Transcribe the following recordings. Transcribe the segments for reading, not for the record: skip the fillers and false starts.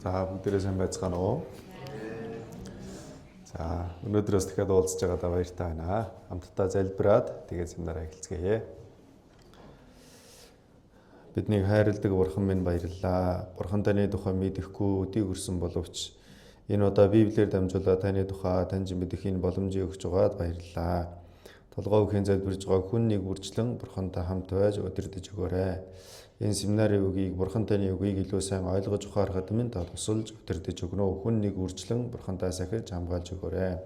За бүгдээрээ сайн байцгаана уу? За өнөөдрөөс дахиад уулзж байгаадаа баяртай байна. Хамтдаа залбираад тэгээд семинараа эхэлцгээе. Биднийг хайрладаг Бурхан минь баярлалаа. Бурхан таны тухай мэдэхгүй өдийг өрсөн боловч энэ удаа Библиэр дамжуулаад таны тухай таньж мэдэх энэ боломжийг өгч байгаад баярлалаа. Толгой өхийн залбирж байгаа хүн нэг үржлэн Бурхантай хамт байж удирдах өгөөрэй. Энэ семинарын үгийг Бурхан таны үгийг илүү сайн ойлгож ухаарахад минь та тусалж удирдах өгнө. Хүн нэг үржлэн Бурхантай сахиж хамгаалж өгөөрэй.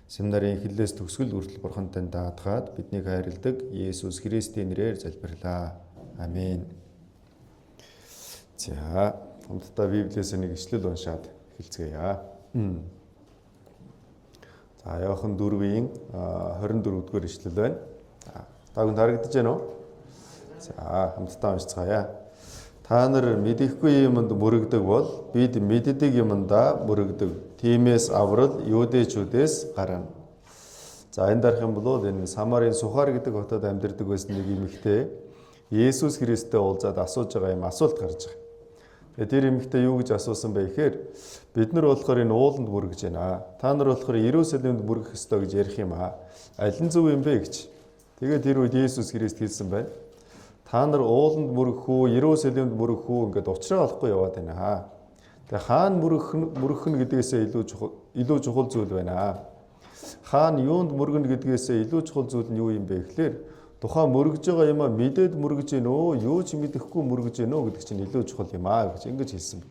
Семинарын эхлэлээс төгсгөл хүртэл Бурхан тань даатгаад биднийг хайрладаг Есүс Христийн нэрээр залбирлаа. Амин. За, хамтдаа Библиэс нэг ишлэл уншаад эхэлцгээе. За, Иохан 4-ийн 24-р ишлэл байна. Та бүхэнд харагдаж байна уу? За, хамтдаа уншицгаая. Та нар мэдэхгүй юмд мөрөгдөг бол бид мэддэг юмдаа мөрөгдөг. Тиймээс аврал юудэчүүдээс гарна. За, энэ дарах юм бол энэ Самарын Сухар гэдэг хотод амьдардаг байсан нэг эмэгтэй Есүс Христтэй уулзаад асууж байгаа юм асуулт гарч байгаа. Тэгээд тэр эмэгтэй юу гэж асуусан бэ гэхээр бид нар болохоор энэ ууланд мөргөж байна. Та нар болохоор Иерусалимд мөргөх ёстой гэж ярих юм аа. Аль нь зөв юм бэ гэж. Тэгээд тэр үед Есүс Христ хэлсэн байна. Та нар ууланд мөргөх үү, Иерусалимд мөргөх үү ингээд учраа олохгүй яваад байна. Тэгээ хаана мөргөх нь гэдгээсээ илүү чухал зүйл байна. Хаана юунд мөргөнө гэдгээсээ илүү чухал зүйл нь юу юм бэ гэхээр тухайн мөргөж байгаа юм а мэдээд мөргөж гэнэ үү, юу ч мэдэхгүй мөргөж гэнэ үү гэдэг чинь илүү чухал юм а гэж ингэж хэлсэн.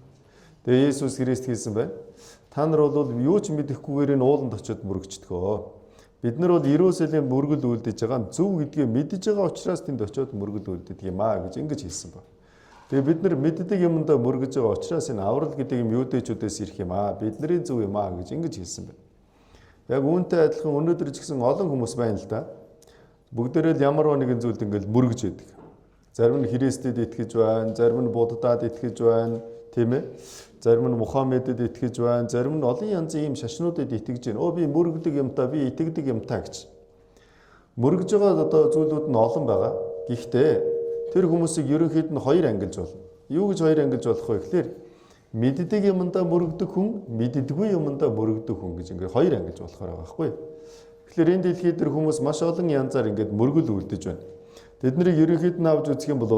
Тэгээ Есүс Христ хэлсэн байна. Та нар бол юу ч мэдэхгүйгээр энэ ууланд очиод мөргөждгөө. Бид нар бол Иерусалимд мөргөл үлдэж байгаа зөв гэдгээ мэдж байгаа учраас тэнд очиод мөргөл үлддэг юм а гэж ингэж хэлсэн байна. Тэгээ бид нар мэддэг юмдаа мөргөж байгаа учраас энэ аврал гэдэг юм юудэчүүдээс ирэх юм а бидний зөв юм а гэж ингэж хэлсэн байна. Яг үүнтэй адилхан өнөөдөр ч гэсэн олон хүмүүс байна л да. Бүгдээрээ л ямар нэгэн зүйлд ингээл мөргөж яадаг. Зарим нь Христэд итгэж байна, зарим нь Буддад итгэж байна, тийм ээ. Зарим нь Мухаммедэд итгэж байна, зарим нь олон янзын ийм шашнуудад итгэж байна. Би мөргөдөг юмтаа, би итгэдэг юмтаа гэж. Мөргөж байгаа одоо зүйлүүд нь олон байгаа. Гэхдээ тэр хүмүүсийг ерөнхийд нь хоёр ангилж болно. Юу гэж хоёр ангилж болох вэ гэхээр мэддэг юмдаа мөргөдөг хүн, мэддэггүй юмдаа мөргөдөг хүн гэж ингээд хоёр ангилж болохоор байгаа байхгүй. Тэгэхээр энэ дэлхийд тэр хүмүүс маш олон янзаар ингээд мөргөл үлдэж байна. Тэднийг ерөнхийд нь авч үзэх юм бол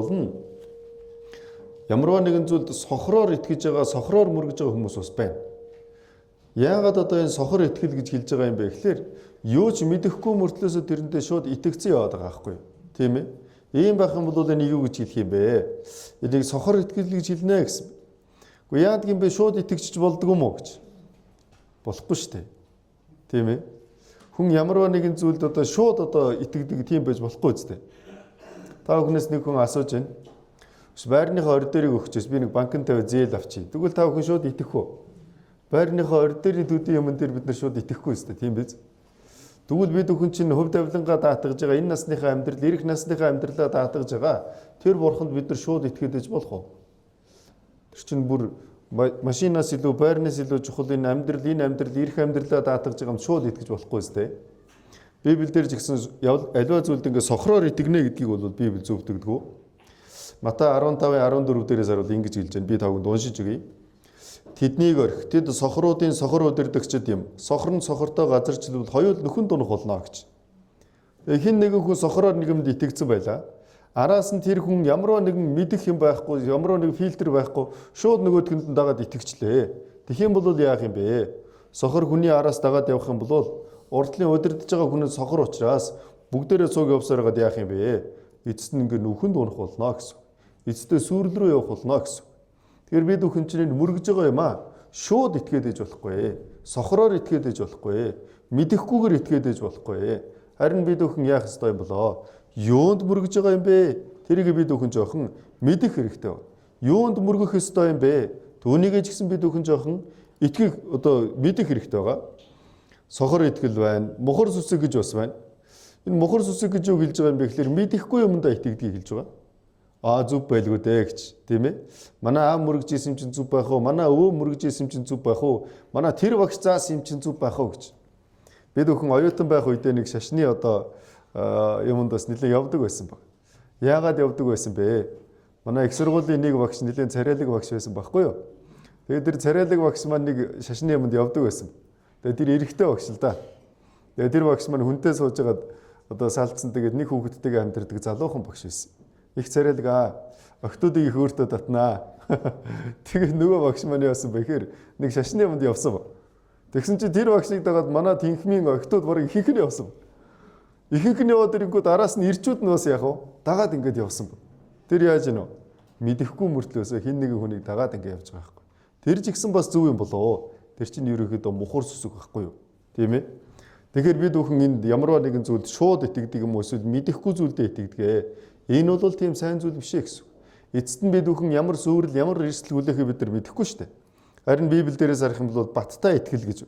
Ямарваа нэгэн зүйлд сохроор итгэж байгаа, сохроор мөргөж байгаа хүмүүс бас байна. Яагаад одоо энэ сохор итгэл гэж хэлж байгаа юм бэ гэхээр юу ч мэдэхгүй мөртлөөсөө тэрэндээ шууд итгэцэн яваад байгаа байхгүй юу? Тийм ээ. Ийм байх юм бол энэ юу гэж хэлэх юм бэ? Энийг сохор итгэл гэж хэлнэ гэсэн. Гэхдээ яадаг юм бэ? Шууд итгэж болдгоо мó гэж. Болохгүй шүү дээ. Тийм ээ. Хүн ямарваа нэгэн зүйлд одоо шууд одоо итгэдэг тийм байж болохгүй үстэй. Та бүхнээс нэг хүн асууж байна. Байрныхаа ордерийг өгчөөс би нэг банкнд тавиад зээл авчий. Тэгвэл та бүхэн шууд итгэх үү? Байрныхаа ордерийн төдий юмн дээр бид нар шууд итгэхгүй үстэй. Тийм биз? Тэгвэл бид бүхэн чинь хөв давлангаа даатгаж байгаа энэ насныхаа амьдрал, ирэх насныхаа амьдралаа даатгаж байгаа. Тэр бурханд бид нар шууд итгэж байж болох уу? Тэр чинь бүр машинаас илүү, байрнаас илүү чухал энэ амьдрал, ирэх амьдралаа даатгаж байгаа юм шууд итгэж болохгүй үстэй. Библиэлд ч гэсэн аливаа зүйлд ингээ сохроор итгэнэ гэдгийг бол Библи зөвдөгдөг. Матай 15:14 дээрээс харуул ингэж хэлж байна. Би тавганд уншиж өгье. Тэднийг орхи. Тэд сохруудын сохор удирдагчид юм. Сохор нь сохортой газарчлал хоёул нөхөн дунах болно гэж. Хин нэгэн хүн сохороор нэгэмд итгэцэн байлаа. Араас нь тэр хүн ямарваа нэгэн мэдэх юм байхгүй, ямарваа нэг фильтр байхгүй, шууд нөгөөдгөнд нь дагаад итгэжлээ. Тэгэх юм бол яах юм бэ? Сохор хүний араас дагаад явах юм бол урдлын удирдах байгаа хүнээс сохор учраас бүгдээрээ цуг явсаар гад яах юм бэ? Эцэст нь ингээ нөхөн дунах болно гэсэн. Эцэстээ сүрэл рүү явах болно гэсэн. Тэгэхээр бид бүхэн чинь мөргөж байгаа юм аа. Шууд итгээд ээж болохгүй. Сохроор итгээд ээж болохгүй. Мэдэхгүйгээр итгээд ээж болохгүй. Харин бид бүхэн яах ёстой юм болоо? Юунд мөргөж байгаа юм бэ? Тэрийг бид бүхэн жоохон мэдэх хэрэгтэй. Юунд мөргөх ёстой юм бэ? Түүнийг ч гэсэн бид бүхэн жоохон итгэх одоо мэдэх хэрэгтэй байгаа. Сохор итгэл байна. Мухар сүсэг гэж бас байна. Энэ мухар сүсэг гэж юу хэлж байгаа юм бэ гэхээр мэдэхгүй юмдаа итгэдгийг хэлж байгаа. Зүв байлгүй дээ гэж, тийм ээ. Манай аав мөргөж исэн чинь зүв байх уу? Манай өвөө мөргөж исэн чинь зүв байх уу? Манай тэр багш заасан юм чинь зүв байх уу гэж. Бид бүхэн оюутан байх үедээ нэг шашны одоо юмд бас нэлээд явдаг байсан баг. Яагаад явдаг байсан бэ? Манай их сургуулийн нэг багш нэлээд царайлаг багш байсан байхгүй юу? Тэгээд тэр царайлаг багш маань нэг шашны юмд явдаг байсан. Тэгээд тэр эрэгтэй багш л да. Тэгээд тэр багш маань хүнтэй сууж байгаад одоо салцсан тэгээд нэг хүүхэдтэйгээ амьдардаг залуухан багш байсан. Их царайлаг охтуудыг их өөртөө татнаа. Тэгээд нөгөө багш маань яасан бэ гэхээр нэг шашны юмд явсан ба. Тэгсэн чинь тэр багшийг дагаад манай тэнхмийн охтууд барыг ихэнх нь явсан. Ихэнх нь яваад ирэнгүүт араас нь ирчүүд нь бас яах вэ? Дагаад ингэж явсан ба. Тэр яаж гинөө? Мэдэхгүй мөртлөөсөө хин нэгэн хүнийг дагаад ингэ явж байгаа байхгүй. Тэр ч ихсэн бас зөв юм болоо. Тэр чинь ерөөхдөө мухар сүсэг байхгүй юу? Тийм ээ? Тэгэхээр бид бүхэн энд ямарваа нэгэн зүйлд шууд итгэдэг юм уу эсвэл мэдэхгүй зүйлдээ итгэдэг. Энэ бол тийм сайн зүйл биш ээ гэсэн. Эцэст нь бид бүхэн ямар сүрэл, ямар эрсдэл хүлээхээ бид нар мэдэхгүй шүү дээ. Харин Библи дээрээс харах юм бол баттай итгэл гэж.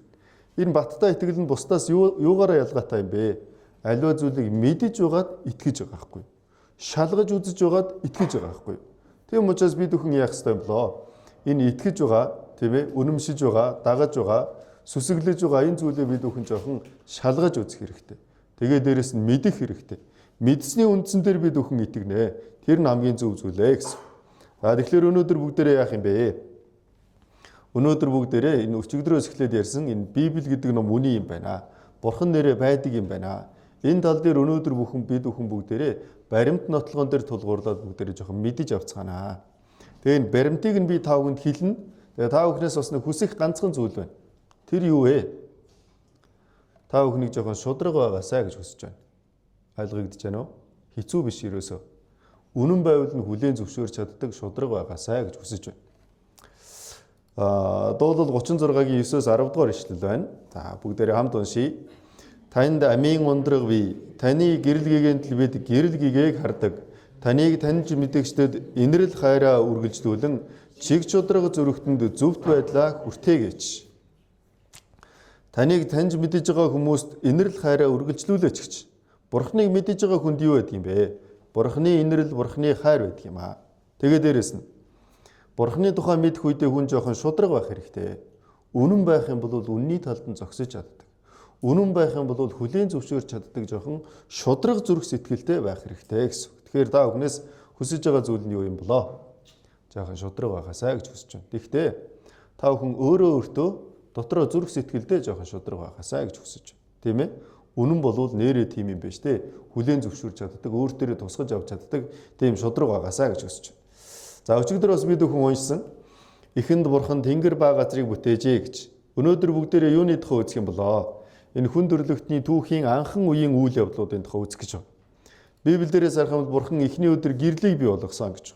Энэ баттай итгэл нь бусдаас юугаараа ялгаатай юм бэ? Аливаа зүйлийг мэдэж байгаад итгэж байгаа байхгүй. Шалгаж үзэж байгаад итгэж байгаа байхгүй. Тийм учраас бид бүхэн яах ёстой юм болоо? Энэ итгэж байгаа, тийм ээ, үнэмшиж байгаа, дагаж байгаа, сүсэглэж байгаа энэ зүйлээ бид бүхэн жоохон шалгаж үзэх хэрэгтэй. Тэгээ дээрэс нь мэдэх хэрэгтэй. Мэдсний үндсэн дээр бид бүхэн итгэнэ. Тэр нь хамгийн зөв зүйл ээ гэсэн. Тэгэхээр өнөөдөр бүгдээрээ яах юм бэ? Өнөөдөр бүгдээрээ энэ өчигдрөөс эхлээд ярьсан энэ Библи гэдэг ном үний юм байна. Бурхан нэрээ байдаг юм байна. Энэ тал дээр өнөөдөр бид бүхэн бүгдээрээ баримт нотлогон дээр тулгуурлаад бүгдээрээ жоохон мэдэж авцгаанаа. Тэгээ энэ баримтыг нь би та бүхэнд хэлнэ. Тэгээ та бүхнээс бас нэг хүсэх ганцхан зүйл байна. Тэр юу вэ? Та бүхнийг жоохон шудраг байгаасаа гэж хүсэж байна. Ойлгогдож байна уу? Хэцүү биш ерөөсөө. Үнэн байвал нь хүлээн зөвшөөрч чаддаг шудраг байгаасаа гэж хүсэж байна. Дуулал 36-гийн 9-өөс 10 дугаар ишлэл байна. За бүгдээрээ хамт уншийе. Танд амийн ундраг бий. Таны гэрэл гэгээнтэл бид гэрэл гэгээг хардаг. Таныг таньж мэдэгчдэд инэрл хайраа үргэлжлүүлэн чиг шудраг зүрхтэнд зөвхт байдлаа хүртээгэж. Таныг таньж мэдэж байгаа хүмүүст инэрл хайраа үргэлжлүүлээч гэж. Бурхныг мэдэж байгаа хүнд юу байдаг юм бэ? Бурхны инэрл, бурхны хайр байдаг юм аа. Тэгээ дээрэс нь Бурхны тухай мэдэх үедээ хүн жоохон шудраг байх хэрэгтэй. Үнэн байх юм бол үнний талд нь зогсож чаддаг. Үнэн байх юм бол хүлээн зөвшөөрч чаддаг жоохон шудраг зүрх сэтгэлтэй байх хэрэгтэй гэсэн. Тэгэхээр та бүхнээс хүсэж байгаа зүйл нь юу юм болоо? Жоохон шудраг байгаасаа гэж хүсэж байна. Тэгэхдээ та бүхэн өөртөө дотроо зүрх сэтгэлдээ жоохон шудраг байгаасаа гэж хүсэж байна. Тийм ээ? Үнэн болвол нэрээ тийм юм байна штэ. Хүлээн зөвшөөрч чаддаг, өөр төрөө тусгаж авч чаддаг тийм шудраг байгаасаа гэж хүсэж байна. За өчигдөр бас бид бүхэн уншсан. Эхэнд бурхан тэнгэр ба газрыг бүтээжээ гэж. Өнөөдөр бүгдээрээ юуны тухай үзэх юм болоо? Энэ хүн төрлөختний түүхийн анхан үеийн үйл явдлуудын тухай үзэх гэж байна. Библиэрээс харахад бурхан эхний өдөр гэрлийг бий болгосон гэж.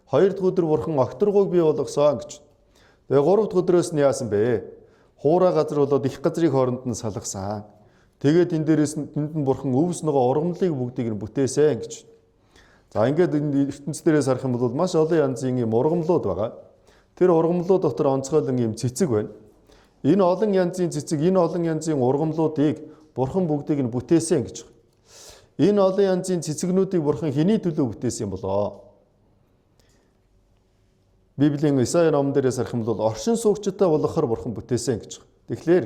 Хоёр дахь өдөр бурхан окторгуйг бий болгосон гэж. Тэгээ гурав дахь өдрөөс нь яасан бэ? Хуурай газар болоод их газрыг хооронд нь салгасан. Тэгээд энэ дээрээс тэнд нь бурхан өвс нөгөө ургамлыг бүгдийг нь бүтээсэн гэж. За ингээд энэ ертөнцийн дээрээс харах юм бол маш олон янзын юм ургамлууд байгаа. Тэр ургамлууд дотор онцгойлон юм цэцэг байна. Энэ олон янзын цэцэг, энэ олон янзын ургамлуудыг бурхан бүгдийг нь бүтээсэн гэж. Энэ олон янзын цэцэгнүүдийг бурхан хэний төлөө бүтээсэн юм болоо? Библийн Исая номон дээрээс харах юм бол оршин суугчтай болгохоор бурхан бүтээсэн гэж. Тэгэхээр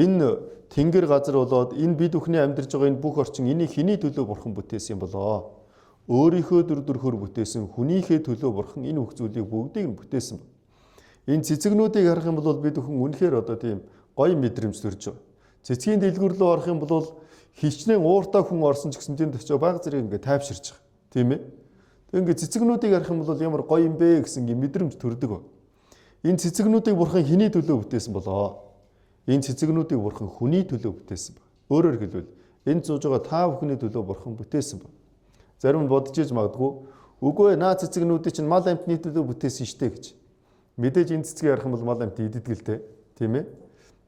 энэ тэнгэр газар болоод энэ бид бүхний амьдарч байгаа энэ бүх орчин энийг хэний төлөө бурхан бүтээсэн юм болоо? Өөрийнхөө дүр төрхөөр бүтээсэн хүнийхээ төлөө бурхан энэ бүх зүйлийг бүгдийг нь бүтээсэн. Энэ цэцэгнүүдийг харах юм бол бид бүхэн үнэхээр одоо тийм гоё мэдрэмж төрж байгаа. Цэцгийн дэлгүүр рүү орох юм бол хичнээн ууртаа хүн орсон ч гэсэн тэнд очиж баг зэрэг ингээд тайвширч байгаа. Тийм ээ. Тэг ингээд цэцэгнүүдийг харах юм бол ямар гоё юм бэ гэсэн юм мэдрэмж төрдөг ба. Энэ цэцэгнүүдийг бурхан хэний төлөө бүтээсэн болоо? Энэ цэцэгнүүдийг бурхан хүний төлөө бүтээсэн ба. Өөрөөр хэлбэл энэ зууж байгаа та бүхний төлөө бурхан бүтээсэн ба. Зарим нь бодож иж магадгүй үгүй наа цэцэгнүүдийг чинь мал амьтны төлөө бүтээсэн штэ гэж. Мэдээж энэ цэцгийг харах юм бол мал амьт иддэг л дээ. Тийм ээ.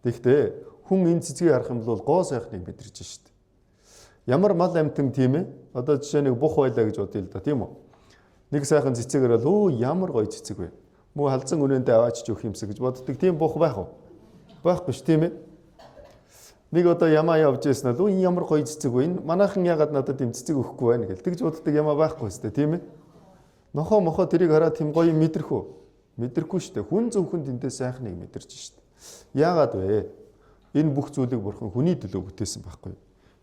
Тэгэхдээ хүн энэ цэцгийг харах юм бол гоо сайхныг мэдэрч штэ. Ямар мал амьтан тийм ээ. Одоо жишээ нэг бух байлаа гэж бодъё л да тийм үү. Нэг сайхан цэцэг хараад өө ямар гоё цэцэг вэ. Муу халзан үнэндээ аваач өгөх юмсэ гэж боддог. Тийм бух байх уу? Байхгүй ш тийм ээ. Нэг одоо ямаа явж ирсэн л энэ ямар гоё цэцэг вэ? Энэ манайхан ягаад надад тийм цэцэг өгөхгүй байна гэл. Тэгж боддог ямаа байхгүй өстэй тийм ээ. Нохоо мохоо тэрийг хараад тийм гоё мэдрэх үү? Мэдрэхгүй шүү дээ. Хүн зөвхөн тэндээ сайхныг мэдэрч шүү дээ. Яагаад вэ? Энэ бүх зүйлийг бурхан хүний төлөө бүтээсэн байхгүй юу?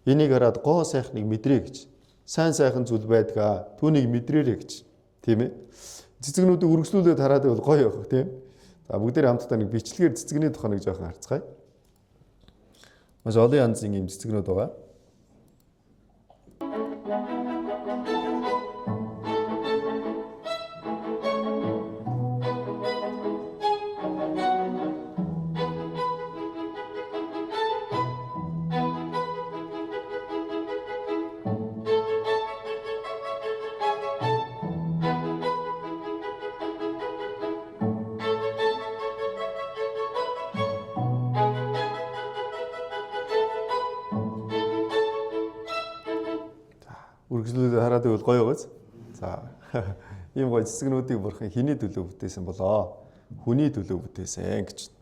Энийг хараад гоо сайхныг мэдрээ гэж. Сайн сайхан зүйл байдгаа. Түүнийг мэдрээрэй гэж. Тийм ээ. Цэцэгнүүдийг үргэлжлүүлээд хараад байвал гоё явах тийм. За бүгдээр хамтдаа нэг бичлэгээр цэцэгний тухай нэг жоохон харцгаая. Маш олон янзын юм цэцэгнүүд байгаа. Үргэлжлүүлээд хараад байвал гоё гоц. За ийм гоё цэцэгнүүдийг бурхан хэний төлөө бүтээсэн болоо? Хүний төлөө бүтээсэн гэж.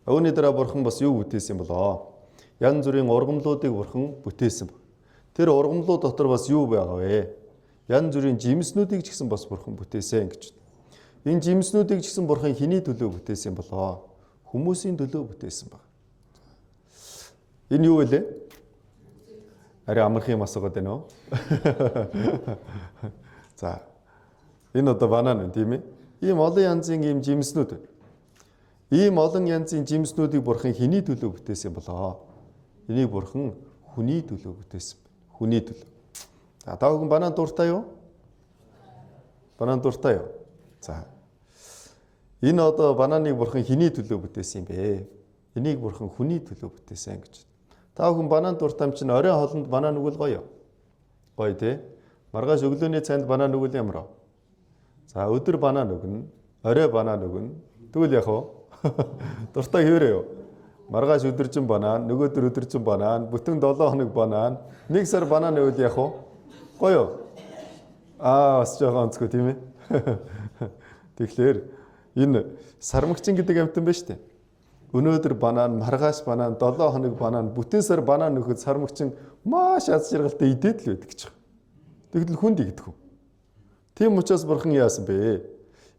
Үүний дараа бурхан бас юу бүтээсэн болоо? Янз бүрийн ургамлуудыг бурхан бүтээсэн. Тэр ургамлууд дотор бас юу байгаа вэ? Янз бүрийн жимснүүдийг ч гэсэн бас бурхан бүтээсэн гэж. Энэ жимснүүдийг ч гэсэн бурхан хэний төлөө бүтээсэн болоо? Хүмүүсийн төлөө бүтээсэн баг. Энэ юу вэ? Ари амарх юм асуугаад байна уу? За. Энэ одоо банан тийм ээ. Ийм олон янзын ийм жимснүүд байна. Ийм олон янзын жимснүүдийг бурхан хэний төлөө бүтээсэн болоо? Энийг бурхан хүний төлөө бүтээсэн байна. Хүний төлөө. За та бүхэн банан дуртай юу? Банан дуртай юу? За. Энэ одоо бананыг бурхан хэний төлөө бүтээсэн юм бэ? Энийг бурхан хүний төлөө бүтээсэн гэж. Та бүхэн банан дуртай чинь оройн хоолнд банан өгвөл гоё. Гоё тий. Маргааш өглөөний цайнд банан өгвөл ямар вэ? За өдөр банан өгнө, орой банан өгнө. Тэгвэл яах вэ? Дуртай хэвээрээ юу? Маргааш өдөржин банан, нөгөөдөр өдөржин банан, бүтэн 7 хоног банан, 1 сар банан өгвөл яах вэ? Гоё. Бас жоохон онцгой тийм ээ. Тэгэхээр энэ сармагчин гэдэг амьтан байна шүү дээ. Өнөөдөр банан, маргааш банан, 7 хоног банан, бүтэн сар банан нөхөд сармагчин маш аз жаргалтай идээд л байдаг гэж. Тэгвэл хүнд игдэх үү? Тийм учраас бурхан яасан бэ?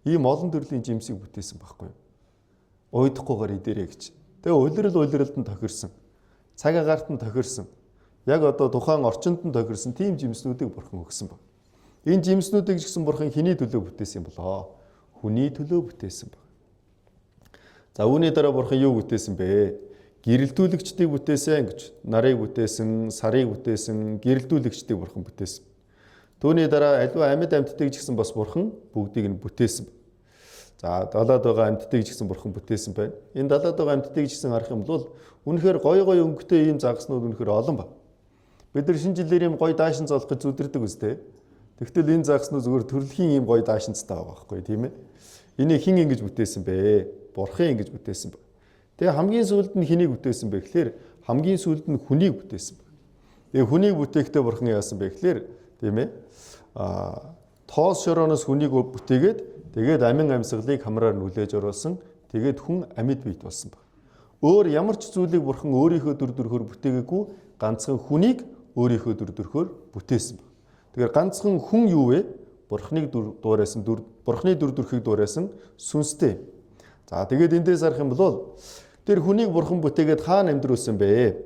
Ийм олон төрлийн жимсийг бүтээсэн байхгүй юу? Уйдахгүйгээр идэрэй гэж. Тэгээ улиралд нь тохирсон. Цаг агаарт нь тохирсон. Яг одоо тухайн орчинд нь тохирсон тийм жимснүүдийг бурхан өгсөн баг. Энэ жимснүүдийг ч гэсэн бурхан хэний төлөө бүтээсэн болоо? Хүний төлөө бүтээсэн баг. За үүний дараа бурхан юу бүтээсэн бэ? Гэрэлтүүлэгчдийг бүтээсэн гэж. Нарыг бүтээсэн, сарыг бүтээсэн, гэрэлтүүлэгчдийг бурхан бүтээсэн. Түүний дараа аливаа амьд амьтдыг ч гэсэн бас бурхан бүгдийг нь бүтээсэн. За далаад байгаа амьтдыг ч гэсэн бурхан бүтээсэн байна. Энэ далаад байгаа амьтдыг ч гэсэн харах юм бол үнэхээр гой өнгөтэй ийм загаснууд үнэхээр олон ба. Бид нар шинэ жилээр ийм гой даашин зоолох гэж зүдэрдэг үстэй. Тэгвэл энэ загаснууд зөвхөн төрөлхийн ийм гой даашинцтай байгаа байхгүй тийм ээ. Энийг хэн ингэж бүтээсэн бэ? Бурхан ингэж бүтээсэн ба. Тэгээ хамгийн сүүлд нь хэнийг бүтээсэн бэ гэхээр хамгийн сүүлд нь хүнийг бүтээсэн ба. Тэгээ хүнийг бүтээхдээ бурхан яасан бэ гэхээр тийм ээ. Тоос шорооноос хүнийг бүтээгээд тэгээд амин амьсгалыг хамраар нүлээж оруулсан. Тэгээд хүн амьд бийт болсон ба. Өөр ямар ч зүйлийг бурхан өөрийнхөө дүр төрхөөр бүтээгээгүй ганцхан хүнийг өөрийнхөө дүр төрхөөр бүтээсэн ба. Тэгэхээр ганцхан хүн юу вэ? Бурханы дүр төрхийг дуурайсан сүнстэй. За тэгээд эндээс харах юм бол тэр хүнийг бурхан бүтээгээд хаана амьдруулсан бэ?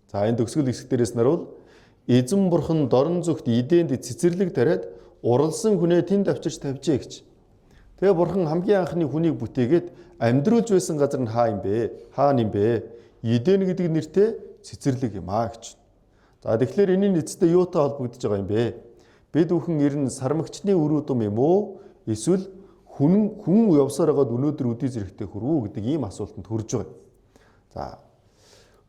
За энэ төгсгөл хэсэг дээрээс наруул эзэн бурхан дорн зүгт Эденд цэцэрлэг тариад уралсан хүнээ тэнд авчирч тавьжээ гэж. Тэгээ бурхан хамгийн анхны хүнийг бүтээгээд амьдруулж байсан газар нь хаана юм бэ? Эден гэдэг нэртэй цэцэрлэг юм аа гэж. За тэгэхээр энэний эцэстээ юутай холбогдож байгаа юм бэ? Бид бүхэн ер нь сармагчны үр удам юм уу? Эсвэл хүн явсаар байгаад өнөөдөр үдий зэрэгтэй хүрвүү гэдэг ийм асуултанд хүрж байгаа. За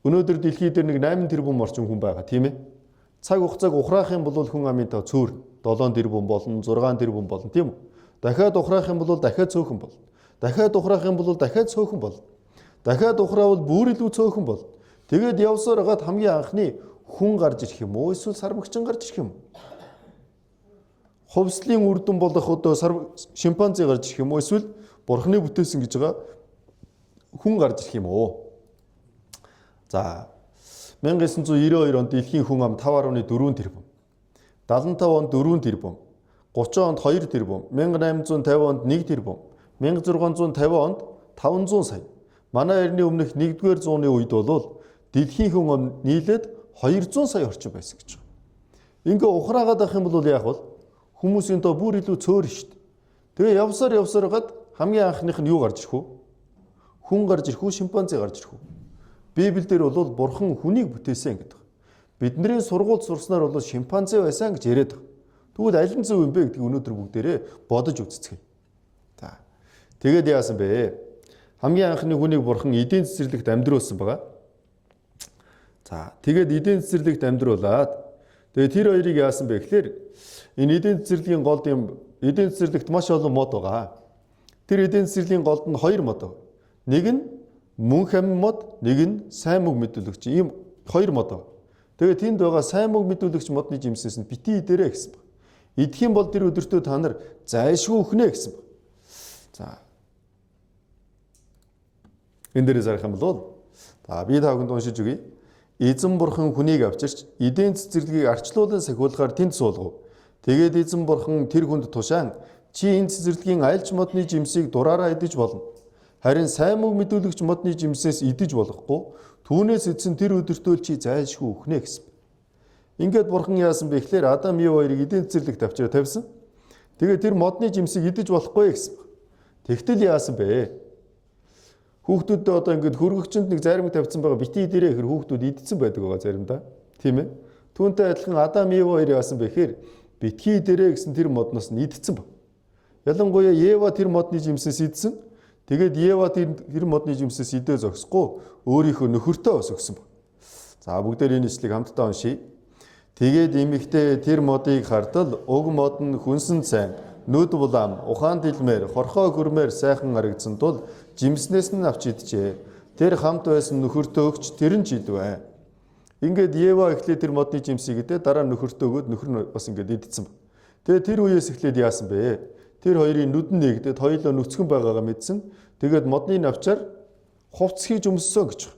өнөөдөр дэлхий дээр нэг 8 тэрбум орчим хүн байгаа тийм ээ. Цаг хугацааг ухраах юм бол хүн амын тав цөөрнө. 7 тэрбум болно, 6 тэрбум болно тийм үү? Дахиад ухраах юм бол дахиад цөөхөн болно. Дахиад ухраах юм бол дахиад цөөхөн болно. Дахиад ухраавал бүр илүү цөөхөн болно. Тэгээд явсаар хагаад хамгийн анхны хүн гарч ирэх юм уу? Эсвэл сармагчин гарч ирэх юм уу? Хувьслын үрдэн болох одоо шимпанзе гарч ирэх юм уу? Эсвэл бурхны бүтээсэн гэж байгаа хүн гарч ирэх юм уу? За 1992 онд дэлхийн хүн ам 5.4 тэрбум, 75 онд 4 тэрбум, 30 онд 2 тэрбум, 1850 онд 1 тэрбум, 1650 онд 500 сая. Манай эртний өмнөх 1-р зууны үед бол дэлхийн хүн нийлээд 200 сая орчим байсан гэж байна. Ингээ ухраагаад авах юм бол яах вэ? Хүмүүсийн тоо бүр илүү цөөр шүү дээ. Тэгээ явсаар гад хамгийн анхных нь юу гарч ирэх вэ? Хүн гарч ирэх үү, шимпанзе гарч ирэх үү? Библиэлд бол бурхан хүнийг бүтээсэн гэдэг. Бидний сургуульд сурснаар бол шимпанзе байсан гэж яриад байгаа. Тэгвэл аль нь зөв юм бэ гэдгийг өнөөдөр бүгдээрээ бодож үзцгээе. За. Тэгээд яасан бэ? Хамгийн анхны хүнийг бурхан эдийн цэцэрлэгт амьдруулсан байгаа. За, тэгээд эдийн цэцэрлэгт амьдруулад тэгээд тэр хоёрыг яасан бэ гэхээр энэ эдийн цэцэрлэгийн голд юм эдийн цэцэрлэгт маш олон мод байгаа. Тэр эдийн цэцэрлэгийн голд нь 2 мод байна. Нэг нь мөнх амин мод, нэг нь сайн мөг мэдүүлэгч. Ийм 2 мод байна. Тэгээд тэнд байгаа сайн мөг мэдүүлэгч модны жимсээс нь бити идэрэ гэсэн байна. Идэх юм бол тэр өдөртөө та нар зайлшгүй өхнэ гэсэн байна. За. Энэ дээрээс харах юм бол би та бүхэнд уншиж өгье. Эзэн бурхан хүнийг авчирч эдийн цэцэрлэгийг арчлуулан сахиулахаар тэнд суулгав. Тэгээд эзэн бурхан тэр хүнд тушаан чи энэ цэцэрлэгийн альч модны жимсийг дураараа идэж болно. Харин сайн мөг мэдүүлэгч модны жимсээс идэж болохгүй. Түүнээс эзэн тэр өдөртөө чи зайлшгүй өхнэ гэсэн. Ингээд бурхан яасан бэ гэхээр Адам Ев хоёрыг эдийн цэцэрлэгт авчираа тавьсан. Тэгээд тэр модны жимсийг идэж болохгүй гэсэн. Тэгтэл яасан бэ? Хүүхдүүдээ одоо ингээд хөргөгчөнд нэг заримг тавьсан байгаа бити дээрээ хэр хүүхдүүд идсэн байдаг байгаа заримдаа. Тийм ээ. Түүнтэй адилхан Адам Ев хоёр яасан бэ гэхээр битгий дээрээ гэсэн тэр модноос нь идсэн ба. Ялангуяа Ева тэр модны жимсээс идсэн. Тэгээд Ева тэр модны жимсээс идээ зогсохгүй өөрийнхөө нөхөртөө бас өгсөн ба. За бүгдээр энэ ишлэгийг хамтдаа уншийе. Тэгээд эмэгтэй тэр модыг хартал уг мод нь хүнсэн сайн, нүд булаам, ухаан дэлмээр, хорхоо гүрмээр сайхан харагдсан тул жимснээс нь авч иджээ. Тэр хамт байсан нөхөртөө өгч тэр нь ч идвэ. Ингээд Ева эхлээд тэр модны жимсийг идэ дараа нөхөртөө өгөөд нөхөр нь бас ингээд идсэн ба. Тэгээд тэр үеэс эхлээд яасан бэ? Тэр хоёрын нүд нь нэгдээд хоёулаа нүцгэн байгаагаа мэдсэн. Тэгээд модны навчаар хувцс хийж өмссөн гэж.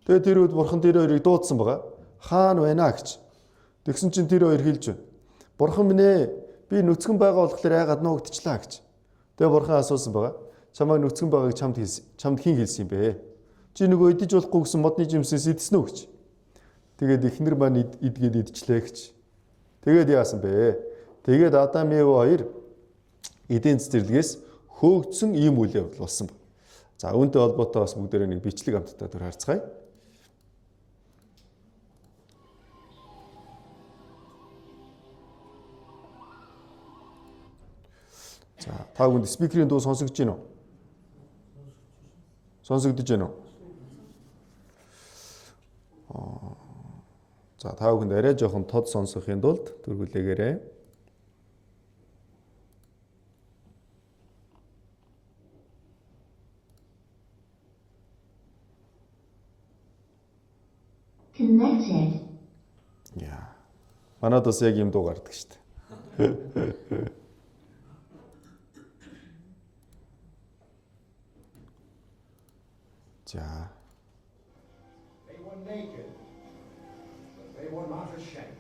Тэгээд тэр үед бурхан тэр хоёрыг дуудсан байгаа. Хаана байна гэж. Тэгсэн чинь тэр хоёр хэлж байна. Бурхан минь ээ, би нүцгэн байгаа болохоор яагаад нуугдчихлаа гэж. Тэгээ бурхан асуусан байгаа. Чамайг нүцгэн байгааг чамд хэн хэлсэн юм бэ? Чи нөгөө идэж болохгүй гэсэн модны жимсээс идсэн үү гэж. Тэгээд эхнэр маань идгээд идчихлээ гэж. Тэгээд яасан бэ? Тэгээд Адам Ев хоёр эдийн цэцэрлэгээс хөөгдсөн ийм үйл явдал болсон ба. За үүнтэй холбоотой бас бүгдээрээ нэг бичлэг хамтдаа төр харцгаая. За, та бүхэнд спикерийн дуу сонсогдож байна уу? Сонсогдож байна уу? За, та бүхэнд арай жоохон тод сонсохын тулд түргүүлээгээрэй. Connected. Яа. Манайд бас яг юм дуу гардаг шүү дээ. За. They were naked, but they were not ashamed.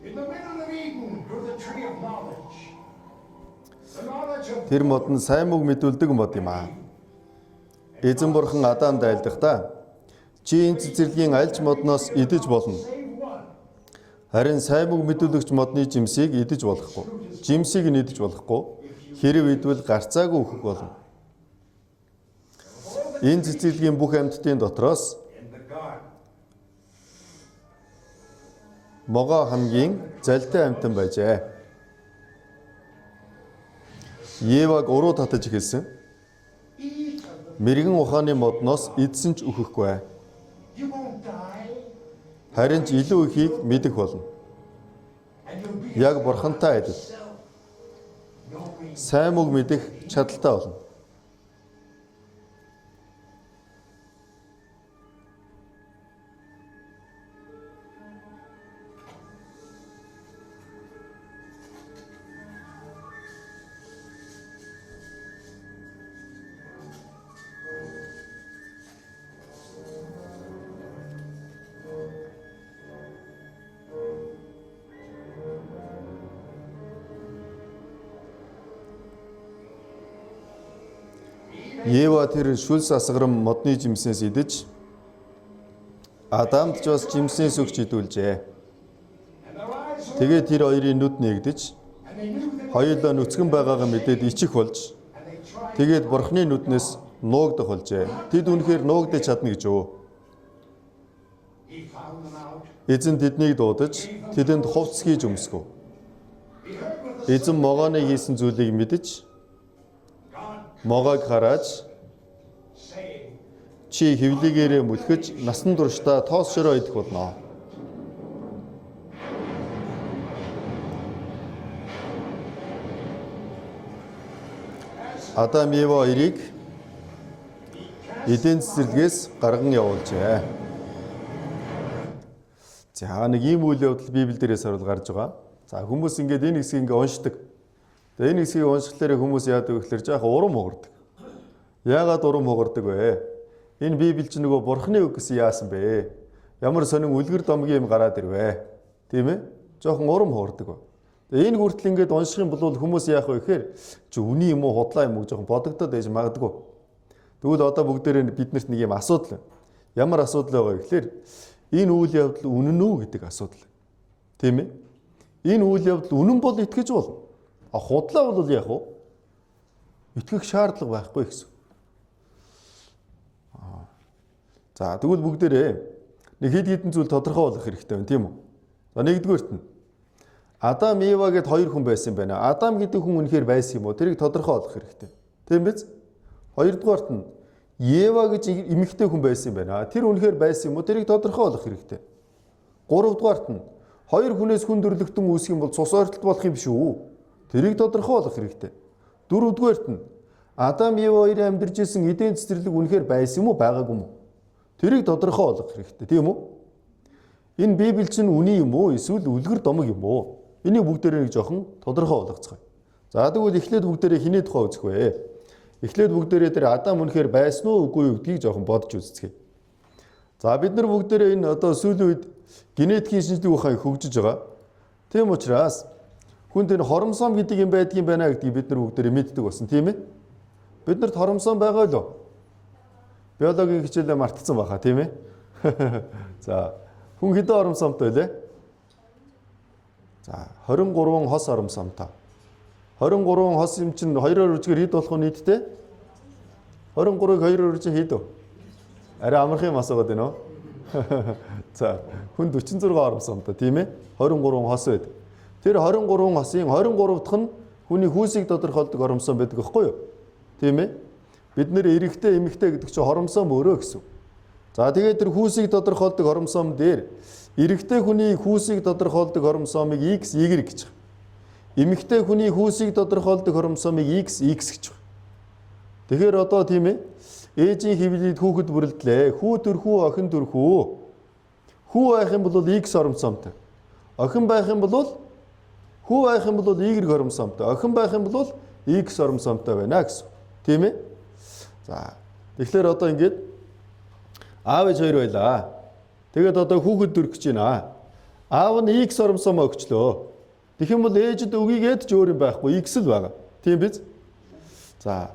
In the middle of Eden grew the tree of knowledge. The knowledge of Тэр мод нь сайн мөг мэдүүлдэг мод юм аа. Эзэн бурхан Адамд айлдахдаа чи энэ цэцэрлэгийн альж модноос идэж болно. save one. Харин сайн мөг мэдүүлэгч модны жимсийг идэж болохгүй. Жимсийг нь идэж болохгүй. Хэрэг идвэл гарцаагүй өөхөх болно. Энэ цэцэрлэгийн бүх амьтдын дотроос In the garden, могоо хамгийн залтай амьтан байжээ. Еваг уруу татаж эхэлсэн. eat of the, Мэргэн ухааны модноос идсэн ч өөхөхгүй. you won't die, Харин ч илүү ихийг мэдэх болно. and you'll be Яг бурхантай адил. yourself, knowing Сайн мөг мэдэх чадaltaй болно. Ева тэр шүлс асгарам модны жимснээс идэж Адамд ч бас жимснээс өгч идүүлжээ. and their eyes were, Тэгээд тэр хоёрын нүд нэгдэж and they knew that, хоёулаа нүцгэн байгаагаа мэдээд ичих болж and they tried. тэгээд бурхны нүднээс нуугдах болжээ. Тэд үнэхээр нуугдаж чадна гэж өө. He found them out. Эзэн тэднийг дуудаж тэдэнд хувцс хийж өмсгөв. He heard what the Эзэн могооны хийсэн зүйлийг мэдэж God могоог харааж saying, чи хөвлөгөөрөө мүлхэж насан туршдаа тоос шороо идэх болно. Адам Ева хоёрыг эдийн цэцэрлэгээс гарган явуулжээ. За нэг ийм үйл явдал Библиэлдээс харуул гарч байгаа. За хүмүүс ингээд энэ хэсгийг ингээд уншдаг. Тэгээ энэ хэсгийг уншихлаар хүмүүс яадаг вэ гэхээр жаахан урам хугардаг. Яагаад урам хугардаг вэ? Энэ Библи ч нөгөө Бурхны үг гэсэн яасан бэ? Ямар сонин үлгэр домгийн юм гараад ирвэ. Тийм ээ? Жаахан урам хугардаг ба. Тэгээ энэ хүртэл ингээд унших юм бол хүмүүс яах вэ гэхээр чи үний юм уу худлаа юм уу жоохон бодогдоод байж магадгүй. Тэгвэл одоо бүгдээрээ биднэрт нэг юм асуудал байна. Ямар асуудал байгаа вэ гэхээр энэ үйл явдал үнэн үү гэдэг асуудал. Тийм ээ? Энэ үйл явдал үнэн бол итгэж болно. А худлаа бол яах вэ? Итгэх шаардлага байхгүй гэсэн. За тэгвэл бүгдээрээ нэг хэд хэдэн зүйл тодорхой болох хэрэгтэй байна, тийм үү? За нэгдүгээрт нь Адам Ева гэд хоёр хүн байсан юм байна. Адам гэдэг хүн үнэхээр байсан юм уу? Тэрийг тодорхой олох хэрэгтэй. Тийм биз? Хоёрдугаарт нь Ева гэж эмэгтэй хүн байсан юм байна. Тэр үнэхээр байсан юм уу? Тэрийг тодорхой олох хэрэгтэй. Гуравдугаарт нь хоёр хүнээс хүн төрлөختөн үүсэх юм бол цус ойртолт болох юм биш үү? Тэрийг тодорхой олох хэрэгтэй. Дөрөвдүгээрт нь Адам Ева хоёрын амьдарч исэн эдийн цэцэрлэг үнэхээр байсан юм уу? Байгаагүй юм уу? Тэрийг тодорхой олох хэрэгтэй. Тийм үү? Энэ Библи чинь үний юм уу? Эсвэл үлгэр домог юм уу? Энийг бүгдээрээ нэг жоохон тодорхой болгоцгоё. За тэгвэл эхлээд бүгдээрээ хиний тухай үзэх вэ? Эхлээд бүгдээрээ тэр Адам үнэхээр байсан уу үгүй юу гэдгийг жоохон бодож үзцгээе. За бид нар бүгдээрээ энэ одоо сүүлийн үед генетикийн шинжилгээ ухаан хөгжиж байгаа. Тийм учраас хүн тэр хоромсом гэдэг юм байдгийн байна гэдгийг бид нар бүгдээрээ мэддэг болсон, тийм ээ? Биднэрт хоромсом байгаа л уу? Биологийн хичээлээ мартсан байхаа, тийм ээ? За хүн хэдэн хоромсомтой вэ? За 23 хос хоромсомтой. 23 хос юм чинь 2-оор үржгээр хэд болох вэ нийтдээ? 23-ыг 2-оор үржиж хэд вэ? Арай амархан юм асуугаад байна уу? За хүн 46 хоромсомтой тийм ээ? 23 хос байд. Тэр 23 хосын 23 дахь нь хүний хүүсийг тодорхойлдог хоромсон байдаг байхгүй юу? Тийм ээ? Бид нэр эрэгтэй, эмэгтэй гэдэг чинь хоромсон мөрөө гэсэн. За тэгээд тэр хүүсийг тодорхойлдог хоромсон дээр эрэгтэй хүний хүүсийг тодорхойлдог хоромсомыг X, Y гэж байна. Эмэгтэй хүний хүүсийг тодорхойлдог хоромсомыг X гэж байна. Тэгэхээр одоо тийм ээ? Ээжийн хөвлөд хүүхэд бүрлдлээ. Хүү төрхүү, охин төрхүү. Хүү байх юм бол X хоромсомтой. Охин байх юм бол хүү байх юм бол Y хоромсомтой. Охин байх юм бол X хоромсомтой байна гэсэн. Тийм ээ? За. Тэгэхээр одоо ингээд аав ээж хоёр байлаа. Тэгээд одоо хүүхэд төрөх гэж байна. Аав нь X хоромсомоо өгчлөө. Тэгэх юм бол ээжид өгийгээд ч өөр юм байхгүй. X л байгаа. Тийм биз? За.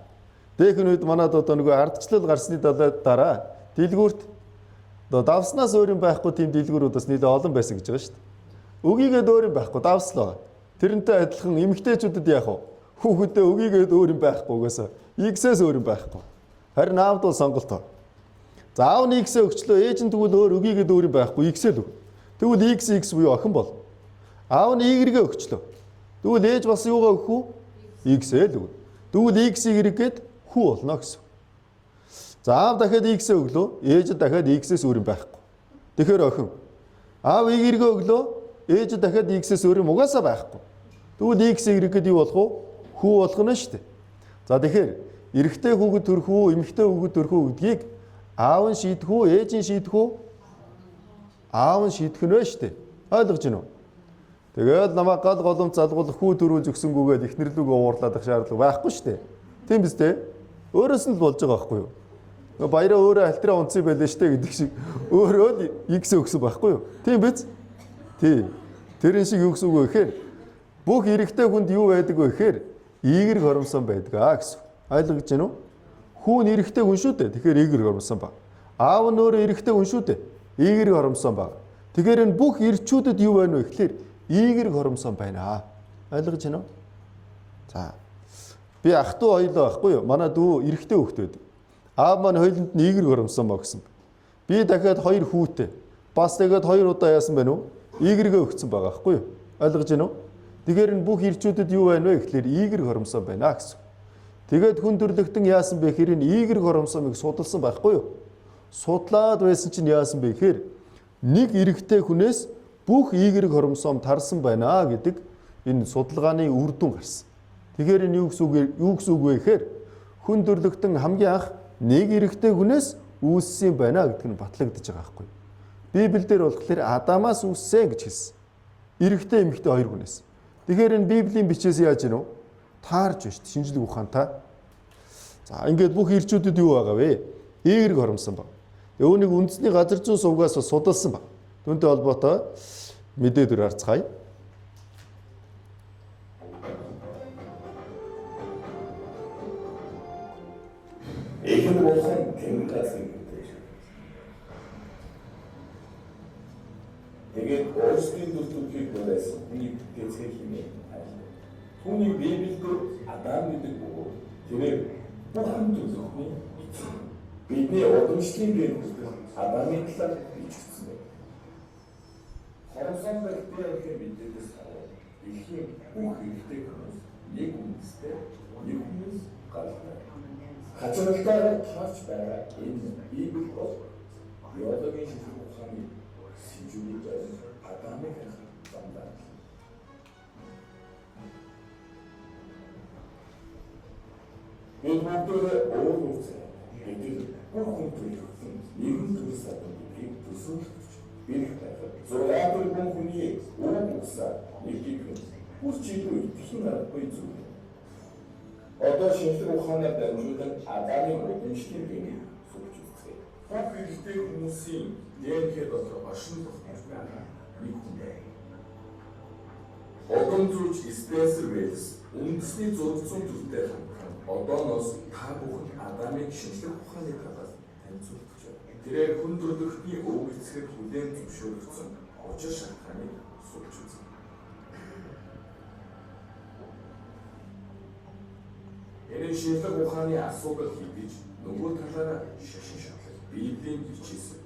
Дээхэн үед манад одоо нөгөө ардчлал гарсны дараа дэлгүүрт одоо давснаас өөр юм байхгүй тийм дэлгүүрүүдээс нэлээ олон байсан гэж байгаа шүү дээ. Өгийгээд өөр юм байхгүй давслаа. Тэрнтэй адилхан эмэгтэйчүүдэд яах вэ? Хүүхэдээ өгийгээд өөр юм байхгүй угаасаа. X-ээс өөр юм байхгүй. Харин аавд бол сонголтоо. За аав нь X өгчлөө, ээж нь тэгвэл өөр өгийгээд өөр юм байхгүй X-эл өг. Тэгвэл X буюу охин бол. Аав нь Y-гээ өгчлөө. Тэгвэл ээж бас юугаа өгөх үү? X-эл өг. Тэгвэл X-Y гээд хүү болно гэсэн. За аав дахиад X өглөө, ээж дахиад X-ээс өөр юм байхгүй. Тэгэхээр охин. Аав Y-гээ өглөө, ээж дахиад X-ээс өөр юм угаасаа байхгүй. Тэгвэл X-Y гээд юу болох вэ? Хүү болох нь шүү дээ. За тэгэхээр эрэгтэй хүүхэд төрөх үү, эмэгтэй хүүхэд төрөх үү гэдгийг аав нь шийдэх үү, ээж нь шийдэх үү? Аав нь шийдэх нь вэ шүү дээ. Ойлгож байна уу? Тэгээд намайг гал голомт залгуулах хүү төрүүлж өгсөнгүүгээд ихнэрлүүгээ уурлаад ах шаардлага байхгүй шүү дээ. Тийм биз дээ? Өөрөөс нь л болж байгаа байхгүй юу? Баяраа өөрөө альтраа унцсан байлээ штэ гэдэг шиг өөрөө л X өгсөн байхгүй юу? Тийм биз? Тийм. Тэрэн шиг юу гэсэн үг вэ гэхээр бүх эрэгтэй хүнд юу байдаг вэ гэхээр Y хоромсон байдаг гэсэн. Ойлгож байна уу? Хүү нь эрэгтэй хүн шүү дээ. Тэгэхээр Y хоромсон ба. Аав нь өөрөө эрэгтэй хүн шүү дээ. Y хоромсон ба. Тэгэхээр энэ бүх эрчүүдэд юу байна вэ гэхээр Y хоромсон байна. Ойлгож байна уу? За. Би ах トゥ хоёлоо байхгүй юу? Манай дүү эрэгтэй хүүхэд байдаг. Аав маань хоёуланд нь Y хоромсон ба гэсэн. Би дахиад хоёр хүүтэй. Бас тэгээд хоёр удаа яасан байна уу? Y-гээ өгсөн байгаа байхгүй юу? Ойлгож байна уу? Тэгэхээр энэ бүх эрчүүдэд юу байна вэ гэхээр Y хоромсон байна гэсэн. Тэгээд хүн төрлөختөн яасан бэ гэхээр энэ Y хоромсомыг судалсан байхгүй юу? Судлаад байсан чинь яасан бэ гэхээр нэг эрэгтэй хүнээс бүх Y хоромсом тарсан байна гэдэг энэ судалгааны үр дүн гарсан. Тэгэхээр энэ юу гэсэн үг вэ гэхээр хүн төрлөختөн хамгийн анх нэг эрэгтэй хүнээс үүссэн байна гэдэг нь батлагдаж байгаа байхгүй юу? Библиэлд болохоор Адамаас үүссэн гэж хэлсэн. Эрэгтэй эмэгтэй хоёр хүнээс. Тэгэхээр энэ Библийн бичээс яаж гинөө? Таарж байна шүү дээ. Шинжлэх ухаантай. За ингээд бүх ирчүүдэд юу байгаа вэ? Y хоромсон ба. Өөнийг үндэсний газар зүйн сувгаас судалсан ба. Түүнтэй холбоотой мэдээ төр харцгаая. Эхэн болсон тэнгээс гэдэг. Тэгээд өөрсдийн төлөвлөгөөг барайсан хүний бүтээцээ хийнэ. Түүний Библиэд Адам гэдэг үг тэрээр бүхэн төлөвлөний бидний удамшлын гэрэл Адамын талаар бичсэн байна. Хоромсон бэлтээ мэдээс хараад дэлхийн бүх хэрэгтэй хүмүүс нэг үндэстэй нэг хүмүүс гаралтай. Хацралтаар таарч байгаа энэ Библи бол биологийн шинжлэх ухааны сижүүлж Адамыг замдаа. Энэ бүдээр өөрөөр хэлбэл бүх хүн төрөлхтөн нэгэн төрөл садыг төсөөлж бэрх байхад зураагүй хүн хүний үүсээ нэгдэх бүх чиглэл итгэхийн аргагүй зүйл. Одоо шинжлэх ухаанаар дамжуулан Адамын удамшлын генийг сурч үзье. Бүх хэрэгтэй хүмүүсийн ДНХ дотор оршин тогтмол байгаа нэг хүн байна. Одон зүйч Спенсер Вэлс үндэсний 600 төрөлтэй хамтран одооноос та бүхэн Адамыг шинжлэх ухааны талаас танилцуулж байна. Тэрээр хүн төрлөختний өв эцгэд хүлээн зөвшөөрөгдсөн учир шалтгааныг сурч үзье. Энэ шинжлэх ухааны асуудал хийгдэж нөгөө талаараа шашин шатлал Библийн бичсэн.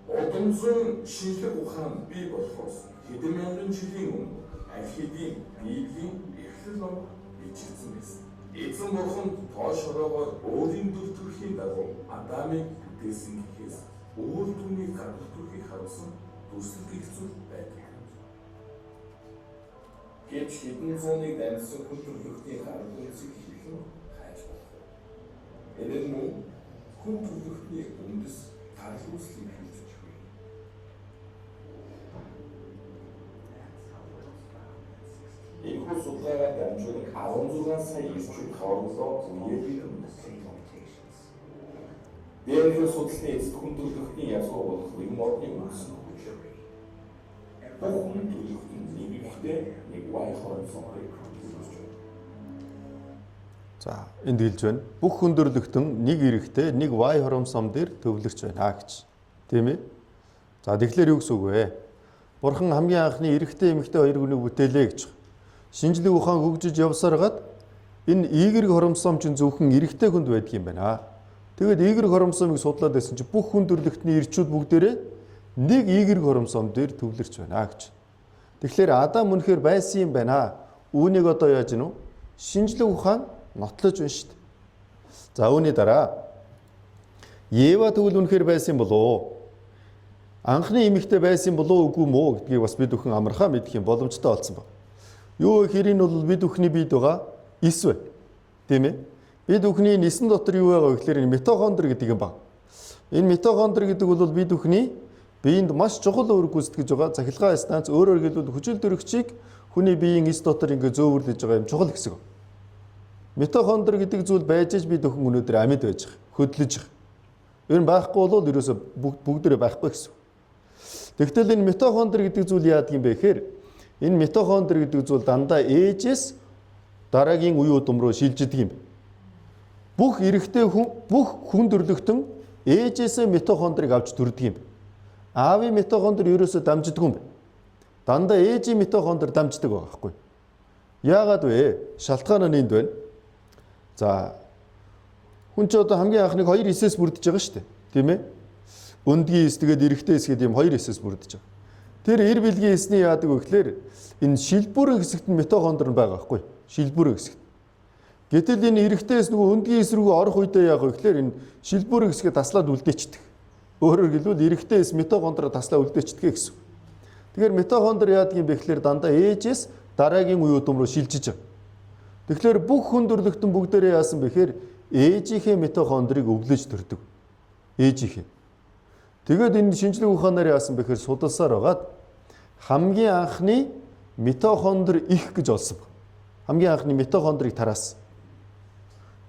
Удам зүйн шинжлэх ухаан бий болохоос хэдэн мянган жилийн өмнө Архидийн Библийн эхлэл ном бичигдсэн байсан. Эзэн бурхан тоош ороогоор өөрийн дүр төрхийн дагуу Адамыг бүтээсэн гэхээс өөр түүний гарах төрхийг харуулсан дүрслэл гихцүүл байдаг. Гэвч хэдэн зууныг дамжсан хүн төрлөختийн гарах үнцийг хэлэн хайж болох. Энэ нь мөн хүн төрлөختний үндэс гарах үүслийг хэлж байна. Энэхүү судалгаагаар дамжуулан 16 сая ирчүүд хоорондоо үеийн Дээрх судалгааны эцэст хүн төрлөختний язгуу болох юм орны үндэс нь. Хүн төрлөختний нэг ихтэй нэг вай хоорондоо. За энд хэлж байна. Бүх хүн төрлөختөн нэг эрэхтэй нэг вай хоромсом дээр төвлөрч байна гэж. Тийм ээ. За тэгэхээр юу гэсэн үг вэ? Бурхан хамгийн анхны эрэхтэй эмэгтэй хоёр хүнийг бүтээлээ гэж. Шинжлэх ухаан хөгжиж явсараад энэ ийгэрэг хоромсом чинь зөвхөн эрэхтэй хүнд байдаг юм байна. Тэгээд ийгэрэг хоромсомыг судлаад байсан чинь бүх хүн төрлөختний ирчүүд бүгдээрээ нэг ийгэрэг хоромсом дээр төвлөрч байна гэж. Тэгэхээр Адам үнэхээр байсан юм байна. Үүнийг одоо яаж гинэ вэ? Шинжлэх ухаан нотлож байна шүү дээ. За үүний дараа Ева тэгвэл үнэхээр байсан болов уу? Анхны эмэгтэй байсан болов уу үгүй мүү гэдгийг бас бид бүхэн амархаа мэдэх юм боломжтой болсон байна. Юу гэхээр энэ бол бид бүхний биед байгаа эс бай. Тийм ээ? Бид бүхний нисэн дотор юу байгаа вэ гэхээр энэ митохондри гэдэг юм байна. Энэ митохондри гэдэг бол бид бүхний биеинд маш чухал үүрэг гүйцэтгэж байгаа цахилгаан станц өөрөөр хэлбэл хүчил төрөгчийг хүний биеийн эс дотор ингээ зөөвөрлөж байгаа юм чухал хэсэг. Митохондри гэдэг зүйл байж аж бид бүхэн өнөөдөр амьд байж байгаа, хөдлөж байгаа. Ер нь байхгүй бол ерөөсө бүгдээрээ байхгүй гэсэн. Тэгвэл энэ митохондри гэдэг зүйл яадаг юм бэ гэхээр энэ митохондри гэдэг зүйл дандаа ээжээс дараагийн үе удам руу шилждэг юм. Бүх эрэгтэй хүн, бүх хүн төрлөختөн ээжээсээ митохондрийг авч төрдөг юм. Аавын митохондри ерөөсөө дамждаг юм. Дандаа ээжийн митохондри дамждаг байгаа байхгүй. Яагаад вэ? Шалтгаан нь энд байна. За хүн ч одоо хамгийн анхныг 2 эсээс бүрдэж байгаа шүү дээ. Тийм ээ? Өндгийн эс тэгээд эрэгтэй эс гэдэг юм 2 эсээс бүрдэж байгаа. Тэр эр бэлгийн эсний яадаг вэ гэхээр энэ шилбүрэн хэсэгт нь митохондри байгаа байхгүй. Шилбүрэн хэсэгт. Гэтэл энэ эрэгтэй эс нөгөө өндгийн эс рүү орох үедээ яах вэ гэхээр энэ шилбүрэн хэсгээ таслаад үлдээчдэг. Өөрөөр хэлбэл эрэгтэй эс митохондри таслаа үлдээчдэг гэсэн. Тэгэхээр митохондри яадаг юм бэ гэхээр дандаа ээжээс дараагийн үе удам руу шилжиж байгаа. Тэгэхээр бүх хүн төрлөختөн бүгдээрээ яасан бэ гэхээр ээжийнхээ митохондрийг өвлөж төрдөг. Ээжийнхээ. Тэгээд энэ шинжлэх ухаанаар яасан бэ гэхээр судалсаар байгаад хамгийн анхны митохондри их гэж олсон байна. Хамгийн анхны митохондрийг тараасан.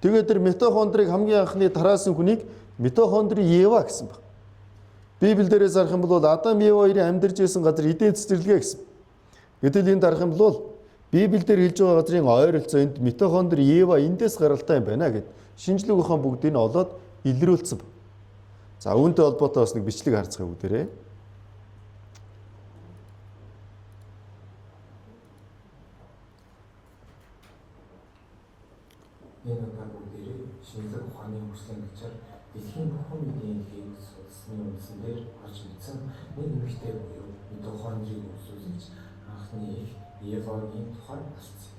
Тэгээд тэр митохондрийг хамгийн анхны тараасан хүнийг митохондри Ева гэсэн байна. Библиэлд зарах юм бол Адам Ева хоёрын амьдарч байсан газар эдийн цэцэрлэгээ гэсэн. Гэтэл энэ дарах юм бол Библиэлд хэлж байгаа газрын ойролцоо энд митохондри Ева эндээс гаралтай юм байна гэд шинжлэх ухаан бүгдийг нь олоод илрүүлсэн байна. За үүнтэй холбоотой бас нэг бичлэг харцгаая бүгдээрээ. Энэ удаа бүгдээрээ шинжлэх ухааны хүрслийн бичээр дэлхийн бүхэн мэдийн хэлийг судалсны үндсээр орж мэдсэн нэг эмэгтэй буюу митохондрийг үүсгэж анхны их Евагийн тухай болсон.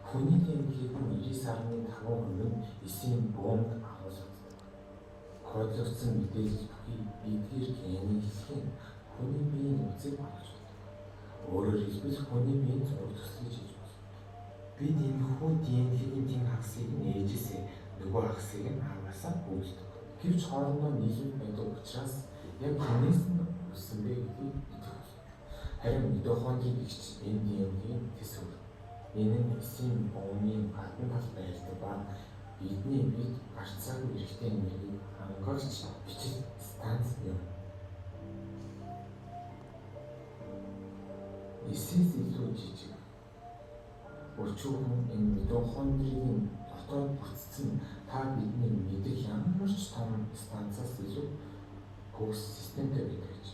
Хүний эмхийг 99.5% нь эсийн бомб агуулсан. Кодлогдсон мэдээлэл бүхий эдгээр гений хэсгийн хүний биеийн үзэг багж байна. Өөрөөр хэлбэл хүний биеийн зураг төслийг хийж байна. Бид энэхүү ДНХ-ийн тийм хагасыг нь ээжээсээ нөгөө хагасыг нь ааваасаа үүддэг. Гэвч хоорондоо нийлүүл байдаг учраас яг хинээс нь үссэн бэ гэдгийг мэдэх. Харин митохондрийн ихч энэ ДНХ-ийн төсөв. Энэ нь эсийн бомбын гадна тал байлдаг ба бидний бид гарцаагүй эрэгтэй нэрийг хангагч бичил станц юм. Эсээс илүү жижиг. Өчигдөр энэ митохондрийн дотоод бүтцэн та бидний мэдэх ямар ч том станцаас илүү хөөс системтэй байдаг гэж.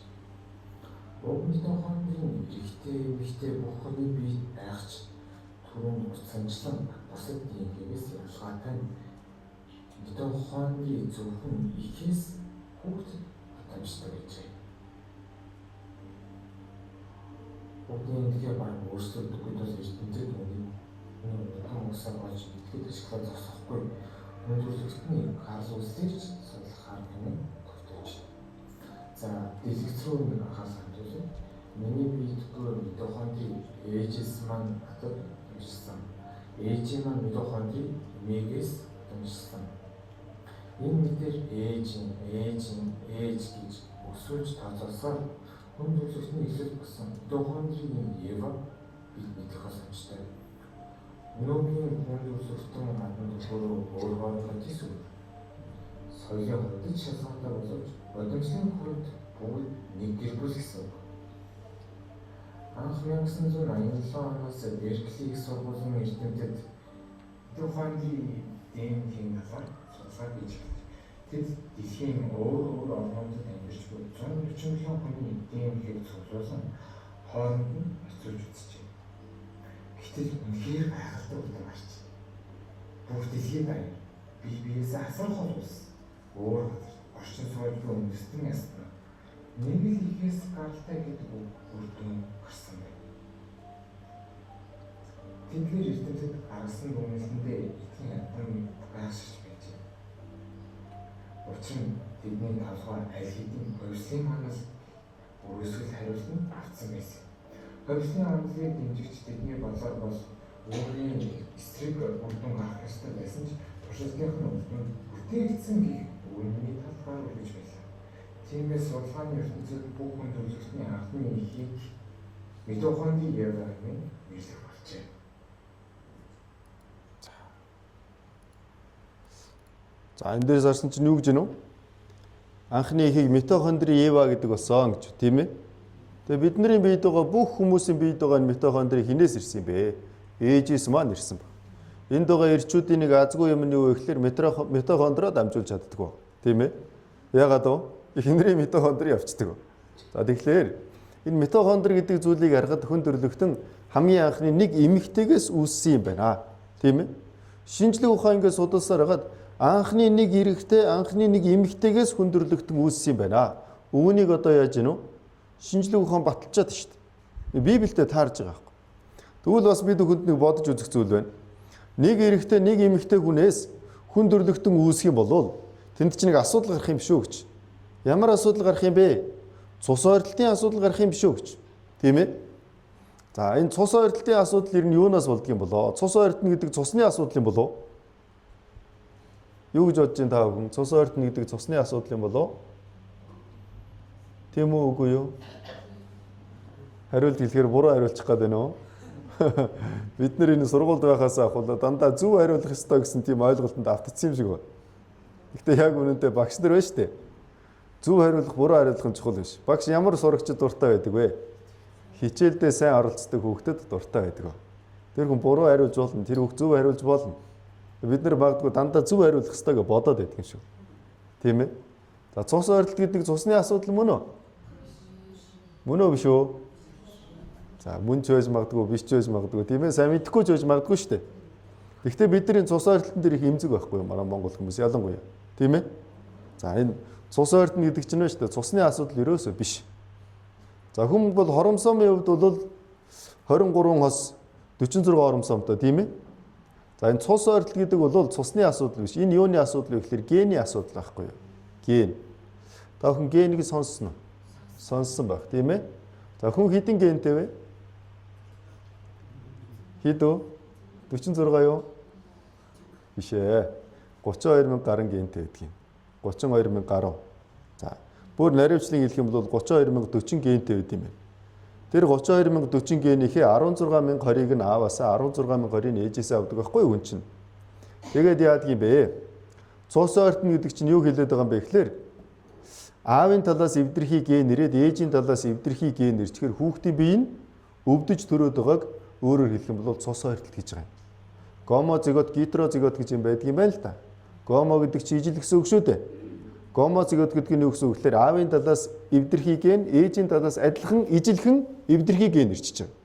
Уг митохондрийн эрэгтэй бүхний биед байгч түрүүн утасанчлан бусад ДНХ-ээс ялгаатай митохондри зөвхөн ихээс хүүхдэд хатамжтай гэж. Бүгдийн тэгэхээр баг өөрсдөө бас эрдэмтэд үнийг том усаар болж итгэж ашиглаж зогсохгүй. Өнөөдрөлтний харс үслийг судлахаар юм тогтоож. За дэлгэц рүү нэг анхаарал хандуулъя. Миний биедгээр митохондрийн ээжээс маань атад уншсан. Ээжийн маань митохондрийн эмээгээс уншсан. Энэ мэдээр ээж гэж өсвөж тооцоолсоор хүн төрөлхтний эхлэл болсон митохондрийн Ева бид мэдэх боломжтой. Өнөөгийн хүн төрөлхтөн гадна өөрөө гэсэн соёлын хөдөлж шалгалтаа боловч бодомжлын хувьд бүгд нэг гэр бүл гэсэн. Анх 1987 оноос Беркли сургуулийн эрдэмтэд митохондрийн ДНХ-ийн талаар судалгаа хийж байна. Тэд дэлхийн өөр орнуудад амьдарч буй 140 мянган хүний ДНХ-г цуглуулсан хооронд нь очиж үзжээ. Гэтэл үнэхээр гайхалтай үлдэн гарч. Бүх дэлхийн баяр бие биесээ асуухад ус өөр орчин соёлын үндэстэн ясна. Нэг л ихээс гаралтай гэдэг үрдэн гарсан байна. Тэдгээр эрдэмтэд гаргасан дүгнэлтэндээ эдгээр ядам гайхшиж байжээ. Учир нь тэдний толгой аль хэдийн хувьслын манаас өрөөсгөл хариулт нь авсан байсан. Хувьслын онцлог дэмжигч тэдний болоор бол өөрийн эсрэг үрдэн гарах ёстой байсан ч туршлагын үрдэн бүтээгдсэн гэх үнний талбай үргэж байлаа. Тиймээс судалгааны ертөнцид бүх хүн төрөлхтний анхны ихийг митохондрийн Евагийн биелэх болжээ. За энэ дээрээс харсан чинь юу гэж байна вэ? Анхны ихийг митохондрийн Ева гэдэг болсон гэж тийм ээ. Тэгээ бидний биед байгаа бүх хүмүүсийн биед байгаа энэ митохондрийн хинээс ирсэн юм бэ? Ээжээс маань ирсэн ба. Энд байгаа эрчүүдийн нэг азгүй юм нь юу вэ гэхээр митохондрио дамжуулж чаддаг. Тийм ээ. Яагаад вэ? Эхнэрийн митохондри явцдаг. За тэгэхээр энэ митохондри гэдэг зүйлийг харахад хүн төрөлхтөн хамгийн анхны нэг эмэгтэйгээс үүссэн юм байна. Тийм ээ. Шинжлэх ухаан ингээд судалсаар хагаад анхны нэг эрэгтэй, анхны нэг эмэгтэйгээс хүн төрөлхтөн үүссэн юм байна. Үүнийг одоо яаж гинэ вэ? Шинжлэх ухаан баталчаад шүү дээ. Библиэд таарж байгаа байхгүй. Тэгвэл бас бид хүнд нэг бодож үзэх зүйл байна. Нэг эрэгтэй, нэг эмэгтэй хүнээс хүн төрөлхтөн үүсэх юм бол тэнд чинь нэг асуудал гарах юм шүү гэж. Ямар асуудал гарах юм бэ? Цус ойртолтын асуудал гарах юм шүү гэж. Тийм ээ? За энэ цус ойртолтын асуудал ер нь юунаас болдго юм болоо? Цус ойртно гэдэг цусны асуудал юм болоо? Юу гэж бодож байна та бүхэн? Цус ойртно гэдэг цусны асуудал юм болоо? Тийм үү үгүй юу? Хариулт хэлэхээр буруу хариулчих гээд байна уу? Бид нар энэ сургуульд байхаас ахвал дандаа зөв хариулах ёстой гэсэн тийм ойлголтод автцсан юм шиг байна. Гэхдээ яг үнэндээ багш нар байна шүү дээ. Зөв хариулах, буруу хариулах нь чухал биш. Багш ямар сурагчид дуртай байдаг вэ? Хичээлдээ сайн оролцдог хүүхдэд дуртай байдаг. Тэр хүн буруу хариулж болно, тэр хүүхд зөв хариулж болно. Бид нар магадгүй дандаа зөв хариулах ёстой гэж бодоод байдаг юм шиг. Тийм ээ? За цус ойртолт гэдэг цусны асуудал мөн үү? Мөн үү биш үү? За мөн ч байж магадгүй, биш ч байж магадгүй. Тийм ээ? Сайн мэдэхгүй ч байж магадгүй шүү дээ. Гэхдээ бидний цус ойртолтын дээр их эмзэг байхгүй юм аа Монгол хүмүүс ялангуяа. Тийм ээ? За энэ цус ойртно гэдэг чинь шүү дээ. Цусны асуудал ерөөсөө биш. За хүн бол хоромсоомын хувьд бол 23 хос 46 хоромсоомтой тийм ээ. За энэ цус ойртол гэдэг бол цусны асуудал биш. Энэ юуны асуудал вэ гэхээр гений асуудал байхгүй юу? Ген. Та хүн генийг сонссон уу? Сонссон байх тийм ээ. За хүн хэдин гентэй вэ? Хэд үү? 46 юу? Биш ээ. 32,000 гаруй гентэй байдаг юм. 32,000 гаруй. За бүр наривчлан хэлэх юм бол 32,040 гентэй байд юм байна. Тэр 32,040 генийхээ 16,020-ыг нь ааваасаа 16,020-ыг нь ээжээсээ авдаг байхгүй юу хүн чинь. Тэгээд яадаг юм бэ? Цус ойртно гэдэг чинь юу хэлээд байгаа юм бэ гэхээр аавын талаас эвдэрхий ген ирээд ээжийн талаас эвдэрхий ген ирчихээр хүүхдийн бие нь өвдөж төрөөд байгааг өөрөөр хэлэх юм бол цус ойртолт гэж байгаа юм. Гомозигот, гетерозигот гэж юм байдаг юм байна л да. Гомо гэдэг чинь ижил гэсэн үг шүү дээ. Гомозигот гэдэг нь юу гэсэн үг гэхээр аавын талаас эвдэрхий ген, ээжийн талаас адилхан ижилхэн эвдэрхий ген ирчихэж байгаа.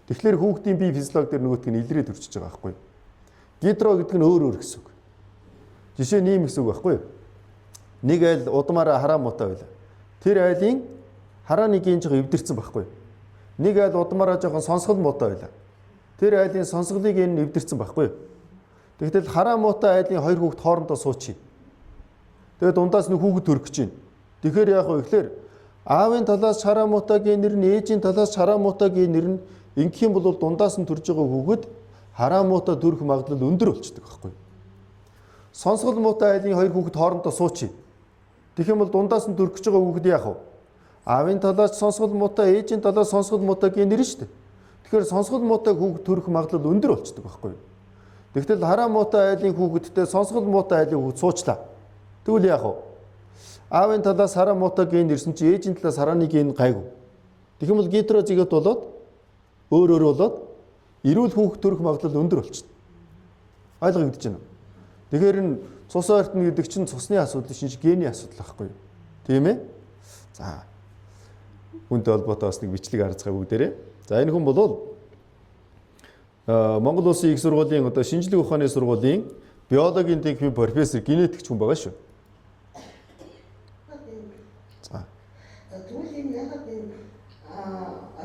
Тэгэхээр хүүхдийн бие физиологи дээр нөгөөтг нь илрээд өрчиж байгаа байхгүй юу? Гетеро гэдэг нь өөр гэсэн үг. Жишээ нь ийм гэсэн үг байхгүй юу? Нэг айл удмаараа хараа муутай байла. Тэр айлын харааны ген жоо эвдэрсэн байхгүй юу? Нэг айл удмаараа жоохон сонсгол муутай байлаа. Тэр айлын сонсголыг энэ эвдэрсэн байхгүй юу? Тэгтэл хараа муутай айлын хоёр хүүхэд хоорондоо суучих. Тэгээд дундаас нэг хүүхэд төрөх гэж байна. Тэгэхээр яах вэ гэхээр аавын талаас хараа муутагийн нэр нь, ээжийн талаас хараа муутагийн нэр нь ингэх юм бол дундаас нь төрж байгаа хүүхэд хараа муутай төрөх магадлал өндөр болчдөг байхгүй юу? Сонсгол муутай айлын хоёр хүүхэд хоорондоо суучих. Тэгэх юм бол дундаас нь төрөх гэж байгаа хүүхэд яах вэ? Аавын талаас сонсгол муутай, ээжийн талаас сонсгол муутагийн нэр шүү дээ. Тэгэхээр сонсгол муутай хүүхэд төрөх магадлал өндөр болчдөг байхгүй юу? Тэгтэл хараа муутай айлын хүүхэдтэй сонсгол муутай айлын хүүхэд суучлаа. Тэгвэл яах вэ? Аавын талаас хараа муутагийн нэрсэн чи ээжийн талаас харааны ген гайгүй. Тэгэх юм бол гетерозигот болоод өөр болоод эрүүл хүүхэд төрөх магадлал өндөр болчихно. Ойлгогдож байна уу? Тэгэхээр энэ цус ойртно гэдэг чинь цусны асуудал шинж гений асуудал байхгүй юу? Тийм ээ? За. Үүнтэй холбоотой бас нэг бичлэг харцгаая бүгдээрээ. За энэ хүн бол Монгол Улсын их сургуулийн одоо шинжлэх ухааны сургуулийн биологийн техникийн профессор, генетикч хүн байгаа шүү. За. Тэгвэл энэ ягаад энэ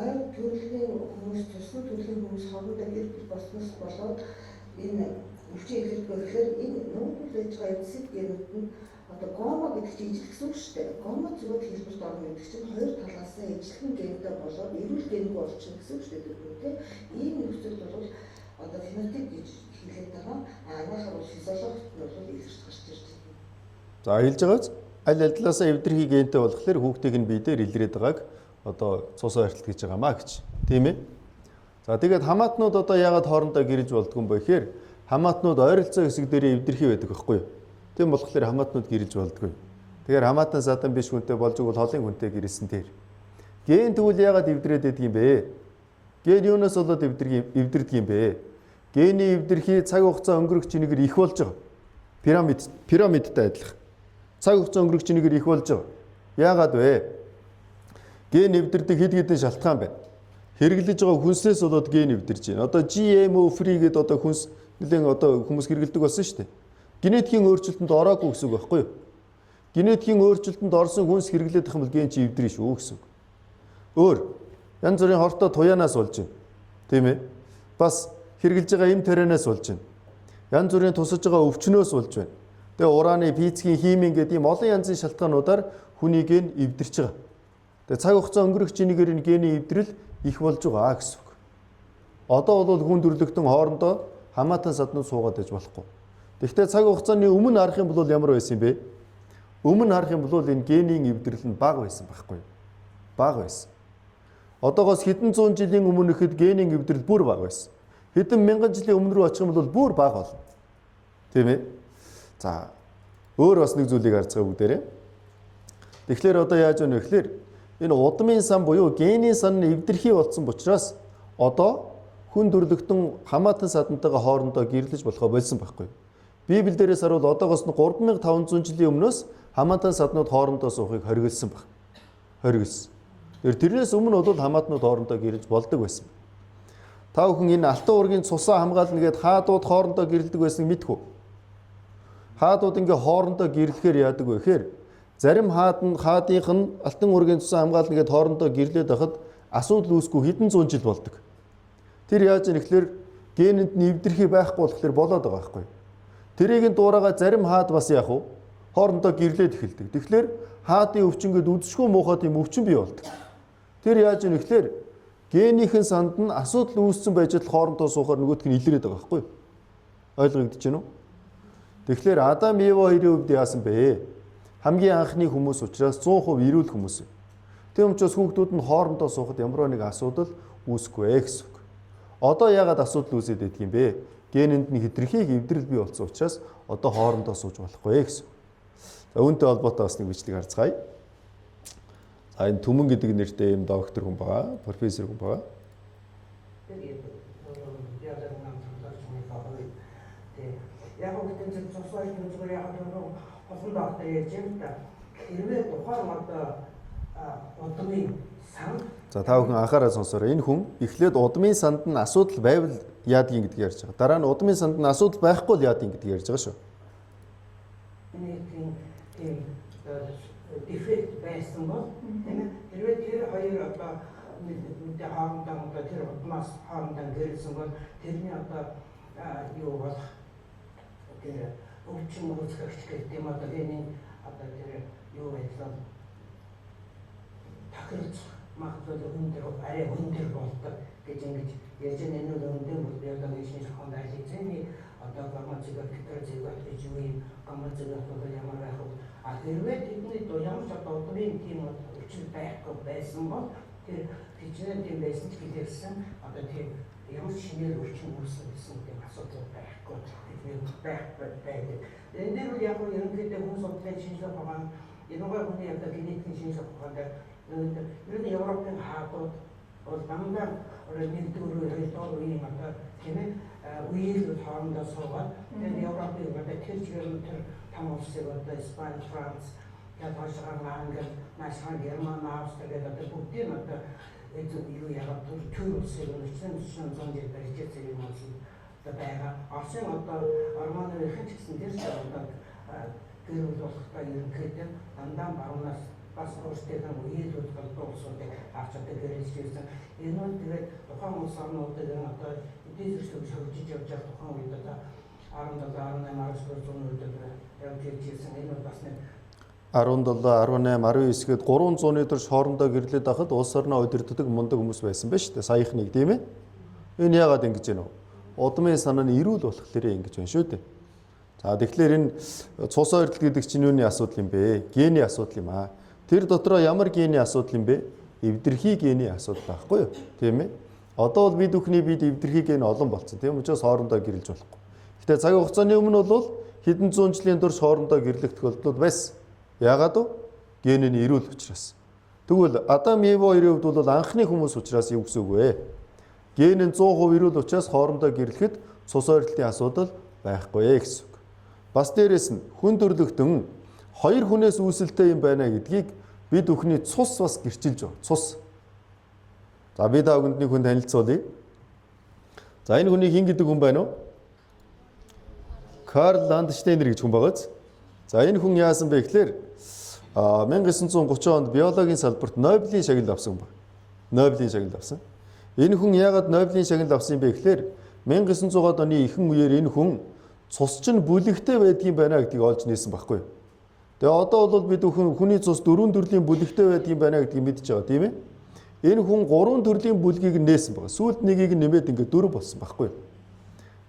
ойр төрлийн хүмүүс, цусны төрлийн хүмүүс хоорондоо гэр бүл болсноос болоод энэ өвчин илэрдэг гэхээр энэ нүүргүй байж байгаа эцсид генүүд нь одоо гомо гэдэг чинь ижил гэсэн үг шүү дээ. Гомо зүгээр хэлбэрт орно гэдэг чинь хоёр талаас нь ижилхэн гентэй болоод эрүүл генгүй болчихно гэсэн үг шүү дээ. Ийм нөхцөл бол одоо фенотип гэж хэлээд байгаа. Анаахаар бол физиологт нь бол илэрч гарч ирж байна. За хэлж байгаач аль талаасаа эвдэрхий гентэй болохоор хүүхдийг нь бие дээр илрээд байгааг одоо цус ойртол гэж байгаамаа гэж. Тийм ээ? За тэгээд хамаатнууд одоо яагаад хоорондоо гэрж болдгоо юм бэ гэхээр хамаатнууд ойролцоо хэсэг дээр эвдэрхий байдаг байхгүй юу? Тийм болохоор хамаатнууд гэрж болдгоо. Тэгэхээр хамаатан садан биш хүнтэй болж игэл холын хүнтэй гэрсэн тэр. Ген тэгвэл яагаад эвдрээд байдаг юм бэ? Ген юунаас болоод эвдэрдэг юм бэ? Гений эвдэрхий цаг хугацаа өнгөрөх чинээр их болж байгаа. Пирамидтай адилхан. Цаг хугацаа өнгөрөх чинээр их болж байгаа. Яагаад вэ? Ген эвдэрдэг хэд хэдэн шалтгаан байна. Хэрэглэж байгаа хүнснээс болоод ген эвдэрж байна. Одоо GMO-free гэдэг одоо хүнс нэлээд одоо хүмүүс хэрэглэдэг болсон шүү дээ. Генетикийн өөрчлөлтөнд ороогүй гэсэн үг байхгүй юу? Генетикийн өөрчлөлтөнд орсон хүнс хэрэглээд их юм бол ген чи эвдэрнэ шүү гэсэн үг. Өөр янз бүрийн хортой туяанаас болж байна. Тийм ээ? Бас хэрэглэж байгаа эм тарианаас болж байна. Янз бүрийн тусаж байгаа өвчнөөс болж байна. Тэгээ ураны, физикийн, химийн гэдэг ийм олон янзын шалтгаануудаар хүний ген эвдэрч байгаа. Тэгээ цаг хугацаа өнгөрөх чинээр энэ гений эвдрэл их болж байгаа гэсэн үг. Одоо бол хүн төрлөختөн хоорондоо хамаатан саднууд суугаад байж болохгүй. Гэхдээ цаг хугацааны өмнө харах юм бол ямар байсан юм бэ? Өмнө харах юм бол энэ генийн эвдрэл нь бага байсан байхгүй юу? Бага байсан. Одоогоос хэдэн зуун жилийн өмнө ихэд генийн эвдрэл бүр бага байсан. Хэдэн мянган жилийн өмнө рүү очих юм бол бүр бага болно. Тийм ээ? За өөр бас нэг зүйлийг харцгаа бүгдээрээ. Тэгэхээр одоо яаж вэ гэхээр энэ удмын сан буюу генийн сан нь эвдэрхий болсон учраас одоо хүн төрлөختөн хамаатан садантайгаа хоорондоо гэрлэж болохоо болсон байхгүй. Библиэлдээс харуул одоогоос нь 3500 жилийн өмнөөс хамаатан саднууд хоорондоо суухыг хориглосон баг. Хориглосон. Тэрнээс өмнө бол хамаатнууд хоорондоо гэрлэж болдог байсан. Та бүхэн энэ алтан уургийн цусаа хамгаална гэд хаадууд хоорондоо гэрлдэг байсан мэдэх үү? Хаадууд ингээ хоорондоо гэрлэхээр яадаг вэ гэхээр зарим хаадынх нь алтан уургийн цусаа хамгаална гэд хоорондоо гэрлээд байхад асуудал үүсгүй хэдэн зуун жил болдог. Тэр яаж юм гэхээр генэнд нь эвдэрхий байхгүй болохоор болоод байгаа байхгүй. Тэрийг дуурайгаа зарим хаад бас яах вэ? Хоорондоо гэрлээд эхэлдэг. Тэгэхээр хаадын өвчнөд үдшгүй муухай тийм өвчин бий болдог. Тэр яаж юм гэхээр генийхэн санд нь асуудал үүссэн байж л хоорондоо суухаар нөгөөтг нь илрээд байгаа байхгүй. Ойлгогдож байна уу? Тэгэхээр Адам Ева хоёрын хувьд яасан бэ? Хамгийн анхны хүмүүс учраас 100% эрүүл хүмүүс. Тийм учраас хүүхдүүд нь хоорондоо суухад ямар нэг асуудал үүсэхгүй гэсэн үг. Одоо яагаад асуудал үүсээд байдаг юм бэ? Генэнд нь хэтэрхий эвдрэл бий болсон учраас одоо хоорондоо сууж болохгүй гэсэн. За үүнтэй холбоотой бас нэг бичлэг харцгаая. За энэ Түмэн гэдэг нэртэй юм доктор хүн байгаа, профессор хүн байгаа. Яг үгтэй чинь цусвал зүгээр яг олон доктор ярьж юм та. Хэрвээ тухайн одоо удмын сан. За та бүхэн анхаарал сонсоорой. Энэ хүн эхлээд удмын санд нь асуудал байвал яадгийн гэдгийг ярьж байгаа. Дараа нь удмын санд нь асуудал байхгүй л яадгийн гэдгийг ярьж байгаа шүү. Дефект байсан бол хэрвээ тэр хоёр одоо мэдээ харамдаа одоо тэр удмаас харамдаа гэрэлсэн бол тэрний одоо юу бол тэр өвчин үүсгэгч гэдэг юм одоо энэ одоо тэр юу байлаа тахирч магадгүй өндөр арай өндөр болдог гэж ингэж ярьж энэ нь өндөр бол одоо нэгний шаханд ажигцны одоо гамцыг фитэр зэрэг гэж юу гамцыг одоо ямар байх вэ хэрвээ тэдний ямар ч одоо одны тийм өвчин байхгүй байсан бол тэр хичнээн тийм байсан ч гэлээсэн одоо тийм ямар шинээр өвчин үүссэн гэсэн тийм асуудал байхгүй байдаг. Энэ дээр бол яг нь ерөнхийдөө хүмүүс судлалын шинжилгээ програм энэ хүний одоо генетикийн шинжилгээ програмд ер нь Европын хаадууд бол дандаа нэгдүгээр хоёрдугаар үеийн одоо тийм ээ үеийг хоорондоо суугаад энэ Европын одоо тэр чигээр тэр том улсыг одоо Испани, Франц, Герман, Англи, Машин, Герман, Австрали гэдэг одоо бүгдийн одоо юу яагаад төр улсыг өчсөн зүүн барьж зэрэг юм одоо байгаа. Орсын одоо Арманы ихэнх гэсэн тэр одоо гэр бүл болохтой ерөнхийдөө дандаа баруунаас бас өөрсдөө үеэлүүд болдгоосуудыг авч одоо гэрэлж ирсэн. Энэ нь тэгээд тухайн улс орнуудыг одоо эдийн засгийн хөгжиж явж байгаа тухайн үед одоо 17, 18, 19 зуунууд явж ирсэн. Энэ бол бас нэг 17, 18, 19 гээд 300-ны дөрш хоорондоо гэрлээд байхад улс орноо удирддаг мундаг хүмүүс байсан ба шүү дээ. Саяхныг тийм ээ. Энэ яагаад ингэж байна вэ? Удмын санаа нь эрүүл болохоор ингэж байна шүү дээ. За тэгэхээр энэ цус ойртол гэдэг чинь юуны асуудал юм бэ? Гений асуудал юм аа. Тэр дотроо ямар гений асуудал юм бэ? Эвдэрхий гений асуудал байхгүй юу? Тийм ээ. Одоо бол бид бүхний бид эвдэрхий гени олон болсон. Тийм учраас хоорондоо гэрлэж болохгүй. Гэтэ цаг хугацааны өмнө бол хэдэн зуун жилийн турш хоорондоо гэрлэх тохиолдлууд байсан. Яагаад вэ? Генийн эрүүл учраас. Тэгвэл Адам Ева хоёрын хувьд бол анхны хүмүүс учраас юу гэсэн үг вэ? Генийн 100% эрүүл учраас хоорондоо гэрлэхэд цус ойртолтын асуудал байхгүй гэсэн үг. Бас дээрэс нь хүн төрлөختөн хоёр хүнээс үүсэлтэй юм байна гэдгийг бид бүхний цус бас гэрчилж байна. Цус. За би та бүхэнд нэг хүн танилцуулъя. За энэ хүнийг хэн гэдэг хүн байна вэ? Карл Ландштейнер гэж хүн байгааз. За энэ хүн яасан бэ гэхээр 1930 онд биологийн салбарт Нобелийн шагнал авсан хүн байна. Нобелийн шагнал авсан. Энэ хүн яагаад Нобелийн шагнал авсан юм бэ гэхээр 1900-аад оны ихэнх үеэр энэ хүн цус чинь бүлэгтэй байдгийн байна гэдгийг олж нээсэн байхгүй юу. Тэгээ одоо бол бид хүний цус 4 төрлийн бүлэгтэй байдгийн байна гэдгийг мэдж байгаа тийм ээ. Энэ хүн 3 төрлийн бүлгийг нээсэн байгаа. Сүүлд нэгийг нэмээд ингээд 4 болсон байхгүй юу.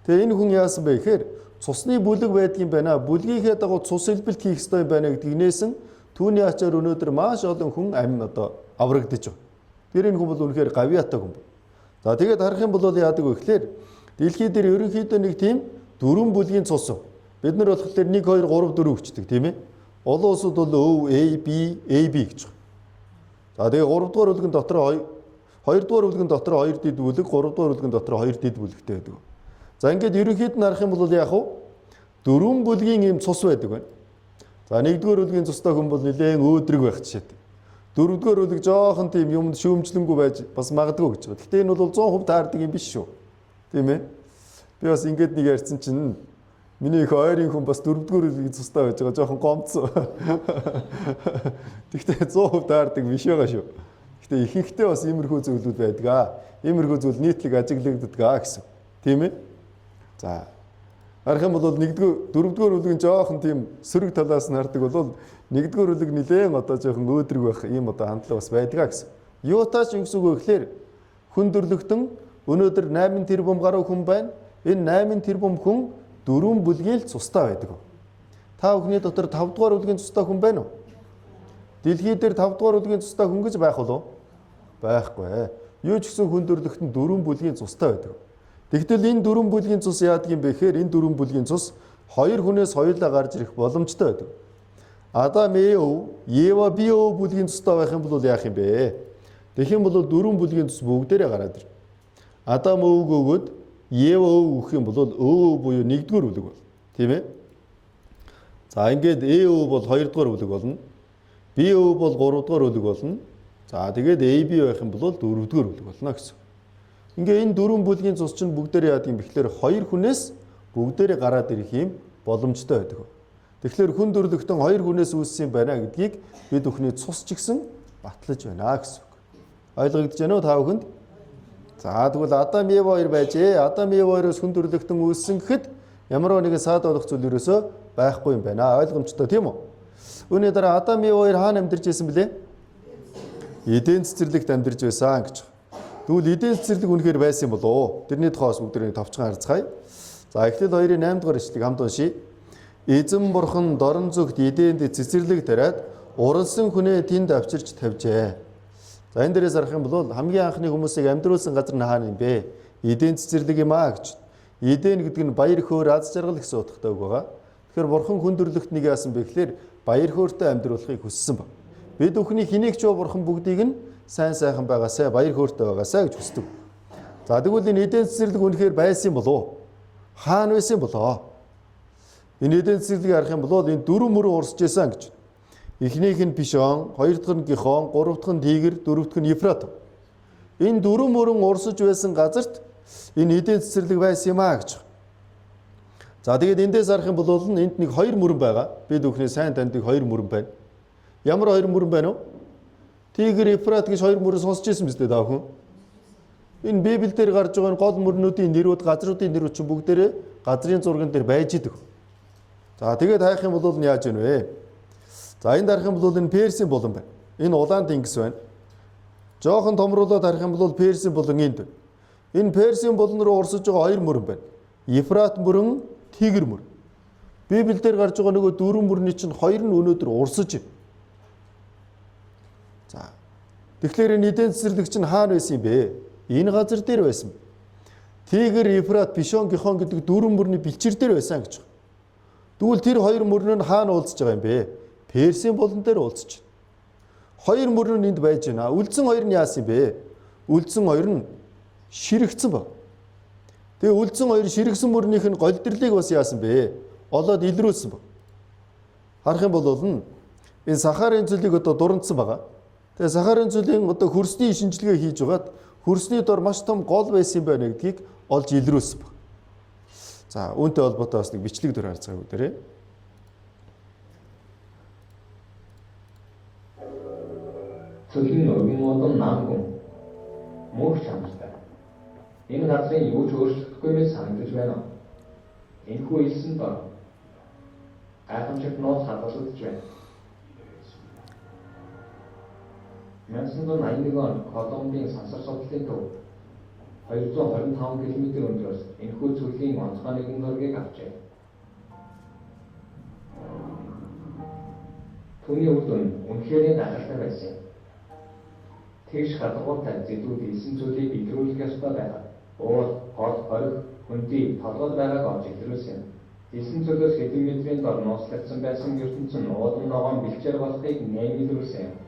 Тэгээ энэ хүн яасан бэ гэхээр цусны бүлэг байдгийн байна. Бүлгийнхээ дагуу цус элбэлт хийх ёстой юм байна гэдгийг нээсэн. Түүний ачаар өнөөдөр маш олон хүн амин одоо аврагдаж байна. Тэр энэ хүн бол үнэхээр гавьяатай хүн. За тэгээд харах юм бол яадаг вэ гэхээр дэлхий дээр ерөнхийдөө нэг тийм 4 бүлгийн цус. Бид нар болохоор 1 2 3 4 хүчдэг тийм ээ. Олон улсууд бол O, A, B гэж байна. За тэгээ 3 дугаар бүлгийн дотор 2 дугаар бүлгийн дотор 2 дид бүлэг, 3 дугаар бүлгийн дотор 2 дид бүлэгтэй байдаг. За ингээд ерөнхийд нь харах юм бол яах вэ? 4 бүлгийн ийм цус байдаг байна. За 1-р бүлгийн цустай хүн бол нэлээд өөдрөг байх жишээтэй. 4-р бүлэг жоохон тийм юм шүүмжлэнгүй байж бас магадгүй гэж байна. Гэхдээ энэ бол 100% таардаг юм биш шүү. Тийм ээ. Би бас ингээд нэг ярьсан чинь миний их ойрын хүн бас 4-р бүлгийн цустай байж байгаа жоохон гомцсон. Гэхдээ 100% таардаг биш байгаа шүү. Гэхдээ ихэнхдээ бас иймэрхүү зүйлүүд байдаг. Иймэрхүү зүйл нийтлэг ажиглагддаг гэсэн. Тийм ээ. За харах юм бол 4-р бүлгийн жоохон тийм сөрөг талаас нь хардаг бол 1-р бүлэг нэлээд одоо жоохон өөдрөг байх ийм одоо хандлага бас байдаг гэсэн. Юутаач ингэс үг гэхээр хүн төрлөختөн өнөөдөр 8 тэрбум гаруй хүн байна. Энэ 8 тэрбум хүн 4 бүлгийн л цустай байдаг. Та бүхний дотор 5-р бүлгийн цустай хүн байна уу? Дэлхий дээр 5-р бүлгийн цустай хүн гэж байх болов? Байхгүй. Юу ч гэсэн хүн төрлөختөн 4 бүлгийн цустай байдаг. Тэгтэл энэ 4 бүлгийн цус яадаг юм бэ гэхээр энэ 4 бүлгийн цус 2 хүнээс хоёулаа гарч ирэх боломжтой байдаг. Адам Ева био бүлгийн цустай байх юм бол яах юм бэ? Тэгэх юм бол 4 бүлгийн цус бүгдээрээ гараад ир. Адам өвөг өгөөд Ева өгөх юм бол буюу 1-р бүлэг бол. Тийм ээ? За ингээд бол 2-р бүлэг болно. Био бол 3-р бүлэг болно. За тэгээд AB байх юм бол 4-р бүлэг болно гэсэн. Ингээ энэ 4 бүлгийн цус чинь бүгдээрээ яадаг юм бэхлээр 2 хүнээс бүгдээрээ гараад ирэх юм боломжтой байдаг. Тэгэхээр хүн төрлөختөн 2 хүнээс үүссэн юм байна гэдгийг бид бүхний цус ч гэсэн батлаж байна гэсэн үг. Ойлгогдож байна уу та бүхэнд? За тэгвэл Адам Ев хоёр байжээ. Адам Ев хоёроос хүн төрлөختөн үүссэн гэхэд ямар нэгэн саад болох зүйл ерөөсөө байхгүй юм байна. Ойлгомжтой тийм үү? Үүний дараа Адам Ев хоёр хаана амьдарч байсан бэлээ? Эден цэцэрлэгт амьдарч байсан гэж. Тэгвэл эден цэцэрлэг үнэхээр байсан болов уу? Тэрний тухайс бүгдийг товчхон харцгаая. За Эхлэл 2-ын 8 дугаар ишлэгийг хамт уншийе. Эзэн бурхан дорн зүгт эдэнд цэцэрлэг тариад уралсан хүнээ тэнд авчирч тавьжээ. За энэ дээрээс харах юм бол хамгийн анхны хүмүүсийг амьдруулсан газар нь хаана юм бэ? Эден цэцэрлэг юм аа гэж. Эден гэдэг нь баяр хөөр аз жаргал гэсэн утгатай үг байгаа. Тэгэхээр бурхан хүн төрлөخت нэг яасан бэ гэхээр баяр хөөртэй амьдруулахыг хүссэн ба. Бид бүхний хэнийг ч бурхан бүгдийг нь сайн сайхан байгаасай, баяр хөөртэй байгаасай гэж хүсдэг. За тэгвэл энэ эден цэцэрлэг үнэхээр байсан болов уу? Хаана байсан болоо? Энэ эден цэцэрлэгийг харах юм бол энэ дөрвөн мөрөн урсж байсан гэж. Эхнийх нь Пишон, хоёр дахь нь Гихон, гурав дахь нь Тигр, дөрөв дахь нь Ефрат. Энэ дөрвөн мөрөн урсж байсан газарт энэ эден цэцэрлэг байсан юм аа гэж. За тэгээд эндээс харах юм бол энд нэг хоёр мөрөн байгаа. Бид бүхний сайн таньдаг хоёр мөрөн байна. Ямар хоёр мөрөн байна вэ? Тигр, Ефрат гэж хоёр мөрөн сонсч ирсэн биз дээ та бүхэн? Энэ Библиэлд гарч байгаа энэ гол мөрнүүдийн нэрүүд, газруудын нэрүүд чинь бүгдээрээ газрын зурган дээр байж идэг. За тэгээд хайх юм бол яаж вэ вэ? За энд харах юм бол энэ Персийн булан байна. Энэ улаан тэнгис байна. Жохон томруулаад харах юм бол Персийн булан энд байна. Энэ Персийн булан руу урсаж байгаа хоёр мөрөн байна. Ефрат мөрөн, Тигр мөрөн. Библиэлд гарч байгаа нөгөө дөрвөн мөрний чинь хоёр нь өнөөдөр урсаж байна. За. Тэгэхээр энэ эден цэцэрлэг чинь хаана байсан юм бэ? Энэ газар дээр байсан. Тигр, Ефрат, Пишон, Гихон гэдэг дөрвөн мөрний бэлчээр дээр байсан гэж. Тэгвэл тэр хоёр мөрөн нь хаана уулзж байгаа юм бэ? Персийн булан дээр уулзж байна. Хоёр мөрөн энд байж байна. Үлдсэн хоёр нь яасан юм бэ? Үлдсэн хоёр нь ширэгцэн ба. Тэгээ үлдсэн хоёр ширэгсэн мөрнийх нь голдөрлийг бас яасан бэ? Олоод илрүүлсэн ба. Харах юм бол энэ сахарын цөлийг одоо дурандсан байгаа. Тэгээ сахарын цөлийн одоо хөрсний шинжилгээ хийж байгаад хөрсний дор маш том гол байсан юм байна гэдгийг олж илрүүлсэн ба. За үүнтэй холбоотой бас нэг бичлэг дөр харцгаая бүгдээрээ. Цөлийн өргөн модон намгүн муур чамтай. Энэ газрын юу ч өөрчлөгдөхгүй мэт санагдаж байна. Энэхүү илсэн дор гайхамшигт нууц хадгалагдж байна. 1981 он Колумбийн сансар судлалын төв 225 км өндрөөс энэхүү цөлийн онцгой нэгэн зургийг авчээ. Түүний үр дүн үнэхээр гайхалтай байсан. Тэгш хадгалтай зэдүүд илсэн цөлийг илрүүлэх ёстой байдаг. Уул, хол, хориг, хүнди, толгой байгааг олж илрүүлсэн. Илсэн цөлөөс хэдэн метрийн дор нууцлагдсан байсан ертөнцийн уудан ногоон бэлчээр болохыг нэм илрүүлсэн.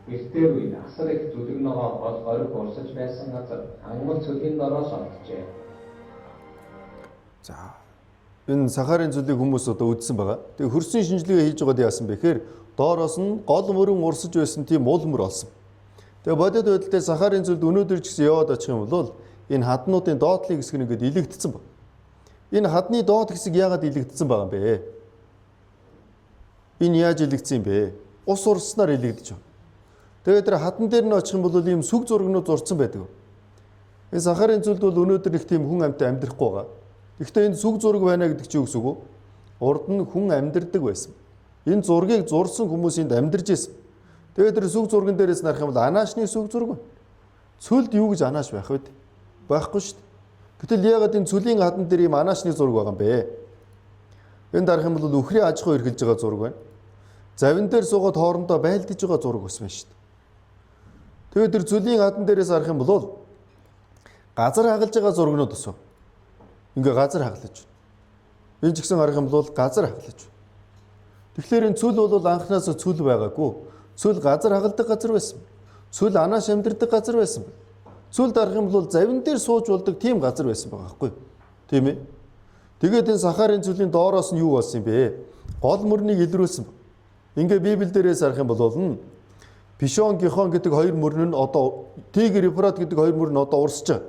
Эртээр үед асар их зүлэг ногоо гол хориг урсаж байсан газар ангал цөлийн дороос олджээ. За энэ сахарын цөлийг хүмүүс одоо үдсэн байгаа. Тэгээ хөрсний шинжилгээ хийж байгаад яасан бэ гэхээр доороос нь гол мөрөн урсаж байсан тийм уул мөр олсон. Тэгээ бодит байдалтай сахарын цөлд өнөөдөр ч гэсэн яваад очих юм бол энэ хаднуудын доотлын хэсэг нь ингээд илэгдсэн ба. Энэ хадны доод хэсэг яагаад илэгдсэн байгаа юм бэ? Энэ яаж илэгдсэн юм бэ? Ус урснаар илэгдэж байна. Тэгээд тэр хатан дээр нь очих юм бол ийм сүг зургнууд зурцсан байдаг. Энэ сахарын цөлд бол өнөөдөр их тийм хүн амьтаа амьдрахгүй байгаа. Гэхдээ энэ сүг зураг байна гэдэг чинь үгс үгүй. Урд нь хүн амьдардаг байсан. Энэ зургийг зурсан хүмүүс энд амьдарч байсан. Тэгээд тэр сүг зурган дээрээс нарах юм бол анаашны сүг зураг байна. Цөлд юу гэж анааш байх вэ? Байхгүй шүү дээ. Гэтэл яагаад энэ цөлийн хатан дээр ийм анаашны зураг байгаа юм бэ? Энд дарах юм бол үхрийн аж ахуй эрхэлж байгаа зураг байна. Завин дээр суугаад хоорондоо байлдаж байгаа зураг ус байна шүү дээ. Тэгээд тэр цөлийн хатан дээрээс харах юм бол газар хагалж байгаа зургнууд өсөө. Ингээ газар хагалж байна. Энэ ч гэсэн харах юм бол газар хагалж байна. Тэгэхээр энэ цөл бол анхнаасаа цөл байгаагүй. Цөл газар хагалдаг газар байсан. Цөл анааш амьдардаг газар байсан. Цөлд харах юм бол завин дээр сууж болдог тийм газар байсан байгаа байхгүй юу? Тийм ээ. Тэгээд энэ сахарын цөлийн доороос нь юу болсон юм бэ? Гол мөрнийг илрүүлсэн. Ингээ Библиэл дээрээс харах юм бол Пишон, Гихон гэдэг хоёр мөрөн нь одоо Тигр, Евфрат гэдэг хоёр мөрөн нь одоо урсж байгаа.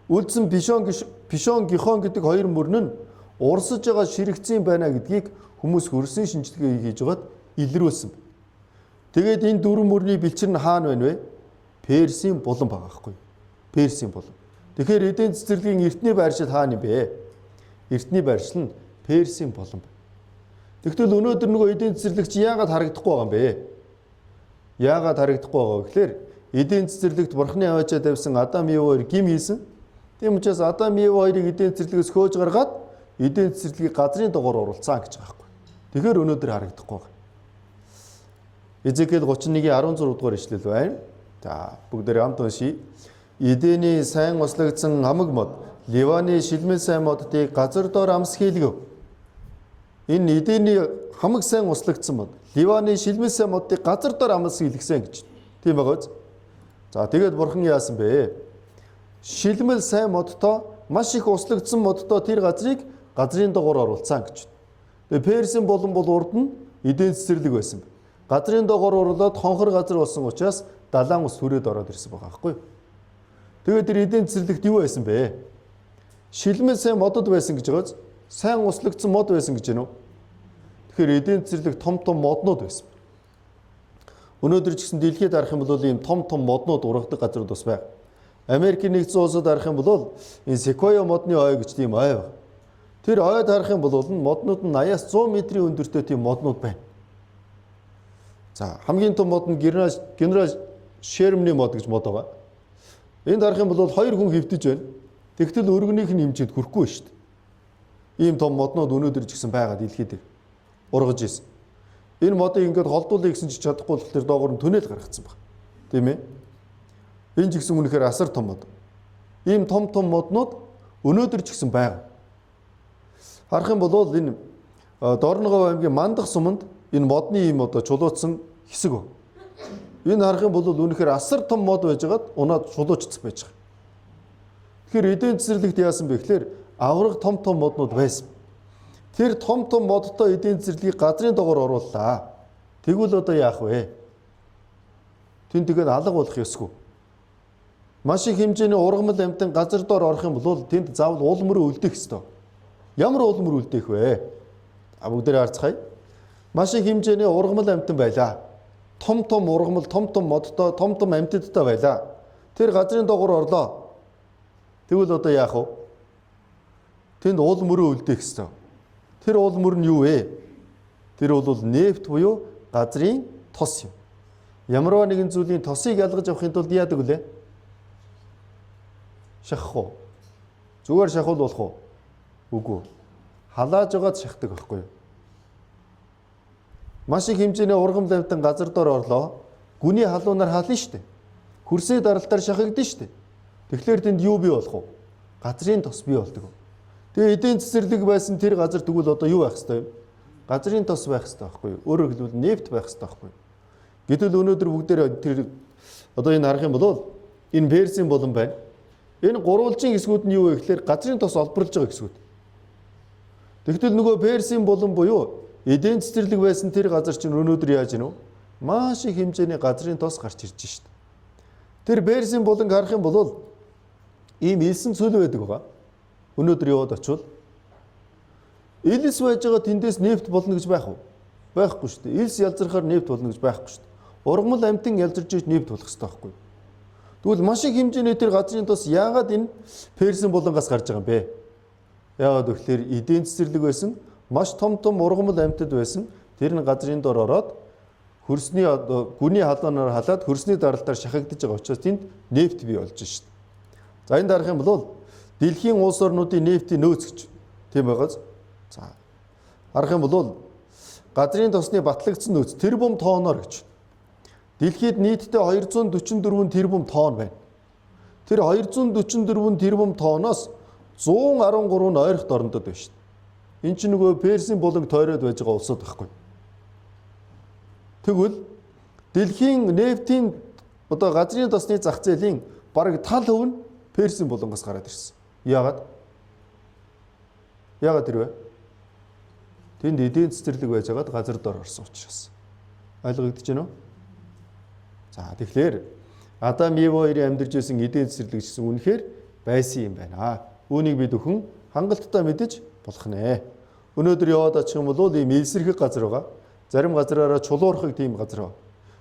Үлдсэн Пишон, Гихон гэдэг хоёр мөрөн нь урсж байгаа ширэгцэн байна гэдгийг хүмүүс хөрсөн шинжилгээ хийж байгаад илрүүлсэн. Тэгээд энэ дөрвөн мөрний бэлчээр нь хаана байна вэ? Персийн булан байгаа байхгүй. Персийн булан. Тэгэхээр эдийн цэцэрлэгийн эртний байршил хаана юм бэ? Эртний байршил нь Персийн булан байна. Тэгвэл өнөөдөр нөгөө эдийн цэцэрлэгч яагаад харагдахгүй байгаа юм бэ? Яагаад харагдахгүй байгаа вэ гэхээр эдийн цэцэрлэгт бурхны аваачаа тавьсан Адам Ев хоёр гим хийсэн. Тийм учраас Адам Ев хоёрыг эдийн цэцэрлэгээс хөөж гаргаад эдийн цэцэрлэгийг газрын доогоор оруулсан гэж байгаа байхгүй. Тэгэхээр өнөөдөр харагдахгүй байгаа. Эзекиэл 31:16 дугаар ишлэл байна. За бүгдээрээ хамт уншийе. Эдений сайн услагдсан хамаг мод, Ливаны шилмэл сайн моддыг газар доор амс хийлгэв. Энэ эдений хамаг сайн услагдсан мод, Ливаны шилмэл сайн моддыг газар доор амс хийлгэсэн гэж. Тийм байгаа биз? За тэгээд бурхан яасан бэ? Шилмэл сайн модтой маш их услагдсан модтой тэр газрыг газрын доогоор оруулсан гэж. Тэгээд Персийн булан бол урд нь эдийн цэцэрлэг байсан. Газрын доогоор оруулаад хонхор газар болсон учраас далайн ус хүрээд ороод ирсэн байгаа байхгүй. Тэгээд тэр эдийн цэцэрлэгт юу байсан бэ? Шилмэл сайн модод байсан гэж байгааз сайн услагдсан мод байсан гэж байна уу? Тэгэхээр эдийн цэцэрлэг том моднууд байсан. Өнөөдөр ч гэсэн дэлхийд харах юм бол ийм том моднууд ургадаг газрууд бас байна. Америкийн нэгдсэн улсад харах юм бол энэ Sequoia модны ой гэж тийм ой байна. Тэр ойд харах юм бол моднууд нь 80-аас 100 метрийн өндөртэй тийм моднууд байна. За хамгийн том мод нь генерал Шермний мод гэж мод байгаа. Энд харах юм бол 2 хүн хэвтэж байна. Тэгтэл өргөнийх нь хэмжээд хүрэхгүй шүү дээ. Ийм том моднууд өнөөдөр ч гэсэн байгаа дэлхийд ургаж ирсэн. Энэ модыг ингээд холдуулъя гэсэн ч чадахгүй болохоор доогоор нь түнэл гаргацсан баг. Тийм ээ? Энэ ч гэсэн үнэхээр асар том мод. Ийм том моднууд өнөөдөр ч гэсэн байгаа. Харах юм бол энэ Дорногов аймгийн Мандах суманд энэ модны ийм одоо чулуучсан хэсэг ба. Энэ харах юм бол үнэхээр асар том мод байжгаад унаад чулуучсан байж байгаа. Тэгэхээр эдийн цэцэрлэгт яасан бэ гэхээр авраг том моднууд байсан. Тэр том модтой эдийн цэцэрлэгийг газрын доогоор орууллаа. Тэгвэл одоо яах вэ? Тэнд тэгээд алга болох ёсгүй. Маш их хэмжээний ургамал амьтан газар доор орох юм бол тэнд заавал уул мөрөө үлдээх ёстой. Ямар уул мөр үлдээх вэ? Бүгдээрээ харцгаая. Маш их хэмжээний ургамал амьтан байлаа. Том ургамал, том модтой, том амьтадтай байлаа. Тэр газрын доогоор орлоо. Тэгвэл одоо яах вэ? Тэнд уул мөрөө үлдээх ёстой. Тэр уул мөр нь юу вэ? Тэр бол нефт буюу газрын тос юм. Ямарваа нэгэн зүйлийн тосыг ялгаж авахын тулд яадаг вүлээ? Шахах уу? Зүгээр шахвал болох уу? Үгүй. Халааж байгаад шахдаг байхгүй юу? Маш их хэмжээний ургамал амьтан газар доор орлоо. Гүний халуунаар хална шүү дээ. Хөрсний даралтаар шахагдана шүү дээ. Тэгэхээр тэнд юу бий болох вэ? Газрын тос бий болдог. Тэгээ эдийн цэцэрлэг байсан тэр газар тэгвэл одоо юу байх хэвээр вэ? Газрын тос байх хэвээр байхгүй юу? Өөрөөр хэлбэл нефт байх хэвээр байхгүй юу? Гэтэл өнөөдөр бүгдээр тэр одоо энэ харах юм бол энэ Персийн булан байна. Энэ гурвалжин хэсгүүд нь юу вэ гэхээр газрын тос олборлж байгаа хэсгүүд. Тэгтэл нөгөө Персийн булан буюу эдийн цэцэрлэг байсан тэр газар чинь өнөөдөр яаж гинэ вэ? Маш их хэмжээний газрын тос гарч ирж шít. Тэр Персийн буланг харах юм бол ийм илсэн цөл байдаг байгаа. Өнөөдөр яваад очивол илс байж байгаа тэндээс нефт болно гэж байх уу? Байхгүй шүү дээ. Илс ялзрахаар нефт болно гэж байхгүй шүү дээ. Ургамал амьтан ялзарж иж нефт болох хэрэгтэй байхгүй. Тэгвэл маш их хэмжээний тэр газрын тос яагаад энэ Персийн булангаас гарч байгаа юм бэ? Яагаад гэвэл эдийн цэцэрлэг байсан, маш том ургамал амьтад байсан. Тэр нь газрын дор ороод хөрсний гүний халуунаар халаад хөрсний даралтаар шахагдж байгаа учраас тэнд нефт бий болж шít. За энд харах юм бол дэлхийн улс орнуудын нефтийн нөөц гэж тийм байгааз. За харах юм бол газрын тосны батлагдсан нөөц тэрбум тонноор гэж. Дэлхийд нийтдээ 244 тэрбум тонн байна. Тэр 244 тэрбум тонноос 113 нь ойрхот орнодод байна шүү дээ. Энд чинь нөгөө Персийн буланг тойроод байж байгаа улсууд байхгүй. Тэгвэл дэлхийн нефтийн одоо газрын тосны зах зээлийн бараг тал хөв нь Персийн булангаас гараад ирсэн. Яагаад тэрвэ? Тэнд эдийн цэцэрлэг байж байгаад газар дор орсон учраас. Ойлгогдож байна уу? За тэгэхээр Адам Ев хоёрын амьдарч байсан эдийн цэцэрлэг гэсэн үнэхээр байсан юм байна. Үүнийг бид өхөн хангалттай мэдэж болох нэ. Өнөөдөр яваад очих юм бол ийм элсэрхэг газар байгаа. Зарим газраараа чулуурхаг тийм газар байна.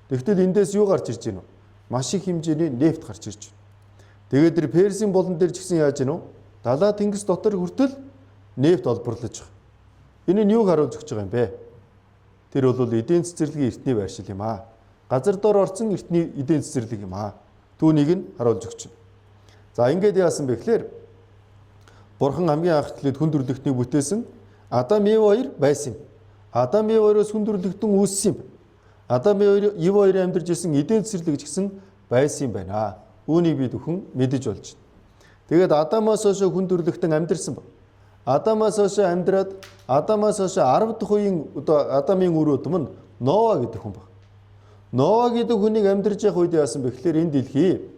Тэгвэл эндээс юу гарч ирж байна вэ? Маш их хэмжээний нефт гарч ирж байна. Тэгээд тэр Персийн болон дээр ч гэсэн яаж гэнэ вэ? Далаа тэнгис дотор хүртэл нефт олборлож байгаа. Энэ нь юуг харуулж өгч байгаа юм бэ? Тэр бол эдийн цэцэрлэгийн эртний байршил юм аа. Газар дор орсон эртний эдийн цэцэрлэг юм аа. Түүнийг нь харуулж өгч байна. За ингээд яасан бэ гэхээр Бурхан хамгийн анх эхлээд хүндрэлтнийг бүтээсэн Адам Ев хоёр байсан юм. Адам Ев хоёроос хүндрэлтэн үүссэн юм. Адам Ев хоёрын амьдарч ирсэн эдийн цэцэрлэг гэсэн байсан юм байна. Үүнийг бид өхөн мэдэж болж байна. Тэгээд Адамаас хойш хүндрэлтэн амьдарсан ба. Адамаас хойш амьдраад Адамаас хойш 10 дахь үеийн Адамын үр өдмөн Ноа гэдэг хүн баг. Ноа гэдэг хүнийг амьдарч явах үед яасан бэ гэхээр энэ дэлхий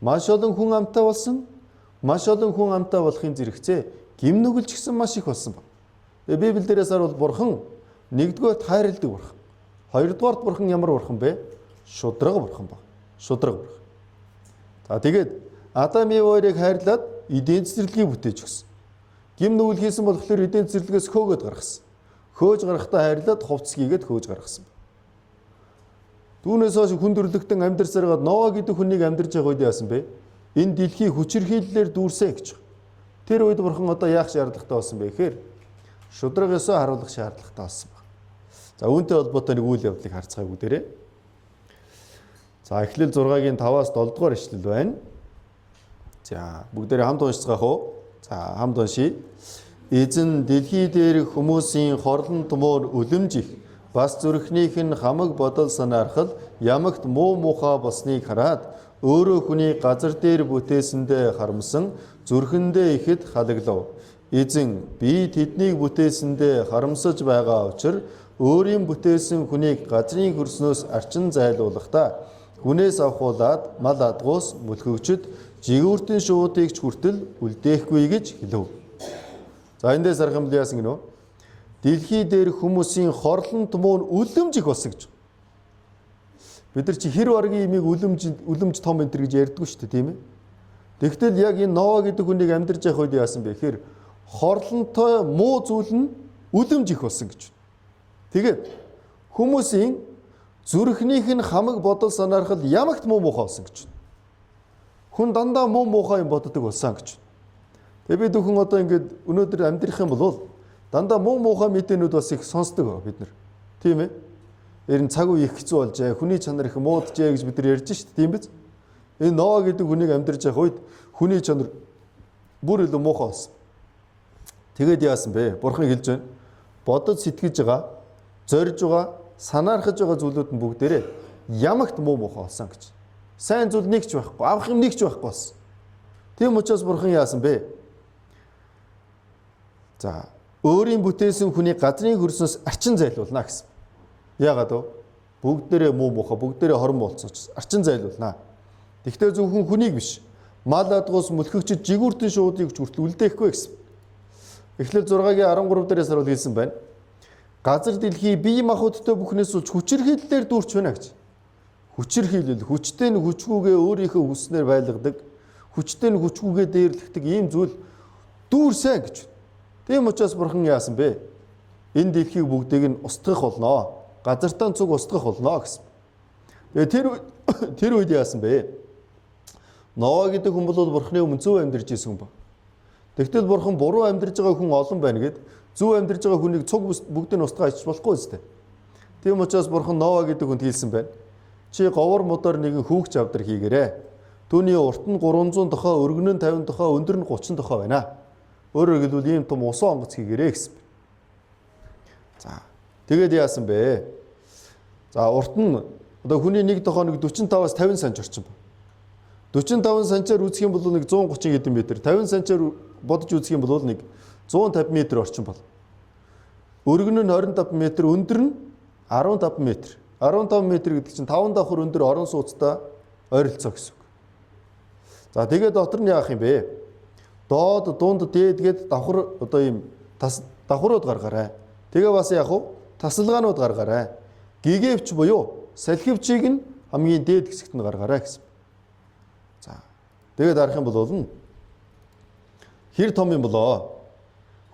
маш олон хүн амтай болсон. Маш олон хүн амтай болохын зэрэгцээ гим нүгэлж гисэн маш их болсон баг. Тэгээ Библиэрээс харуул Бурхан нэгдүгээр хайрладаг Бурхан. Хоёрдугаарт Бурхан ямар Бурхан бэ? Шудраг Бурхан баг. Шудраг Бурхан. За тэгээд Адам Ев хоёрыг хайрлаад эдийн цэцэрлэгийг бүтээж өгсөн. Гим нүгэл хийсэн болохоор эдийн цэцэрлэгээс хөөгд гаргасан. Хөөж гарахтаа хайрлаад хувцс хийгээд хөөж гаргасан. Түүнээс хойш хүндрэлтэн амьдарсараад Ноа гэдэг хүнийг амьдарч байгаа үед яасан бэ? Энэ дэлхий хүчирхийллээр дүүрсэн гэж. Тэр үед Бурхан одоо яах шаардлагатай болсон бэ гэхээр шудраг ёсоо харуулах шаардлагатай болсон байна. За үүнтэй холбоотой нэг үйл явдлыг харцгаая бүгдээрээ. За эхлэл 6-гийн 5-аас 7 дугаар ишлэл байна. За бүгдээрээ хамт уншицгаах уу? За хамт уншийе. Эзэн дэлхий дээрх хүмүүсийн хорлон томоор үлэмжих бас зүрхнийх нь хамаг бодол санаархал ямагт муу мухай болсныг хараад өөрөө хүний газар дээр бүтээсэндээ харамсан зүрхэндээ ихэд халаглав. Эзэн би тэднийг бүтээсэндээ харамсаж байгаа учраас өөрийн бүтээсэн хүнийг газрын хөрснөөс арчин зайлуулахдаа хүнээс авахуулаад мал адгуус мөлхөгчд жигүүртэн шуудыг ч хүртэл үлдээхгүй гэж хэлв. За эндээс арга юм яасан гинөө? Дэлхий дээр хүмүүсийн хорлон томоор үлэмж их болсон гэж. Бид нар чи хэр баргийн имийг үлэмж том энэ гэж ярьдгүй шүү дээ, тийм ээ. Тэгтэл яг энэ Ноа гэдэг хүнийг амьдарч явах үед яасан бэ гэхээр хорлонтой муу зүйл нь үлэмж их болсон гэж. Тэгээд хүмүүсийн зүрхнийх нь хамаг бодол санаархал ямагт муу муухай болсон гэж. Хүн дандаа муу муухай юм боддог болсон гэж. Тэгээд бид бүхэн одоо ингээд өнөөдөр амьдрах юм бол дандаа муу муухай мэдээнүүд бас их сонсдог бид нар. Тийм ээ. Ер нь цаг үе их хэцүү болжээ. Хүний чанар их мууджээ гэж бид нар ярьж шүү дээ. Тийм биз? Энэ Ноа гэдэг хүнийг амьдарч явах үед хүний чанар бүр илүү муухай болсон. Тэгээд яасан бэ? Бурхан хэлж байна. Бодож сэтгэж байгаа, зорж байгаа, санаархаж байгаа зүйлүүд нь бүгдээрээ ямагт муу муухай болсон гэж. Сайн зүйл нэг ч байхгүй, авах юм нэг ч байхгүй болсон. Тийм учраас Бурхан яасан бэ? За, өөрийн бүтээсэн хүний газрын хөрснөөс арчин зайлуулна гэсэн. Яагаад вэ? Бүгдээрээ муу муухай, бүгдээрээ хорон болцсон учраас арчин зайлуулна. Тэгвэл зөвхөн хүнийг биш, мал адгуус мөлхөгчд жигүүртэн шуудыг хүртэл үлдээхгүй гэсэн. Эхлэл 6-гийн 13 дээрээс харуул хэлсэн байна. Газар дэлхий бие махбодтой бүхнээс болж хүчирхийллээр дүүрч байна гэж. Хүчирхийлэл, хүчтэй нь хүчгүйгээ өөрийнхөө хүснээр байлгадаг, хүчтэй нь хүчгүйгээ дээрлэгдэг ийм зүйл дүүрсэ гэж. Тийм учраас Бурхан яасан бэ? Энэ дэлхийг бүгдийг нь устгах болно. Газартаа цуг устгах болно гэсэн. Тэгээ тэр үед яасан бэ? Ноа гэдэг хүн бол Бурханы өмнө зөв амьдарч ирсэн хүн ба. Тэгтэл Бурхан буруу амьдарч байгаа хүн олон байна гэд зөв амьдарч байгаа хүнийг цуг бүгдийг нь устгах ажиж болохгүй зү. Тийм учраас Бурхан Ноа гэдэг хүнд хэлсэн байна. Чи говор модоор нэгэн хүүгч авдар хийгээрэй. Түүний урт нь 300 тохой, өргөн нь 50 тохой, өндөр нь 30 тохой байна. Өөрөөр хэлбэл ийм том усан онгоц хийгээрэй гэсэн. За тэгээд яасан бэ? За урт нь одоо хүний нэг тохой нэг 45-аас 50 санч орчим ба. 45 санчаар үзэх юм бол нэг 130 хэдэн метр, 50 санчаар бодож үзэх юм бол нэг 150 метр орчим бол. Өргөн нь 25 метр, өндөр нь 15 метр. 15 метр гэдэг чинь 5 давхар өндөр орон сууцтай ойролцоо гэсэн үг. За тэгээд дотор нь яах юм бэ? Доод, дунд, дээд гээд давхар одоо ийм давхрууд гаргаарай. Тэгээ бас яах вэ? Тасалгаанууд гаргаарай. Гэгэвч буюу салхивчийг нь хамгийн дээд хэсэгт нь гаргаарай гэсэн. За. Тэгээд харах юм бол хэр том юм болоо?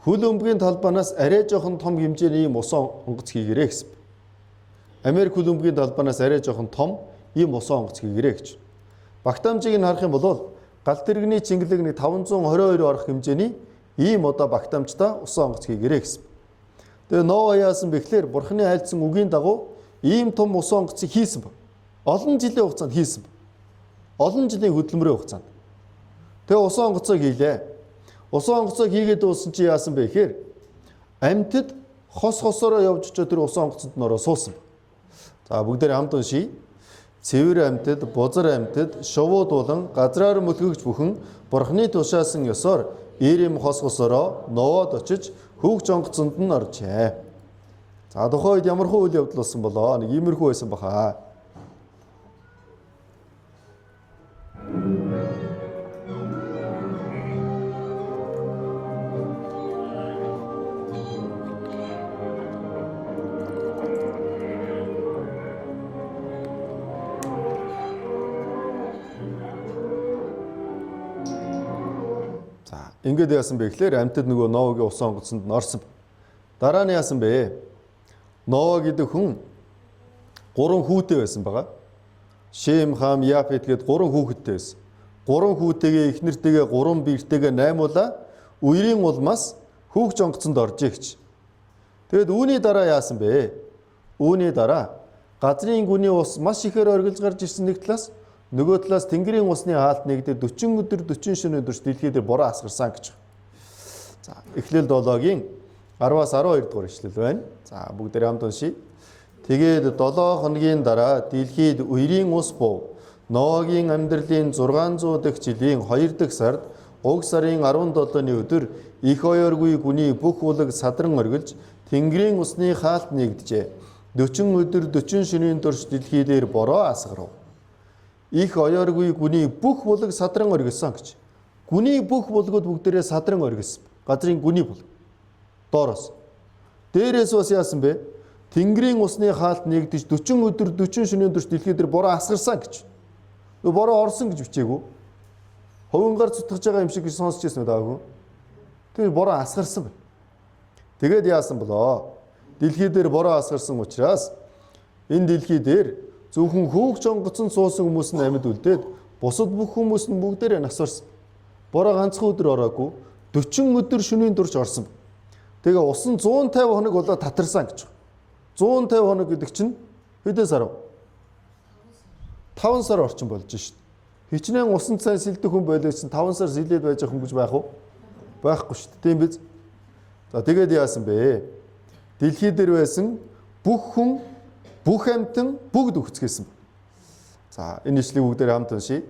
Хөл өмгийн талбаанаас арай жоохон том хэмжээний ийм усан онгоц хийгэрэй гэсэн. Америк хөл өмгийн талбаанаас арай жоохон том ийм усан онгоц хийгэрэй гэж. Багтаамжийг нь харах юм бол гал тэрэгний чингэлэг нэг 522 орох хэмжээний ийм одоо багтаамжтай усан онгоц хийгэрэй гэсэн. Тэгээ Ноа яасан бэ гэхээр Бурхны айлдсан үгийн дагуу ийм том усан онгоцыг хийсэн ба. Олон жилийн хугацаанд хийсэн ба. Олон жилийн хөдөлмөрийн хугацаанд. Тэгээ усан онгоцоо хийлээ. Усан онгоцоо хийгээд дууссан чи яасан бэ гэхээр амьтад хосороо явж очоо тэр усан онгоцонд нөрөө суусан. За бүгдээр хамт уншия. Цэвэр амьтад, бузар амьтад, шувууд болон газраар мөлгөгч бүхэн Бурхны тушаасан ёсоор Ирэм хосороо Ноад очиж хөвгч онгоцонд нь оржээ. За тухайн үед ямар хөө үйл явдал болсон болоо? Нэг иймэрхүү байсан баха. Ингээд яасан бэ гэхээр амьтад нөгөө Ноагийн усан онгоцонд орсон. Дараа нь яасан бэ? Ноа гэдэг хүн 3 хүүтэй байсан байгаа. Шем, Хам, Яфет гээд 3 хүүхэдтэй байсан. 3 хүүтэйгээ эхнэртэйгээ 3 биертэйгээ наймуулаа үерийн улмаас хүүгч онгоцонд оржээ гэж. Тэгэд үүний дараа яасан бэ? Үүний дараа газрын гүний ус маш ихээр оргилж гарч ирсэн нэг талаас, нөгөө талаас тэнгэрийн усны хаалт нэгдээ 40 өдөр 40 шөнө өдөрч дэлхий дээр бороо асгарсан гэж. За, Эхлэл 7-гийн 10-аас 12 дугаар ишлэл байна. За, бүгдээр хамт уншия. Тэгээд 7 хоногийн дараа дэлхийд үерийн ус буув. Ноагийн амьдралын 600 дахь жилийн 2 дахь сард уг сарын 17-ны өдөр их ойргүй гүний бүх улаг садран оргилж тэнгэрийн усны хаалт нэгджээ. 40 өдөр 40 шөнийн турш дэлхий дээр бороо асгарав. Их ойргүй гүний бүх булаг садран оргилсан гэж. Гүний бүх булгууд бүгдээрээ садран оргилсан. Газрын гүний булаг. Доороос. Дээрээс бас яасан бэ? Тэнгэрийн усны хаалт нэгдэж 40 өдөр 40 шөнийн турш дэлхий дээр бороо асгарсан гэж. Бороо орсон гэж бичээгүү. Ховингаар цутгаж байгаа юм шиг сонсч ирсэн үү даагүй. Тэр бороо асгарсан байна. Тэгээд яасан болоо? Дэлхий дээр бороо асгарсан учраас энэ дэлхий дээр зөвхөн хүүгч онгоцон суусан хүмүүс нь амьд үлдээд бусад бүх хүмүүс нь бүгдээрээ насварсан. Бороо ганцхан өдөр ороогүй 40 өдөр шөнийн турш орсон. Тэгээ усан 150 хоног болоо татарсан гэж. 150 хоног гэдэг чинь хэдэн сар вэ? 5 сар орчим болж шít. Хичнээн усан цай сэлдэх хүн байлээсэн 5 сар сэлээд байж байгаа хүн гэж байх уу? Байхгүй шít. Тийм биз? За тэгээд яасан бэ? Дэлхий дээр байсан бүх хүн бүх амьтан бүгд өгцгээсэн. За энэ ишлийг бүгдээр хамт уншия.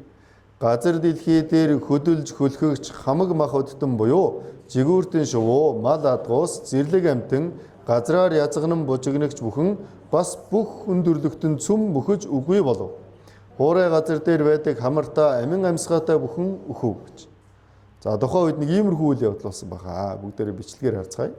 Газар дэлхий дээр хөдөлж хөлхөгч хамаг мах өдтөн буюу жигүүртэн шувуу, мал адгуус, зэрлэг амьтан, газраар язгнан бужигнагч бүхэн бас бүх өндөрлөгтөн цөм мөхөж үгүй болов. Хуурай газар дээр байдаг хамартаа амин амьсгаатай бүхэн өхөв гэж. За тухайн үед нэг иймэрхүү үйл явдал болсон баха. Бүгдээрээ бичлэгээр харцгаая.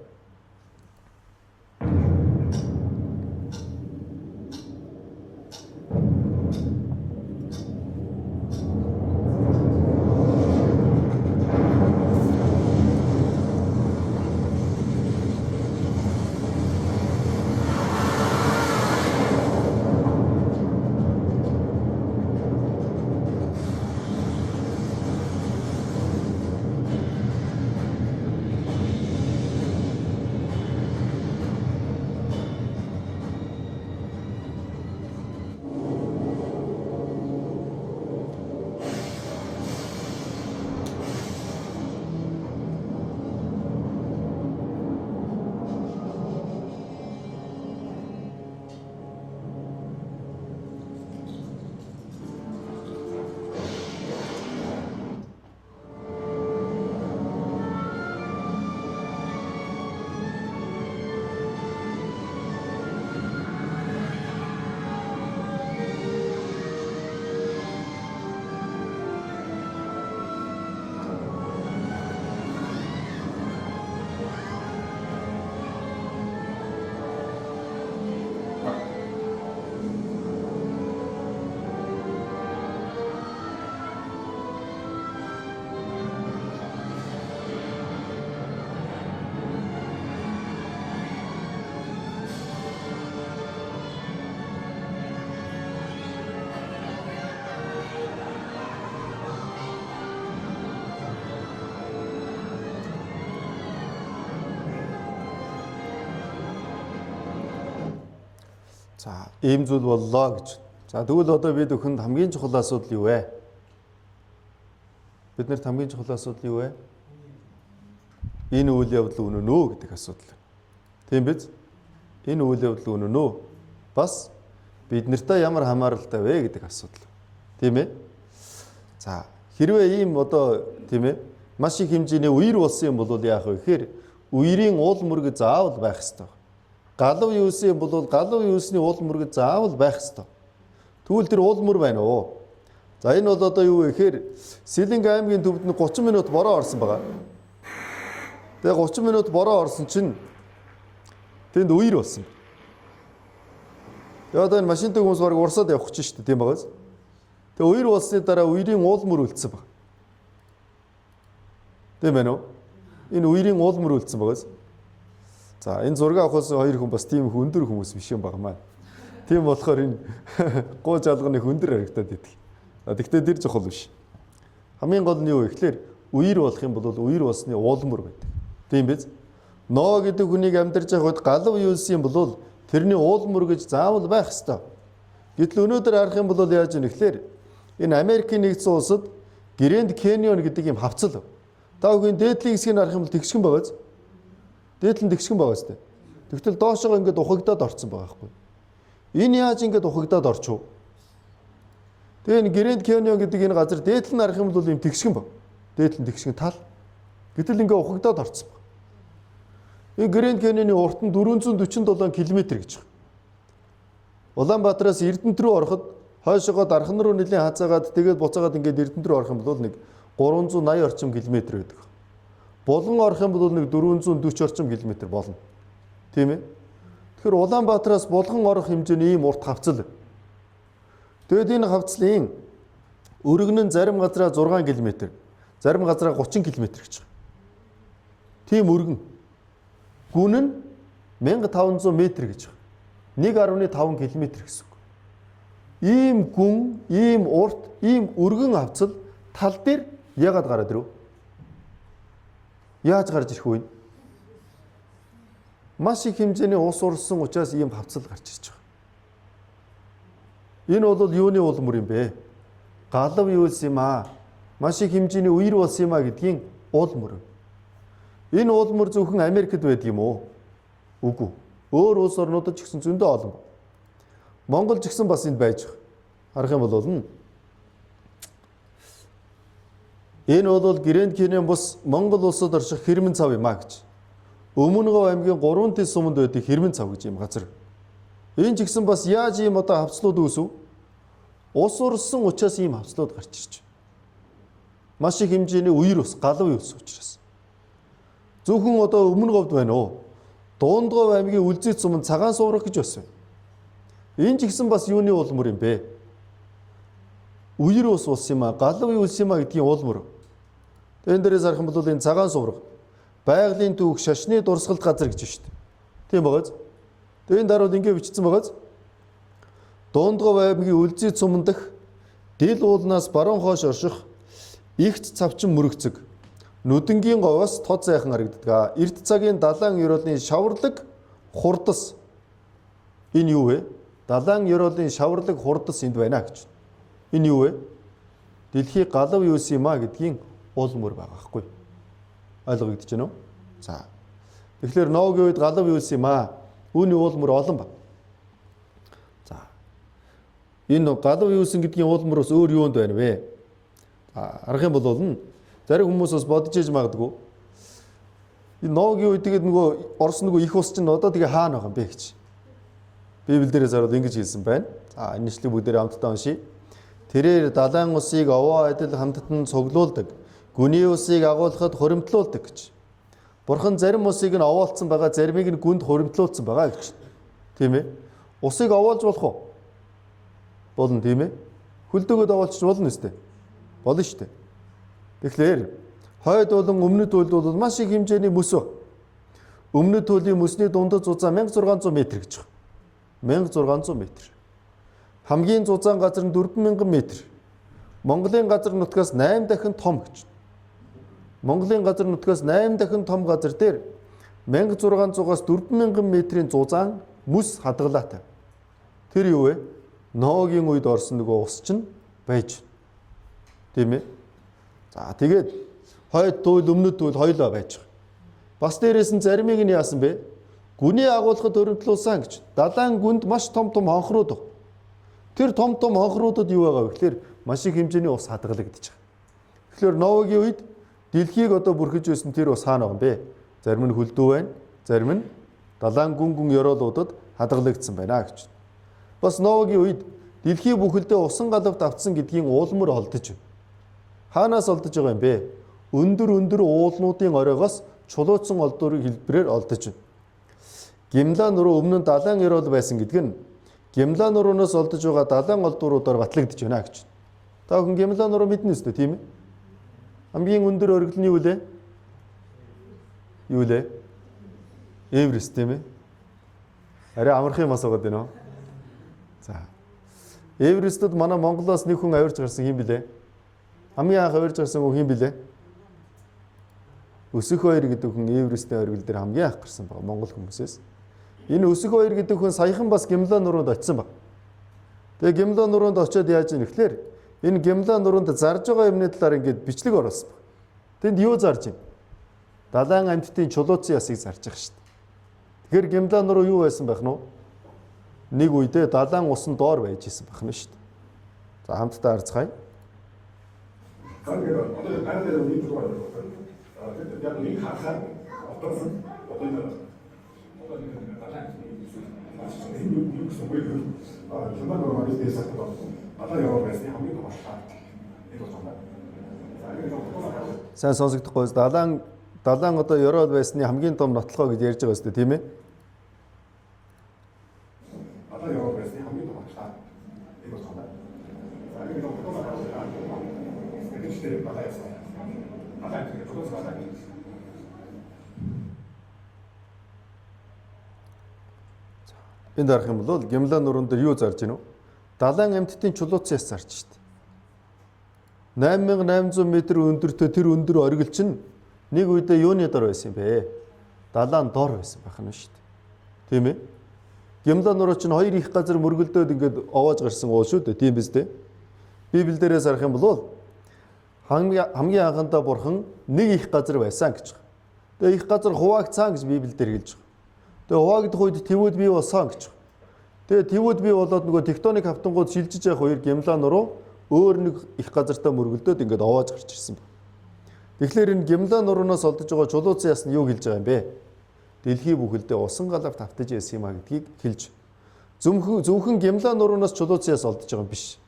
За, ийм зүйл боллоо гэж. За, тэгвэл одоо бид өхөнд хамгийн чухал асуудал юу вэ? Биднэрт хамгийн чухал асуудал юу вэ? Энэ үйл явдал үнэн үү гэдэг асуудал. Тийм биз? Энэ үйл явдал үнэн үү? Бас бид нартай ямар хамааралтай вэ гэдэг асуудал. Тийм ээ? За, хэрвээ ийм одоо тийм ээ маш их хэмжээний үер болсон юм бол яах вэ гэхээр үерийн уул мөргөд заавал байх ёстой. Галав юусэн бол галав юусны уул мөргөд заавал байх ёстой. Тэгвэл тэр уул мөр байна уу? За, энэ бол одоо юу вэ гэхээр Сэлэнг аймгийн төвд нь 30 минут бороо орсон байгаа. Тэгээ 30 минут бороо орсон чинь тэнд үер болсон. Тэгээ одоо энэ машинтай хүмүүс бараг урсаад явах гэж шүү дээ, тийм байгаас. Тэгээ үер болсны дараа үерийн уул мөр үлдсэн баг. Тийм ээ нөө? Энэ үерийн уул мөр үлдсэн байгаас. За, энэ зураг авахаас хоёр хүн бас тийм их өндөр хүмүүс биш юм байна маа. Тийм болохоор энэ гоо жалганы өндөр харагдаад идэг. Тэгтээ тэр чухал биш. Хамгийн гол нь юу вэ гэхээр үер болох юм бол үер болсны уул мөр байдаг. Тийм биз? Ноо гэдэг хүнийг амьдарч байхад галав юусэн юм бол тэрний уул мөр гэж заавал байх ёстой. Гэтэл өнөөдөр харах юм бол яаж юм гэхээр энэ Америкийн нэгдсэн улсад Грэнд Каньон гэдэг юм хавцал. Та бүхэн дээдлийн хэсгийг харах юм бол тэгшгэн байгааз. Дээдл нь тэгшгэн байгаа сте. Тэгтэл доошоо ингээд ухагдаад орцсон байгаа байхгүй. Энэ яаж ингээд ухагдаад орчов? Тэгээ энэ Грэнд Каньон гэдэг энэ газар дээдл нь харах юм бол юм тэгшгэн баг. Дээдл нь тэгшгэн тал. Гэтэл ингээд ухагдаад орцсон баг. Энэ Грэнд Каньоны урт нь 447 км гэж байна. Улаанбаатараас Эрдэнэт рүү ороход хойшоогоо Дархан руу нэлийн хазаагаад тэгээд буцаагаад ингээд Эрдэнэт рүү орох юм бол нэг 380 орчим километр байдаг. Булган орох юм бол нэг 440 орчим километр болно. Тийм ээ? Тэгэхээр Улаанбаатараас Булган орох хэмжээний ийм урт хавцал. Тэгээд энэ хавцлын өргөн нь зарим газараа 6 км, зарим газараа 30 км гэж байна. Тийм өргөн. Гүн нь 1500 м гэж байна. 1.5 км гэсэн үг. Ийм гүн, ийм урт, ийм өргөн хавцал тал дээр яагаад гараад ирв? Яаж гарч ирэх вэ? Маш их хэмжээний ус урсан учраас ийм хавцал гарч ирж байгаа. Энэ бол юуны уул мөр юм бэ? Галав юулсан юм аа. Маш их хэмжээний үер болсон юм аа гэдгийн уул мөр. Энэ уул мөр зөвхөн Америкт байдаг юм уу? Үгүй. Өөр улс орнуудад ч гэсэн зөндөө олон. Монгол ч гэсэн бас энд байж байгаа. Харах юм бол энэ бол Грэнд Каньон бус Монгол улсад орших хэрмэн цав юм а гэж. Өмнөгов аймгийн 3 тэс суманд байдаг хэрмэн цав гэж юм газар. Энэ ч гэсэн бас яаж ийм одоо хавцлууд үүсв? Ус урсан учраас ийм хавцлууд гарч ирж байна. Маш их хэмжээний үер ус, галав ус учраас. Зөвхөн одоо Өмнөговд байна уу? Дундгов аймгийн Үлзий суманд цагаан суврах гэж байсан. Энэ ч гэсэн бас юуны уул мөр юм бэ? Үер ус ус юм а, галав ус юм а гэдгийн уул мөр. Энэ дээрээс харах юм бол энэ цагаан суврах байгалийн түүх шашны дурсгалт газар гэж байна шүү дээ. Тийм байгааз. Тэгээ энэ даруул ингэ бичсэн байгааз. Дундгов аймгийн Үлзий суманд дах дил уулнаас баруун хойш орших игт цавчин мөрөгцөг нүдэнгийн говоос тод сайхан харагддаг. Эрт цагийн далайн ёроолын шаварлаг хурдас. Энэ юу вэ? Далайн ёроолын шаварлаг хурдас энд байна гэж. Энэ юу вэ? Дэлхий галав юус юм а гэдгийн уул мөр байгаа хгүй. Ойлгогдож байна уу? За. Тэгэхээр Ноагийн үед галав юус юм а. Үүний уул мөр олон ба. За. Энэ галав юусэн гэдгийн уул мөр бас өөр юунд байна вэ? Арах юм бол зарим хүмүүс бас бодож иж магадгүй. Энэ Ноагийн үед тэгээд нөгөө Орос нөгөө их ус чинь одоо тэгээ хаана байгаа юм бэ гэж. Библи дээрээс хараад ингэж хэлсэн байна. За, энэ нэшлэг бүгдээр хамтдаа уншийе. Тэрээр далайн усыг овоо адил хамттан цуглуулдаг. Гүний усыг агуулхад хуримтлуулдаг гэж. Бурхан зарим усыг нь овоолцсон байгаа, заримыг нь гүнд хуримтлуулсан байгаа гэж. Тийм ээ. Усыг овоолж болох уу? Болно тийм ээ. Хөлдөөгөө овоолчих болно үстэй. Болно шүү дээ. Тэгэхээр хойд болон өмнөд туйлд бол маш их хэмжээний мөс баг. Өмнөд туйлын мөсний дундад зузаан 1600 м гэж байна. 1600 м. Хамгийн зузаан газар нь 4000 м. Монголын газар нутгаас 8 дахин том гэж. Монголын газар нутгаас 8 дахин том газар дээр 1600-аас 4000 м-ийн зузаан мөс хадгалаатай. Тэр юу вэ? Ноагийн үед орсон нөгөө ус чинь байж. Тийм ээ. За тэгээд хойд туйл өмнөд туйл хоёлоо байж байгаа. Бас дээрээс нь заримыг нь яасан бэ? Гүний агуулгад өрөмтлүүлсэн гэж. Далайн гүнд маш том хонхрууд баг. Тэр том хонхруудад юу байгаа вэ гэхээр маш их хэмжээний ус хадгалагдаж байгаа. Тэгэхээр Ноагийн үед дэлхийг одоо бүрхэж байсан тэр ус хаана байгаа юм бэ? Зарим нь хөлдөө байна, зарим нь далайн гүн ёроолуудад хадгалагдсан байна гэж. Бас Ноагийн үед дэлхий бүхэлдээ усан галавт автсан гэдгийн уулмөр олдож байна. Хаанаас олдож байгаа юм бэ? Өндөр уулнуудын оройгоос чулуучсан олдурыг хэлбэрээр олдож байна. Гимлаа нуруу өмнө нь далайн ёроол байсан гэдэг нь Гимлаа нурууноос олдож байгаа далайн олдуруудаар батлагдж байна гэж. Та бүхэн Гимлаа нуруу мэднэ үстэй тийм ээ? Хамгийн өндөр оргил нь юу вэ? Юу вэ? Эверест тийм ээ? Арай амарх юм асуугаад байна уу? За. Эверестэд манай Монголоос нэг хүн авирж гарсан юм билээ. Хамгийн анх авирж гарсан хүн юм билээ? Өсөх хоёр гэдэг хүн Эверестийн оргил дээр хамгийн анх гарсан баг Монгол хүмүүсээс. Энэ өсөх хоёр гэдэг хүн саяхан бас Гимлаа нуруунд очисон баг. Тэгээ Гимлаа нуруунд очиод яаж ийм гэхээр энэ Гимлаа нуруунд зарж байгаа юмны талаар ингээд бичлэг оруулсан баг. Тэнд юу зарж юм? Далайн амьтдын чулууцсан ясыг зарж байгаа шүү дээ. Тэгэхээр Гимлаа нуруу юу байсан байх нь вэ? Нэг үедээ далайн усан доор байж исэн байх нь шүү дээ. За хамтдаа харцгаая. Сайн сонсогдохгүй далайн одоо ёроол байсны хамгийн том нотлохоо гэж ярьж байгаа өстэй тийм ээ? Энд харах юм бол Гимлаа нуруунд дээр юу зарж гинөө? Далайн амьтдын чулууцсан яс зарж штт. 8800 м өндөртөө тэр өндөр оргил чинь нэг үедээ юуны дор байсан юм бэ? Далайн дор байсан байх нь штт. Тийм ээ? Гимлаа нуруу чинь хоёр их газар мөргөлдөөд ингээд овоож гарсан уу шүү дээ. Тийм биз дээ? Библиэрээс харах юм бол хамгийн анхандаа бурхан нэг их газар байсан гэж байна. Тэгээ их газар хуваагдсан гэж Библиэлд хэлж байгаа. Тэгээ хуваагдах үед тэвүүд бий болсон гэж байна. Тэгээ тэвүүд бий болоод нөгөө тектоник хавтангууд шилжиж явах хоёр Гимлаа нуруу өөр нэг их газартаа мөргөлдөөд ингээд овоож гарч ирсэн байна. Тэгэхээр энэ Гимлаа нурууноос олдож байгаа чулууцсан яс нь юу хэлж байгаа юм бэ? Дэлхий бүхэлдээ усан галавт автаж яасан юм а гэдгийг хэлж. Зөвхөн Гимлаа нурууноос чулууцсан яс олдож байгаа юм биш.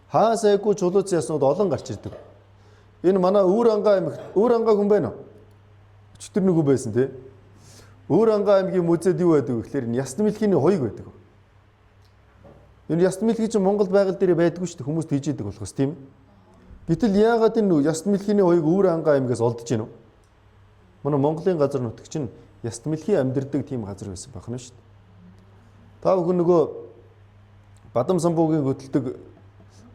Хаа сайгүй чулууцсан яснууд олон гарч ирдэг. Энэ манай Өвөр ангаа хүн байна уу? Өчтөр нэг хүн байсан тий. Өвөр ангаа аймгийн музейд юу байдаг вэ гэхээр энэ ясны мэлхийний хоёг байдаг. Энэ ясны мэлхий чинь Монгол байгаль дээр байдаггүй шүү дээ. Хүмүүс тийжээдэг болохоос тийм. Гэтэл яагаад энэ ясны мэлхийний хоёг Өвөр ангаа аймгаас олдож гинөө? Манай Монголын газар нутаг чинь ясны мэлхий амьдардаг тийм газар байсан байх нь шүү дээ. Та бүхэн нөгөө Бадам самбуугийн хөтэлдэг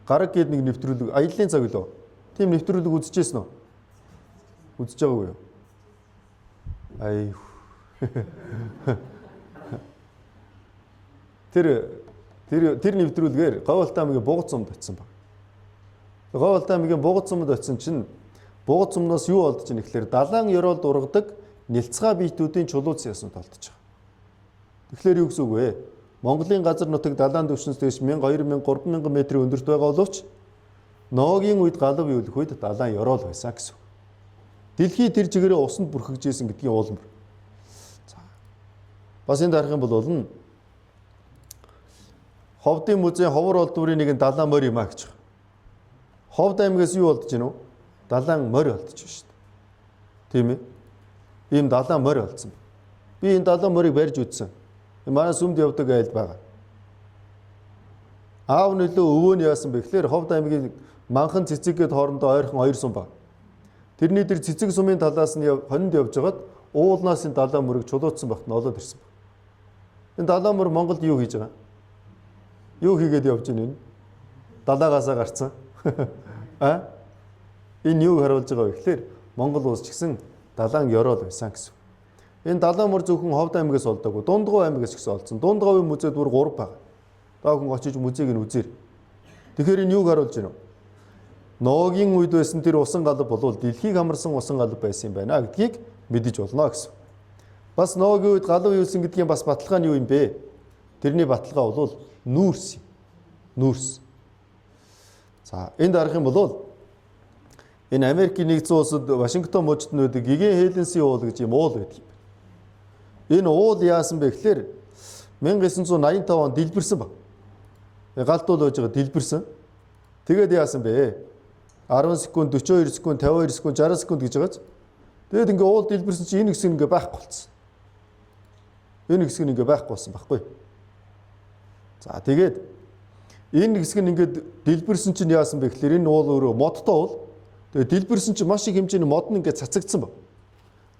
гараг гээд нэг нэвтрүүлэг аяллаа цаг лөө. Тийм нэвтрүүлэг үзчихсэн үү? Үзэж байгаагүй юу? Ай. Тэр нэвтрүүлгээр Говьалтай аймгийн Бугад сумд очисон баг. Говьалтай аймгийн Бугад сумд очисон чинь Бугад сумнаас юу олдож ийн гэхээр далайн ёроолд ургадаг нэлцгай биетүүдийн чулууц яснууд олдож байгаа. Тэгэхээр юу гэсэн үг вэ? Монголын газар нутаг далайн түвшинс дэш 1000, 2000, 3000 м өндөрт байгаа боловч Ноагийн үед галав юулах үед далайн ёроол байсан гэсэн. Дэлхий тэр чигээрээ усанд бүрхэж исэн гэдгийн уулмар. Бас энд харах юм бол Ховдын музей ховор олдврын нэг нь далайн морь юм а гэж. Ховд аймгаас юу олдож гинөө? Далайн морь олдож байна шүү дээ. Тийм ээ. Ийм далайн морь олдсон. Би энэ далайн морийг барьж үзсэн. Манай сүмд явдаг айлд байгаа. Аав нөлөө өвөө нь яасан бэ гэхээр Ховд аймгийн манхан цэцэг гэд хоорондоо ойрхон хоёр сум баг. Тэрний тэр цэцэг сумын талаас нь хонинд явж хагаад уулнаас энэ далайн морийг чулуутсан багт нь олоод ирсэн баг. Энэ далайн мөр Монголд юу хийж байгаа? Юу хийгээд явж байна энэ? Далаагаасаа гарцсан. А? Энэ юуг харуулж байгаа вэ гэхээр Монгол улс ч гэсэн далайн ёроол байсан гэсэн. Энэ далайн мөр зөвхөн Ховд аймгаас олдоогүй, Дундгов аймгаас ч гэсэн олдсон. Дундговын музейд бүр 3 байгаа. Та бүхэн очиж музейг нь үзээр. Тэгэхээр энэ юуг харуулж байна вэ? Ноагийн үед байсан тэр усан галав болвол дэлхийг хамарсан усан галав байсан юм байна гэдгийг мэдэж болно гэсэн. Бас Ноагийн үед галав юусэн гэдгийн бас баталгаа нь юу юм бэ? Тэрний баталгаа бол нүүрс юм. Нүүрс. За энд харах юм бол энэ Америкийн нэгдсэн улсад Вашингтон мужид нүүдэг гигийн Хеленсийн уул гэж юм уул байдаг юм. Энэ уул яасан бэ гэхээр 1985 онд дэлбэрсэн баг. Галдуул байж байгаа дэлбэрсэн. Тэгээд яасан бэ? 10 секунд, 42 секунд, 52 секунд, 60 секунд гэж байгааз. Тэгээд ингээ уул дэлбэрсэн чинь энэ хэсэг ингээ байхгүй болцсон. Энэ хэсэг ингээ байхгүй болсон байхгүй. За тэгээд энэ хэсэг нь ингээ дэлбэрсэн чинь яасан бэ гэхээр энэ уул өөрөө модтой уул. Тэгээд дэлбэрсэн чинь маш их хэмжээний мод нь ингээ цацагдсан баг.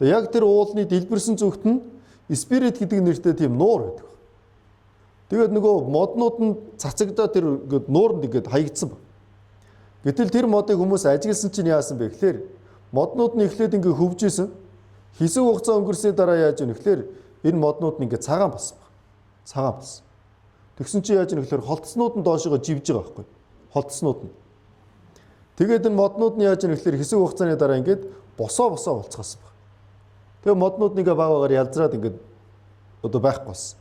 Тэгээд яг тэр уулны дэлбэрсэн зүгт нь спирит гэдэг нэртэй тийм нуур байдаг. Тэгээд нөгөө моднууд нь цацагдаад тэр ингээд нууранд ингээд хаягдсан баг. Гэтэл тэр модыг хүмүүс ажигласан чинь яасан бэ гэхээр моднууд нь эхлээд ингээд хөвжсэн. Хэсэг хугацаа өнгөрсөний дараа яаж вэ гэхээр энэ моднууд нь ингээд цагаан болсон баг. Цагаан болсон. Тэгсэн чинь яаж вэ гэхээр холтснууд нь доошоо живж байгаа байхгүй. Холтснууд нь. Тэгээд энэ моднууд нь яаж вэ гэхээр хэсэг хугацааны дараа ингээд босоо болцгоосон баг. Тэгээ моднууд нэгэ багаагаар ялзраад ингээд одоо байхгүй болсон.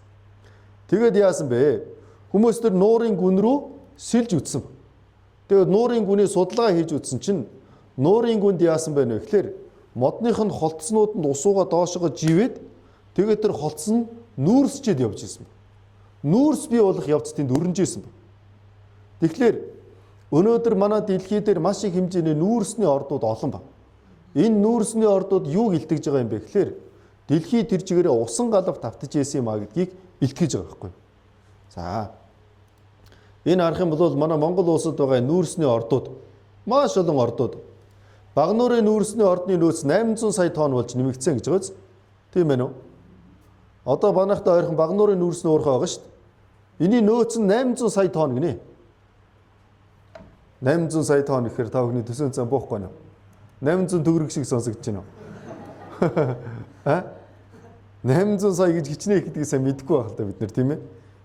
Тэгээд яасан бэ? Хүмүүс тэр нуурын гүн рүү сэлж үтсэн. Тэгээд нуурын гүний судалгаа хийж үтсэн чинь нуурын гүнд яасан бэ гэхээр модных нь холтснууд нь усууга доошоо живээд тэгээд тэр холтс нь нүүрсчээд явж исэн. Нүүрс бий болох явц тэнд өрнжсэн. Тэгэхээр өнөөдөр манай дэлхий дээр маш их хэмжээний нүүрсний ордууд олон байна. Энэ нүүрсний ордууд юуг илтгэж байгаа юм бэ гэхээр дэлхий тэр чигээрээ усан галав тавтаж ийсэн юм а гэдгийг илтгэж байгаа байхгүй. За. Энэ харах юм бол манай Монгол улсад байгаа нүүрсний ордууд маш олон ордууд. Багнуурын нүүрсний ордны нөөц 800 сая тонн болж нэмэгдсэн гэж байгааз. Тийм ээ үү? Одоо банахта ойрхон Багнуурын нүүрсний уурхай байгаа шүү дээ. Эний нөөц нь 800 сая тонн гинэ. 800 сая тонн гэхээр та бүхний төсөön цан буухгүй нэ. 800 төгрөг шиг сонсогдож байна уу? А? 800 сая гэж хичнээн гэдгийг сайн мэдэхгүй байх л да бид нар тийм ээ.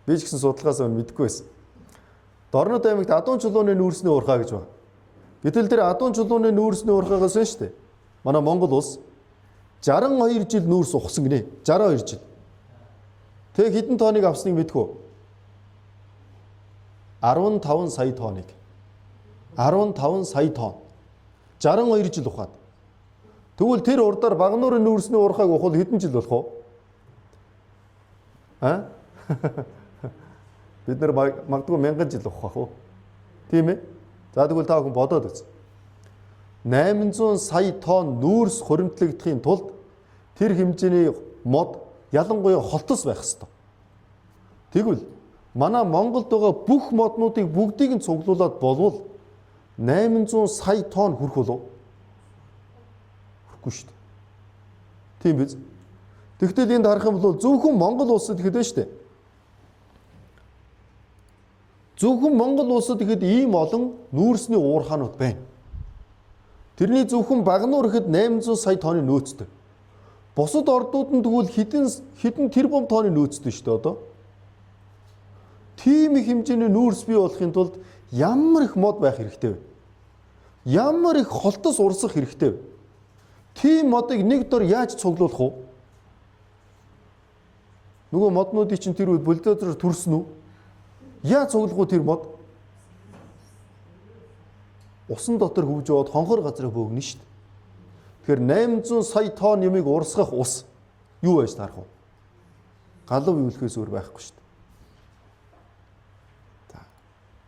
Би ч гэсэн судалгаасаа мэдэхгүй байсан. Дорнод аймагт Адуун чулууны нүүрсний уурхай гэж байна. Гэтэл тэр Адуун чулууны нүүрсний уурхайгаас байна шүү дээ. Манай Монгол улс 62 жил нүүрс ухсан гинэ. 62 жил. Тэг хэдэн тонныг авсныг мэдэхгүй. 15 сая тонныг. 15 сая тонн. 62 жил ухаад. Тэгвэл тэр урдаар Багнуурын нүүрсний уурхайг ухвал хэдэн жил болох вэ? А? Бид нар магадгүй 1000 жил ухах уу? Тийм ээ? За тэгвэл та бүхэн бодоод үз. 800 сая тонн нүүрс хуримтлагдахын тулд тэр хэмжээний мод ялангуяа холтос байх ёстой. Тэгвэл манай Монголд байгаа бүх моднуудыг бүгдийг нь цуглуулад болвол 800 сая тонн хүрэх болов? Хүрхгүй шүү дээ. Тийм биз? Тэгвэл энд харах юм бол зөвхөн Монгол улсад ихэд байна шүү дээ. Зөвхөн Монгол улсад ихэд ийм олон нүүрсний уурхаанууд байна. Тэрний зөвхөн Багнуур ихэд 800 сая тонны нөөцтэй. Бусад ордууд нь тэгвэл хэдэн тэрбум тонны нөөцтэй шүү дээ одоо. Тийм их хэмжээний нүүрс бий болохын тулд ямар их мод байх хэрэгтэй вэ? Ямар их холтос урсах хэрэгтэй вэ? Тийм модыг нэг дор яаж цуглуулах вэ? Нөгөө моднуудыг чинь тэр үед бульдозероор түрсэн үү? Яаж цуглах вэ тэр мод? Усан дотор хөвж яваад хонхор газраа бөөгнө шүү дээ. Тэгэхээр 800 сая тонн юмыг урсгах ус юу байж таарах вэ? Галав ивлэхээс өөр байхгүй шүү дээ.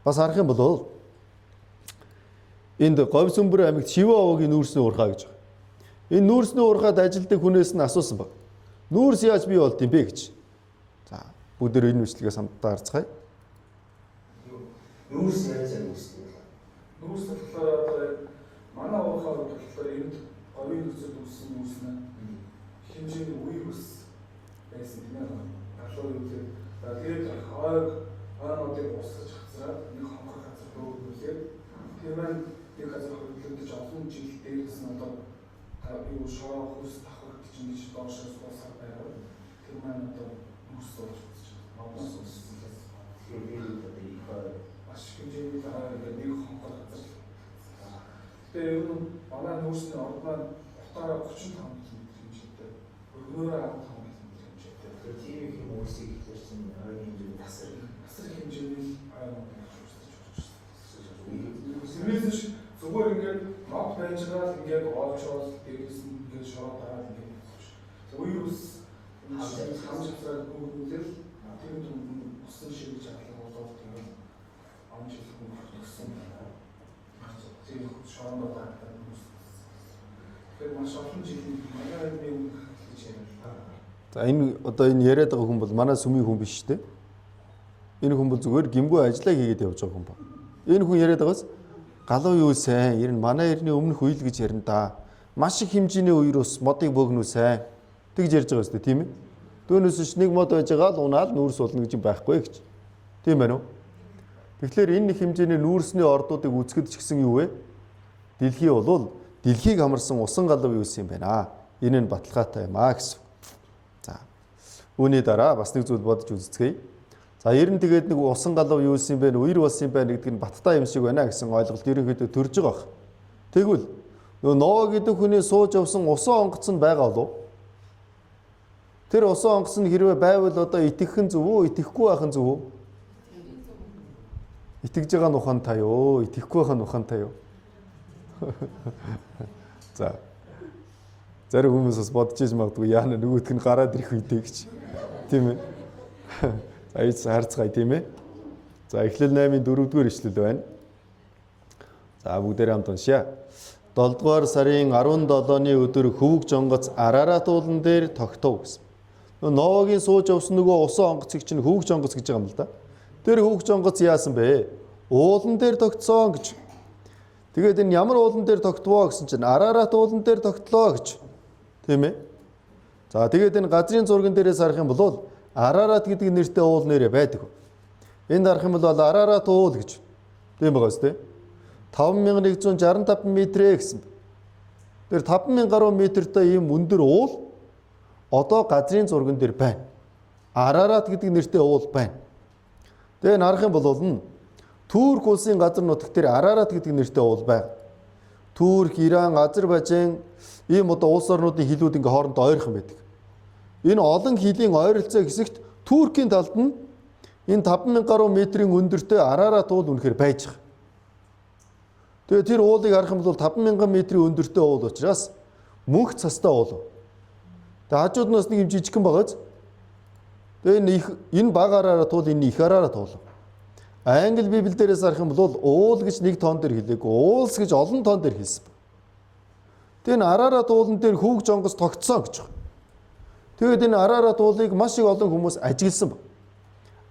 Бас харах юм бол энд Говьсөнбөр аймагт Шивээовгийн нүүрсний уурхай гэж байна. Энэ нүүрсний уурхайд ажилладаг хүнээс нь асуусан баг. Нүүрс яаж бий болд юм бэ гэж. За бүгдээр энэ бичлэгээс хамтдаа харцгаая. Нүүрс яаж үүсдэг вэ? Нүүрс болохоор одоо манай уурхай болохоор энд говийн нөөцөд үүссэн нүүрс нь хэмжээний үе ус байсан тийм ээ. Галуу үеэр тэгээд хойнодыг усгаж хацраад нэг хонхор газар бөөгнүүлээд тэр маань нэг газар хөдлөж олон жил дээрээс нь одоо юу шороо хөрс давхар гэж ингэж доошоос босоод байгаад тэр маань одоо нүүрс болж байна. Модос ус. маш хэмжээний нэг хонгор газар. Тэгээ ер нь манай нүүрсний орд маань утгаараа 35 км хэмжээтэй. Өргөнөөрөө 15 км хэмжээтэй. Тэгэхээр тийм их юм үсийг ихэрсэн ойрын хэмжээний тасар хэмжээний Сэрээс зүгээр ингээд мод байжгаад ингээд олчоод дээрээс нь ингээд шороо дараад ингээд вирус хамжигсаар гүйлэл тэр усан шиг чадлага болоод тэгээд амжилт өгсөн байна. Тэр шороо дараад тэгэхээр маш олон жилийн манай юм хийж байна. За энэ одоо энэ яриад байгаа хүн бол манай сүмийн хүн биш шүү дээ. Энэ хүн бол зүгээр гимгүү ажиллаа хийгээд явж байгаа хүн ба. Энэ хүн яриад байгаас галуу юу сайн, ер нь манай эртний өмнөх үйл гэж ярина да. Маш их хэмжээний вирус модыг бөөгнүү сайн. Тэгж ярьж байгаа шүү дээ, тийм ээ. Түүнээс нэг мод байж байгаа л унаад нүүрс болно гэж юм байхгүй гэж. Тийм байна уу? Тэгэхээр энэ их хэмжээний нүүрсний ордуудыг үзэхэд ч гэсэн юу вэ? Дэлхий бол дэлхийг хамарсан усан галуу юу юм байна. Энэ нь баталгаатай юм аа гэсэн. За. Үүний дараа бас нэг зүйл бодож үзцгээе. За ер нь тэгээд нэг усан галуу юу юм бэ, үер болсон юм байна гэдэг нь баттай юм шиг байна гэсэн ойлголт ерөнхийдөө төрж байгаа бах. Тэгвэл Ноа гэдэг хүний сууж явсан усан онгоц нь байгаа болов? Тэр усан онгоц нь хэрвээ байвал одоо итгэх нь зөв үү, итгэхгүй байх нь зөв үү? Итгэж байгаа нь ухаантай юу, итгэхгүй байх нь ухаантай юу? За. Зарим хүмүүс бас бодож иж магадгүй яана нөгөөтг нь гараад ирэх үедээ гэж. Тийм ээ. Аяц харцгаая тийм ээ. За эхлэл 8-ын 4-р ишлэл байна. За бүгдээрээ хамт уншъя. 7-р сарын 17-ны өдөр хөвөг жонгоц Арарат уулан дээр тогтов гэсэн. Ноагийн сууж явсан нөгөө усан онгоцыг чинь хөвөг жонгоц гэж байгаа юм л да. Тэр хөвөг жонгоц яасан бэ? Уулан дээр тогтсон гэж. Тэгээд энэ ямар уулан дээр тогтвоо гэсэн чинь Арарат уулан дээр тогтлоо гэж. Тийм ээ. За тэгээд энэ газрын зурган дээрээс харах юм бол Арарат гэдэг нэртэй уул нэрэ байдаг. Энд харах юм бол Арарат уул гэж. Тийм байгаа үстэй. 5165 метрээ гэсэн. Тэр 5000 гаруй метртэй ийм өндөр уул одоо газрын зурган дээр байна. Арарат гэдэг нэртэй уул байна. Тэгээ харах юм бол Турк улсын газар нутагт тэр Арарат гэдэг нэртэй уул байна. Турк, Иран, Азербайджан ийм одоо улс орнуудын хилүүд ингээ хоорондоо ойрхон байдаг. Энэ олон хилийн ойролцоо хэсэгт Туркийн талд нь энэ 5000 гаруй метрийн өндөртэй Арарат уул үнэхээр байж байгаа. Тэгээ тэр уулыг харах юм бол 5000 метрийн өндөртэй уул учраас мөнх цастай уул. Тэгээ хажууд нь бас нэг юм жижигхэн байгааз. Тэгээ энэ баг Арарат уул, энэ их Арарат уул. Англи Библи дээрээс харах юм бол уул гэж нэг тоон дээр хэлээг, уулс гэж олон тоон дээр хэлсэн. Тэгээ энэ Арарат уулан дээр хөвөг жонгоц тогтсон гэж байна. Тэгээд энэ Арарат уулыг маш их олон хүмүүс ажигласан баг.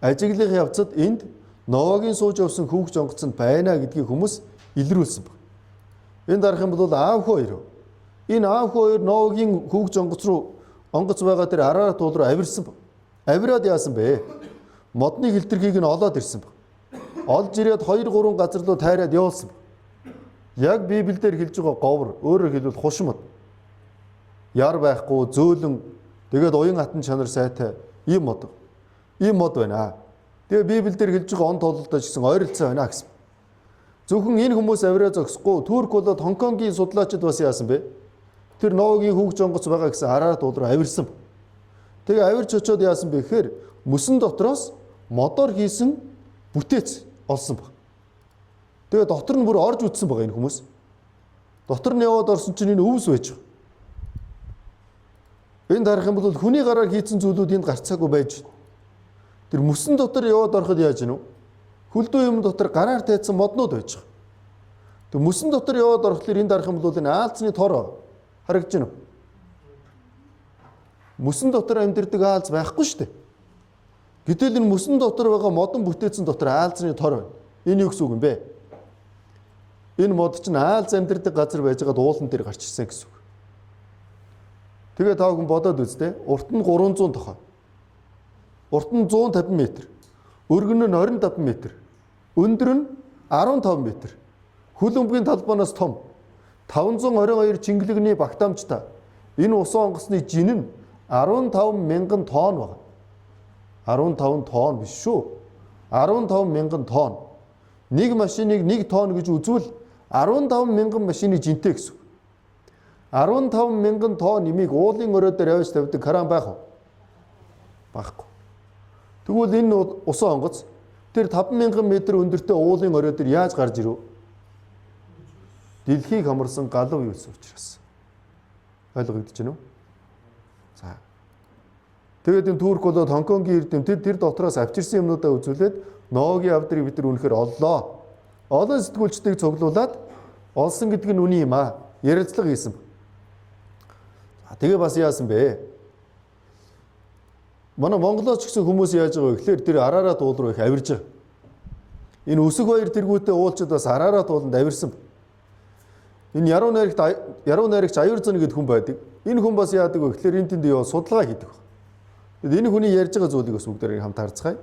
Ажиглах явцад энд Ноагийн сууж явсан хөвөг жонгоц нь байна гэдгийг хүмүүс илрүүлсэн баг. Энд харах юм бол аав хоёр. Энэ аав хоёр Ноагийн хөвөг жонгоц руу онгоц байгаа тэр Арарат уул руу авирсан баг. Авираад яасан бэ? Модны хилтерхийг нь олоод ирсэн баг. Олж ирээд 2-3 газар руу тайраад явуулсан баг. Яг Библиэлд хэлж байгаа говор, өөрөөр хэлбэл хушмад. Яр байхгүй, зөөлөн, тэгээд уян хатан чанар сайтай ийм мод. Ийм мод байна. Тэгээ Библиэлд хэлж байгаа он тололдож гэсэн ойролцоо байна гэсэн. Зөвхөн энэ хүмүүс авираа зогсохгүй, Турк болоод Хонконгийн судлаачид бас яасан бэ? Тэр Ноагийн хөвөг жонгоц байгаа гэсэн Арарат уул руу авирсан. Тэгээ авирч очиод яасан бэ гэхээр мөсөн дотроос модоор хийсэн бүтээц олсон баг. Тэгээ дотор нь бүр орж үтсэн байгаа энэ хүмүүс. Дотор нь яваад орсон чинь энэ өвс байж байгаа. Энд харах юм бол хүний гараар хийсэн зүйлүүд энд гарцаагүй байж байна. Тэр мөсөн дотор яваад ороход яаж гэнэ вэ? Хөлдөө юм дотор гараар тайцсан моднууд байж байгаа. Тэг мөсөн дотор яваад орохлоор энд харах юм бол энэ аалзны тор харагдаж байна уу? Мөсөн дотор амьдэрдэг аалз байхгүй шүү дээ. Гэтэл энэ мөсөн дотор байгаа модон бүтээцэн дотор аалзны тор байна. Энэ юу гэсэн үг юм бэ? Энэ мод чинь аалз амьдэрдэг газар байж байгаад уулан дээр гарч ирсэн гэсэн үг. Тэгээ та бүхэн бодоод үзтээ. Урт нь 300 тохой. Урт нь 150 м. Өргөн нь 25 м. Өндөр нь 15 м. Хөл өмгийн талбаанаас том 522 чингэлэгний багтаамжтай энэ усан онгоцны жин нь 15,000 тонн байна. 15 тонн биш шүү. 15,000 тонн. Нэг машиныг 1 тонн гэж үзвэл 15,000 машины жинтэй гэсэн. 15,000 тонн имийг уулын өрөө дээр авч тавьдаг кран байх уу? Байхгүй. Тэгвэл энэ усан онгоц тэр 5,000 м өндөртэй уулын өрөө дээр яаж гарч ирв? Дэлхийг хамарсан галав юусэн учраас. Ойлгогдож байна уу? За. Тэгээд энэ Турк болоод Хонконгийн эрдэмтэд тэр дотроос авчирсан юмнуудаа үзүүлээд Ноагийн авдрыг бид нар үнэхээр оллоо. Олон сэтгүүлчдийг цуглуулад олсон гэдэг нь үний юм аа. Ярилцлага хийсэн. Тэгээ бас яасан бэ? Манай Монголоос ч гэсэн хүмүүс яаж байгаа вэ гэхээр тэр Арарат уул руу их авирж байгаа. Энэ үсэг баяр тэргүүтээ уулчид бас Арарат ууланд авирсан. Энэ яруу найрагч Аюур Зан гэдэг хүн байдаг. Энэ хүн бас яадаг вэ гэхээр энэ тэнд яа судалгаа хийдэг. Тэгэд энэ хүний ярьж байгаа зүйлийг бас бүгдээрээ хамт харцгаая.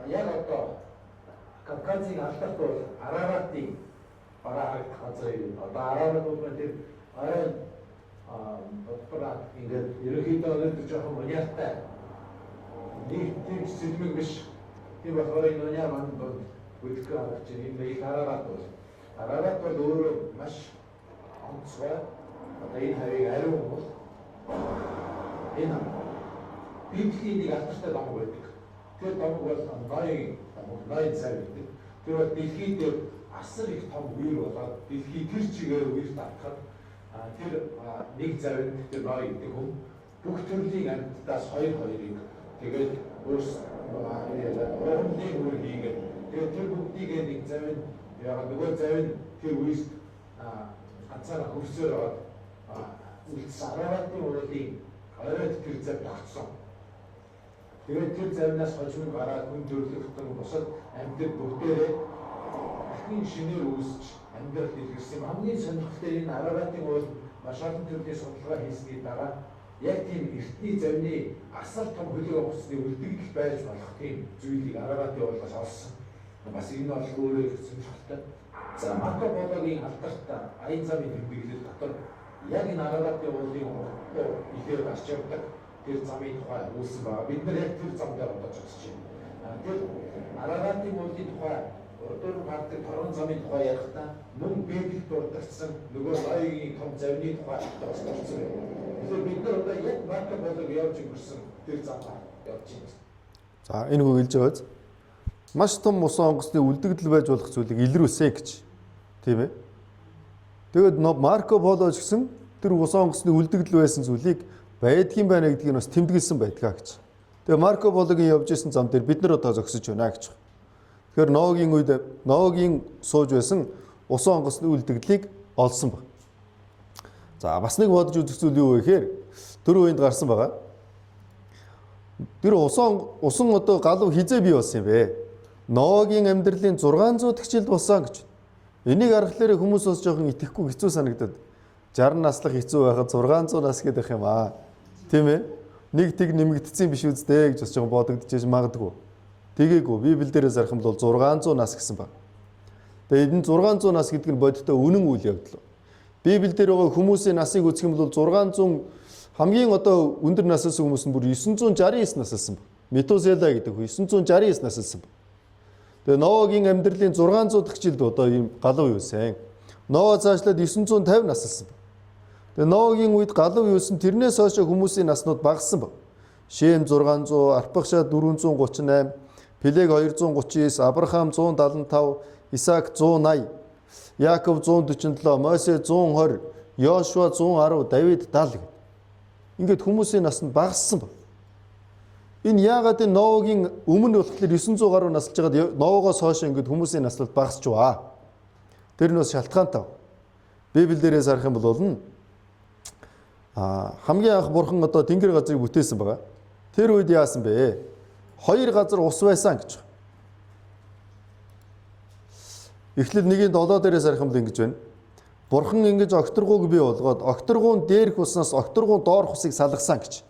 Яг одоо Кавказыг алдарт бол Араратыг бараа газрыг одоо Арарат бол тэр арай бодбороо ингээд ерөнхийдөө өнөөдөр жоохон униартай нэг тийм сэдвэг биш. Тийм болохоор энэ униар манд бол үлдэх арга чинь энэ их Арарат бол өөрөө маш онцгой. Одоо энэ хавийг ариун бол энэ бидний нэг алдартай дом байдаг. Тэр дом бол ноён цай гэдэг. Тэр бол дэлхийд асар их том үер болоод дэлхий тэр чигээр үер татхад тэр нэг завинд тэр ноён гэдэг хүн бүх төрлийн амьтдаас хоёрыг тэгээд өөрсдийн үр хийгээд тэгээд тэр бүгдийг нэг завинд яг нөгөө завинд тэр үерт ганцаараа хөрсөөр үлдсэн Араратын уулыг оройд тэр зав тогтсон. Тэгээд тэр завнаас хожим гараад хүн төрлөختөн бусад амьд бүгдээрээ дахин шинээр үүсч амьдрал илэрсэн. Хамгийн сонирхолтой энэ Араратын уул маш олон төрлийн судалгаа хийсний дараа яг тийм эртний завны асар том хөлөө усны үлдэгдэл байж болох тийм зүйлийг Араратын уулаас олсон. Бас энэ бол өөрөө их сонирхолтой. За Марко Пологийн алдарт аян замын тэмдэглэл дотор яг энэ Араратын уулын ихээр гарч явдаг тэр замын тухай үүссэн байгаа. Бид нар яг тэр зам дээр одоо зогсож байна. Тэр Араратын уулын тухай өдөр гардаг торон замын тухай ярихдаа мөн Библиэд дурдсан нөгөө ноёгийн том завны тухай бас орсон байна. Тэгэхээр бид нар одоо яг Марко Полог явж өнгөрсөн тэр замаар явж байна. За энэ хөгөлж байгааз маш том усан онгоцны үлдэгдэл байж болох зүйлийг илрүүлсэ гэж. Тийм ээ. Тэгээд Марко Поло ч гэсэн тэр усан онгоцны үлдэгдэл байсан зүйлийг байдгийн байна гэдгийг бас тэмдэглэсэн байдгаа гэж. Тэгээ Марко Пологийн явж исэн зам дээр бид нар одоо зогсож байна гэж. Тэгэхээр Ноагийн үед Ноагийн сууж байсан усан онгоцны үлдэгдлийг олсон баг. За бас нэг бодож үзэх зүйл юу вэ гэхээр түрүү үеинд гарсан байгаа. Тэр усан одоо галав хизээ бий болсон юм бэ? Ноагийн амьдралын 600 дахь жилд болсон гэж. Энийг харахаар хүмүүс бас жоохон итгэхгүй хэцүү санагдаад 60 наслах хэцүү байхад 600 нас гэдэг юм аа. Тийм ээ? Нэг тэг нэмэгдсэн биш үстэй гэж бас жоохон бодогдож магадгүй. Тэгээгүй. Библиэл дээрээс харах юм бол 600 нас гэсэн баг. Тэгээд энэ 600 нас гэдэг нь бодиттой үнэн үйл явдал. Библиэл дээр байгаа хүмүүсийн насыг үзэх юм бол 600 хамгийн одоо өндөр насаас хүмүүс нь бүр 969 наслсан баг. Метусела гэдэг хүн 969 наслсан баг. Тэгээ Ноагийн амьдралын 600 дахь жилд одоо ийм галав юусэн. Ноа цаашлаад 950 наслсан баг. Тэгээ Ноагийн үед галав юусэн тэрнээс хойш хүмүүсийн наснууд багассан баг. Шем 600, Арпахшад 438, Пелег 239, Авраам 175, Исаак 180, Яаков 147, Мосе 120, Йошуа 110, Давид 70 гэдэг. Ингээд хүмүүсийн нас нь багассан баг. Энэ яагаад энэ Ноагийн өмнө болохоор 900 гаруй наслж байгаад Ноогоос хойш ингээд хүмүүсийн наслал багасч байгаа. Тэр нь бас шалтгаантай. Библиэл дээрээс харах юм бол хамгийн анх бурхан одоо тэнгэр газрыг бүтээсэн байгаа. Тэр үед яасан бэ? 2 газар ус байсан гэж. Эхлээд 1-7 дээрээс харах юм бол ингэж байна. Бурхан ингэж окторгууг бий болгоод окторгуун дээрх уснаас окторгуун доорх усыг салгасан гэж.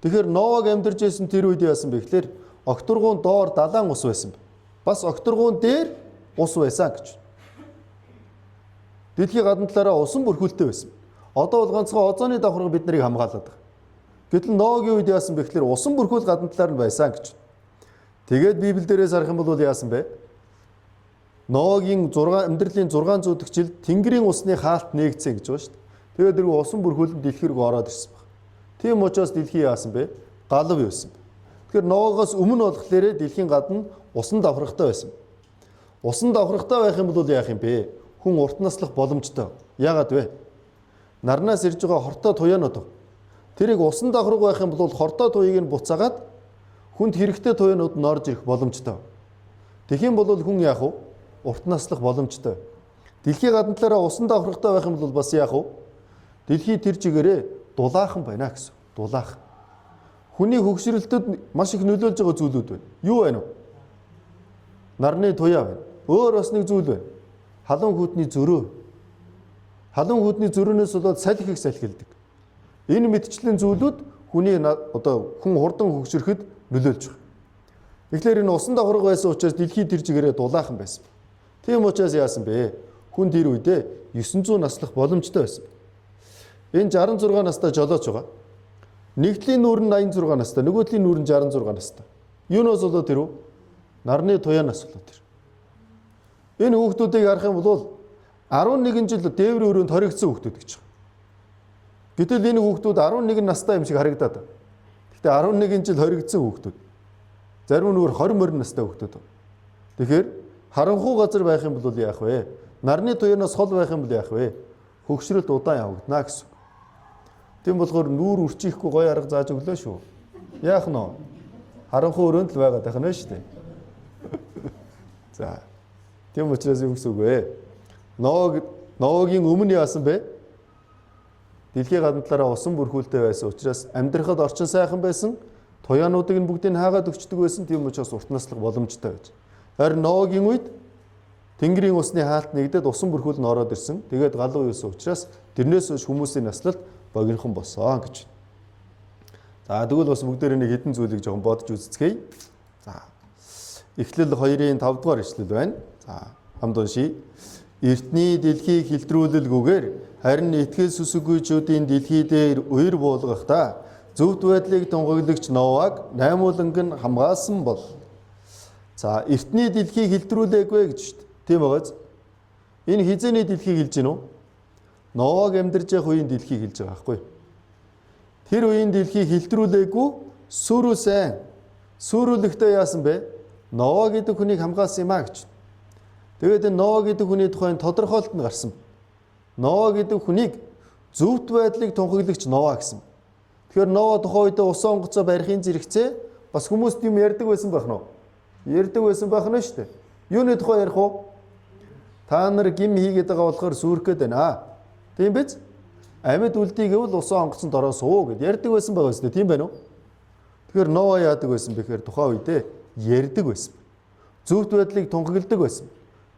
Тэгэхээр Ноаг амьдарч байсан тэр үед яасан бэ гэхээр окторгуун доор далайн ус байсан. Бас окторгуун дээр ус байсан гэж. Дэлхийн гадна талаараа усан бүрхүүлтэй байсан. Одоо бол ганцхан озоны давхарга бид нарыг хамгаалаад байгаа. Гэтэл Ноагийн үед яасан бэ гэхээр усан бүрхүүл гадна талаар нь байсан гэж. Тэгээд Библиэл дээрээс харах юм бол яасан бэ? Ноагийн амьдралын 600 дахь жилд Тэнгэрийн усны хаалт нээгцээ гэж байна шүү дээ. Тэгээд тэргүй усан бүр хөлөнд дэлхий рүү ороод ирсэн баг. Тийм учраас дэлхий яасан бэ? Галав байсан. Тэгэхээр Ноагоос өмнө болохоор дэлхийн гадна усан давхрахтай байсан. Усан давхрахтай байх юм бол яах юм бэ? Хүн урт наслах боломжтой. Яагаад вэ? Нарнаас ирж байгаа хортой туяанууд. Тэрийг усан давхраг байх юм бол хортой туяыг нь буцаагаад хүнд хэрэгтэй туяанууд нь орж ирэх боломжтой. Тэгхийн бол хүн яах вэ? Урт наслах боломжтой. Дэлхийн гадна талаараа усан давхрагтай байх юм бол бас яах вэ? Дэлхий тэр чигээрээ дулаахан байна гэсэн. Дулаахан. Хүний хөгшрөлтөд маш их нөлөөлж байгаа зүйлүүд байна. Юу байна вэ? Нарны туяа байна. Өөр бас нэг зүйл байна. Халуун хүйтний зөрөө. Халуун хүйтний зөрөөнөөс болоод салхи их салхилдаг. Энэ мэдчлэн зүйлүүд хүний одоо хүн хурдан хөгшрөхөд нөлөөлж байгаа. Тэгэхээр энэ усан давхраг байсан учраас дэлхий тэр чигээрээ дулаахан байсан. Тийм учраас яасан бэ? Хүн тэр үедээ 900 наслах боломжтой байсан. Энэ 66 настай жолооч байгаа. Нэгдлийн нүүр нь 86 настай, нөгөөдлийн нүүр нь 66 настай. Юунаас болоод тэр үү? Нарны туяанаас болоод тэр. Энэ хүүхдүүдийг харах юм бол 11 жил дээврийн өрөөнд хоригдсон хүүхдүүд гэж байна. Гэтэл энэ хүүхдүүд 11 настай юм шиг харагдаад байна. Гэхдээ 11 жил хоригдсон хүүхдүүд. Зарим нь өөр 20 морин настай хүүхдүүд. Тэгэхээр харанхуй газар байх юм бол яах вэ? Нарны туяанаас хол байх юм бол яах вэ? Хөгшрөлт удаан явагдана гэсэн. Тийм болохоор нүүр үрчихгүй гоё арга зааж өглөө шүү. Яах нь вэ? Харанхуй өрөөнд л байгаад байх нь шүү дээ. За. Тийм учраас юу гэсэн үг вэ? Ноагийн өмнө яасан бэ? Дэлхийн гадна талаараа усан бүрхүүлтэй байсан учраас амьдрахад орчин сайхан байсан. Туяануудыг нь бүгдийг хаагаад өгчдөг байсан. Тийм учраас урт наслах боломжтой байж. Харин Ноагийн үед Тэнгэрийн усны хаалт нэгдээд усан бүрхүүл нь ороод ирсэн. Тэгээд галуу юусэн учраас тэрнээс хойш хүмүүсийн наслалт богинохон болсон гэж. За тэгвэл бас бүгдээр нэг хэдэн зүйлийг жоохон бодож үзцгээе. За. Эхлэл 2-ын 5 дугаар ишлэл байна. За хамт уншийе. Эртний дэлхийг хилтрүүлэлгүйгээр харин итгэл сүсэггүйчүүдийн дэлхий дээр уяр буулгахдаа зөвхт байдлыг тунхаглагч Ноаг наймууланг нь хамгаалсан бол. За эртний дэлхийг хилтрүүлээгүй гэж шүү дээ. Тийм байгааз. Энэ хизээний дэлхийг хэлж гинөө? Ноаг амьдарч явах үеийн дэлхийг хэлж байгаа байхгүй. Тэр үеийн дэлхийг хилтрүүлээгүй сүрүү сайн. Сүрүүлэхдээ яасан бэ? Ноа гэдэг хүнийг хамгаалсан юм а гэж. Тэгээд энэ Ноа гэдэг хүний тухайн тодорхойлолт нь гарсан. Ноа гэдэг хүнийг зөвхт байдлыг тунхаглагч Ноа гэсэн. Тэгэхээр Ноа тухайн үедээ ус онгоцоо барихын зэрэгцээ бас хүмүүст юм ярьдаг байсан байх нь. Ярьдаг байсан байх нь шүү дээ. Юуны тухай ярих вэ? Та нар гим хийгээд байгаа болохоор сүрэх гээд байна. Тийм биз? Амьд үлдээ гэвэл ус онгоцонд ороо суу гэд ярьдаг байсан байгаа шүү дээ. Тийм байна уу? Тэгэхээр Ноа яадаг байсан бэхээр тухайн үедээ ярьдаг байсан. Зөвхт байдлыг тунхагладаг байсан.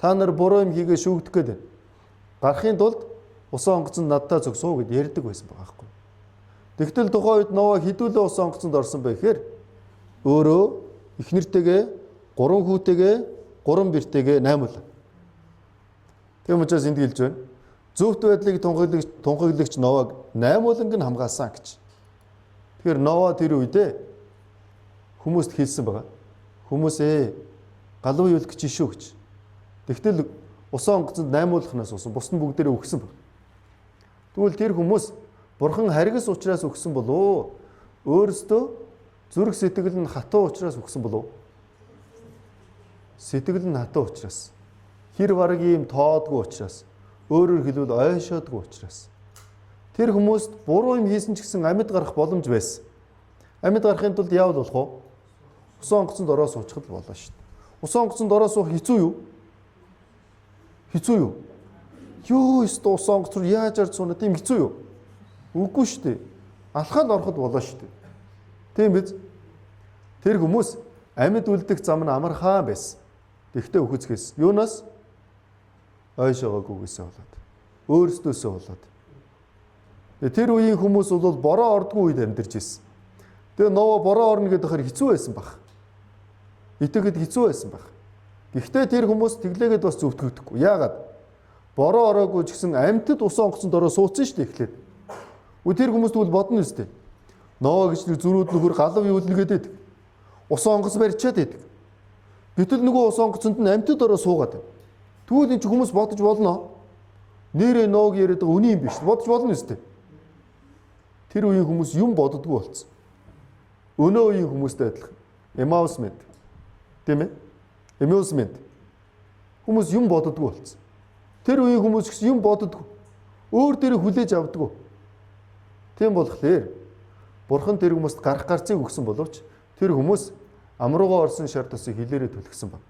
Та нар буруу юм хийгээ шүүгдэх гээд байна. Гарахын тулд ус онгоцонд надтай зогсоо гэд ярьдаг байсан байгаа байхгүй. Тэгтэл тухайн үед Ноа хідүүлээ ус онгоцонд орсон байхээр өөрөө их нэртэйгээ 3 хүүтэйгээ 3 бэртэйгээ наймуулаа. Тийм учраас энд хэлж байна. Зөвхт байдлыг тунхаглагч Ноаг наймууланг нь хамгаалсан гэж. Тэгэхээр Ноа тэр үедээ хүмүүст хэлсэн байгаа. Хүмүүсээ галуу юул гэж шүү гэж. Тэгтэл ус онгоцонд наймуулахнаас ус бус нь бүгдээрээ өгсөн баг. Тэгвэл тэр хүмүүс бурхан харгас учраас өгсөн болов. Өөрөөсөө зүрх сэтгэл нь хатуу учраас өгсөн болов. Сэтгэл нь хатуу учраас. Хэр бараг ийм тоодгүй учраас. Өөрөөр хэлбэл ойшоодгүй учраас. Тэр хүмүүст буруу юм хийсэн ч гэсэн амьд гарах боломж байсан. Амьд гарахын тулд яавал болох вэ? Ус онгоцонд ороо суучихд болно шүү дээ. Ус онгоцонд ороо суух хэцүү юу? Хэцүү юу? Юу өстө ус онгоц руу яаж ард суунаа тийм хэцүү юу? Үгүй шүү дээ. Алхаад ороход болно шүү дээ. Тийм биз? Тэр хүмүүс амьд үлдэх зам нь амархан байсан. Тэгтээ өгөхөцгээс юунаас ойшоогоогүйгээсээ болоод. Өөрсдөөсөө болоод. Тэр үеийн хүмүүс бол бороо ордгүй үед амьдарч ирсэн. Тэгээ Ноа бороо орно гэдэг хэр хэцүү байсан баг. Итгэхэд хэцүү байсан баг. Гэхдээ тэр хүмүүс тэглээгээд бас зөвтгөгдөхгүй. Яагаад? Бороо ороогүй ч гэсэн амьтад ус онгоцонд ороо суудсан шүү дээ эхлээд. Тэр хүмүүс тэгвэл бодно үстэй. Ноа гэж нэг зүрүүд нөхөр галав юулнгээд байдаг. Ус онгоц барьчаад байдаг. Гэтэл нөгөө сонгоцонд нь амьтад ороо суугаад байна. Тэгвэл энэ хүмүүс бодож болно. Нэрээ ноог яриад байгаа үний юм биш. Бодож болно үстэй. Тэр үеийн хүмүүс юм боддгоо болцсон. Өнөө үеийн хүмүүстэй адилхан. Amusement. Тийм ээ? Amusement. Хүмүүс юм боддгоо болцсон. Тэр үеийн хүмүүс гэсэн юм боддгоо. Өөр дээрээ хүлээж авдгоо. Тийм болохоор Бурхан тэр хүмүүст гарах гарцыг өгсөн боловч тэр хүмүүс амруугаа орсон шар тосыг хилээрээ түлхсэн байна.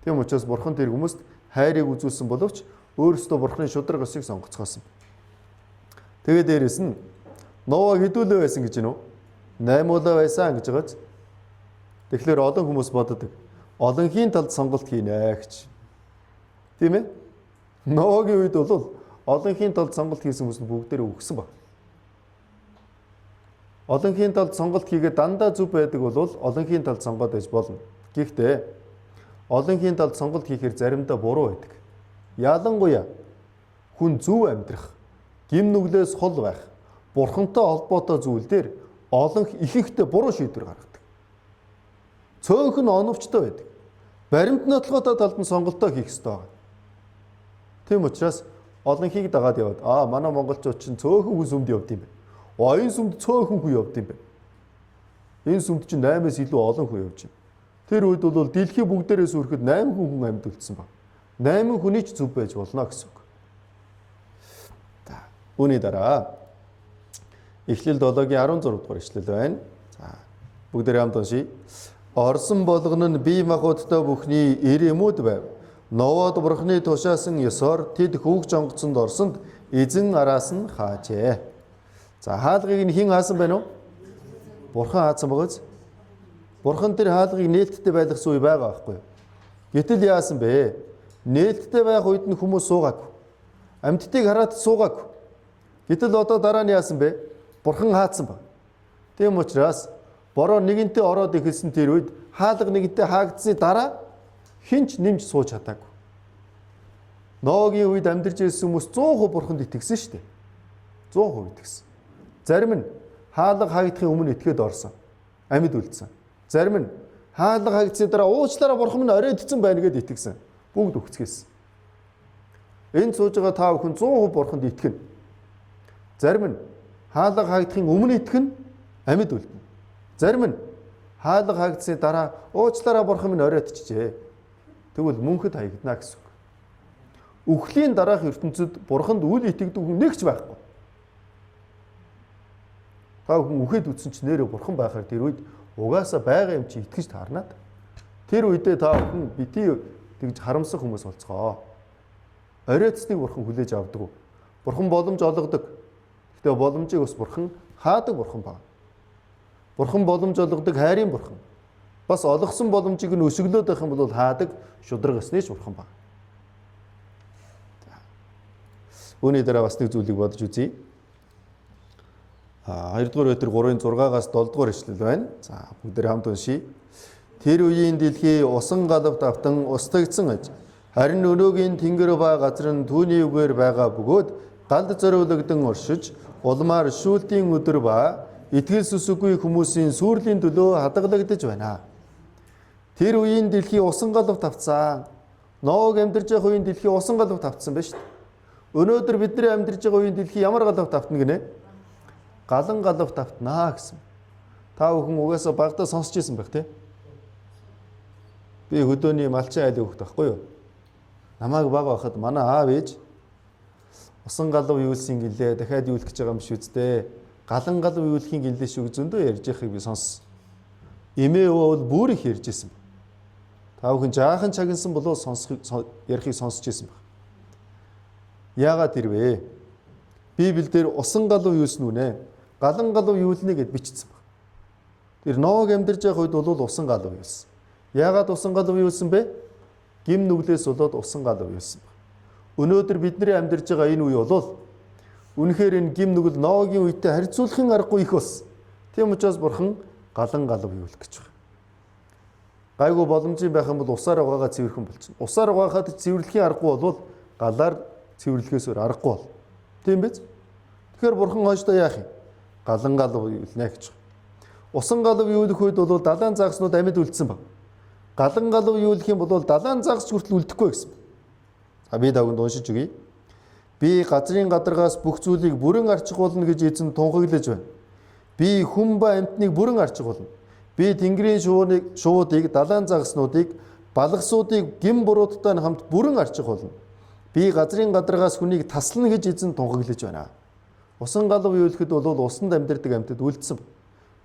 Тийм учраас Бурхан тэр хүмүүст хайрыг үзүүлсэн боловч өөрөөсөө Бурханы шудраг ёсыг сонгоцгоосон. Тэгээд дээрэс нь Нова хэдүүлээ байсан гэж гинөө? 8 улаа байсан гэж байгааз. Тэгэхээр олон хүмүүс боддог. Олонхийн талд сонголт хийнэ гэж. Тийм ээ? Новагийн үед бол олонхийн талд сонголт хийсэн хүмүүс нь бүгдээрээ үхсэн баг. Олонхийн талд сонголт хийгээд дандаа зүв байдаг бол олонхийн талд сонгоод байж болно. Гэхдээ олонхийн талд сонголт хийхээр заримдаа буруу байдаг. Ялангуяа хүн зөв амьдрах, гим нүглээс хол байх, Бурхантай холбоотой зүйл дээр олонх ихэнхдээ буруу шийдвэр гаргадаг. Цөөнх нь оновчтой байдаг. Баримт нотлоготой талд нь сонголтоо хийх ёстой байгаа. Тийм учраас олонхийг дагаад яваад манай монголчууд чинь цөөхөн хүн сүмд явд юм байна. Энэ сүмд цөөхөн хүн явд юм байна. Энэ сүмд чинь 8-аас илүү олон хүн явж байна. Тэр үед бол дэлхий бүгдээрээ сүрэхэд 8 хүн амьд үлдсэн байна. 8 хүний ч зүв байж болно гэсэн үг. Үүний дараа Эхлэл 7-гийн 16 дугаар ишлэл байна. За бүгдээрээ хамт уншийе. Орсон болгоно нь бие махбодтой бүхний иремүүд байв. Новод Бурханы тушаасан ёсоор тэд хөвгч онгоцонд орсонд эзэн араас нь хаажээ. За хаалгыг нь хэн хаасан байна уу? Бурхан хаасан багаз. Бурхан тэр хаалгыг нээлттэй байлгасан үе байгаа байхгүй юу? Гэтэл яасан бэ? Нээлттэй байх үед нь хүмүүс суугаагүй. Амьтдыг хараад суугаагүй. Гэтэл одоо дараа нь яасан бэ? Бурхан хаацсан баг. Тийм учраас бороо нэгэнтээ ороод ихэлсэн тэр үед хаалга нэгэнтээ хаагдсны дараа хинч нэмж сууж чадаагүй. Ноагийн үед амьдарч ирсэн хүмүүс 100% Бурханд итгэсэн шүү дээ. 100% итгэсэн. Зарим нь хаалга хаагдахын өмнө итгээд орсон. Амьд үлдсэн. Зарим нь хаалга хаагдсны дараа уучлаараа Бурхан минь оройдсон байна гэд итгэсэн. Бүгд өгцгөөсөн. Энд сууж байгаа та бүхэн 100% Бурханд итгэнэ. Зарим нь хаалга хаагдахын өмнө итгэнэ, амьд үлдэнэ. Зарим нь хаалга хаагдсны дараа уучлаараа Бурхан минь оройтчихжээ. Тэгвэл мөнхөд хаягдана гэсэн үг. Үхлийн дараах ертөнцид Бурханд үл итгэдэг хүн нэгч байхгүй. Та бүхэн үхээд үтсэн ч нэрээ Бурхан байхаар тэр үед угаасаа байгаа юм чи итгэж таарнаад. Тэр үедээ та бүхэн битгий тэгж харамсах хүмүүс болцгоо. Оройтсныг Бурхан хүлээж авдаг. Бурхан боломж олгодог. Гэтэ боломжийг бас Бурхан хаадаг Бурхан байна. Бурхан боломж олгодог хайрын Бурхан. Бас олгосон боломжийг нь өсөглөөд байх юм бол хаадаг шудраг ёсныч Бурхан байна. Үүний дараа бас нэг зүйлийг бодож үзье. 2 дугаар Петр 3-ын 6-аас 7 дугаар ишлэл байна. За бүгдээ хамт уншийе. Тэр үеийн дэлхий усан галавт автан устгагдсан аж. Харин өнөөгийн тэнгэр ба газар нь түүний үгээр байгаа бөгөөд галд зориулагдсан оршиж улмаар шүүлтийн өдөр ба итгэл сүсэггүй хүмүүсийн сүрлийн төлөө хадгалагдаж байна. Тэр үеийн дэлхий усан галавт автсан. Ноог амьдарч байгаа үеийн дэлхий усан галавт автсан байна шүү дээ. Өнөөдөр бидний амьдарч байгаа үеийн дэлхий ямар галавт автна гинэ? Галан галавт автнаа гэсэн. Та бүхэн угаасаа багтаа сонсч ирсэн байх тий. Би хөдөөний малчин айлын хөхт байхгүй юу? Намайг бага байхад манай аав ээж усан галав юулсын гэлээ дахиад юулах гэж байгаа юм шүү дээ. Галан галав юулахын гэлээ шүү зөндөө ярьж байхыг би сонссон. Эмээ өвөө бол бүр их ярьж ирсэн. Та бүхэн жаахан чагнасан болоо ярихыг сонсч ирсэн баг. Яагаад тэрвэ? Библиэлд усан галав юулсан үнэ? Галан галав юулнэ гэд бичсэн баг. Тэр Ноог амьдарч байх үед бол усан галав юулсан. Яагаад усан галав юулсан бэ? Гим нүглээс болоод усан галав юулсан баг. Өнөөдөр бидний амьдарч байгаа энэ үе бол үнэхээр энэ гим нүгэл Ноагийн үетэй харьцуулахын аргагүй их болсон. Тийм учраас Бурхан галан галав юулах гэж байна. Гайгүй боломжийн байх юм бол усаар угаагаа цэвэрхэн болчихно. Усаар угаахад цэвэрлэхийн аргагүй бол галаар цэвэрлэхээс өөр аргагүй бол. Тийм биз? Тэгэхээр Бурхан хойшдоо яах юм? Галан галав юулнэ гэж байна. Усан галав юу гэх үед бол далайн загснууд амьд үлдсэн баг. Галан галав юу гэх юм бол далайн загс хүртэл үлдэхгүй гэсэн. Би дагунд уншиж өгье. Би газрын гадаргаас бүх зүйлийг бүрэн арчих болно гэж эзэн тунхаглаж байна. Би хүн ба амьтныг бүрэн арчих болно. Би тэнгэрийн шувуудыг, далайн загснуудыг, балгасуудыг гин бурууттай хамт бүрэн арчих болно. Би газрын гадаргаас хүнийг таслана гэж эзэн тунхаглаж байна. Усан галав юу гэхэд бол усанд амьдардаг амьтад үлдсэн.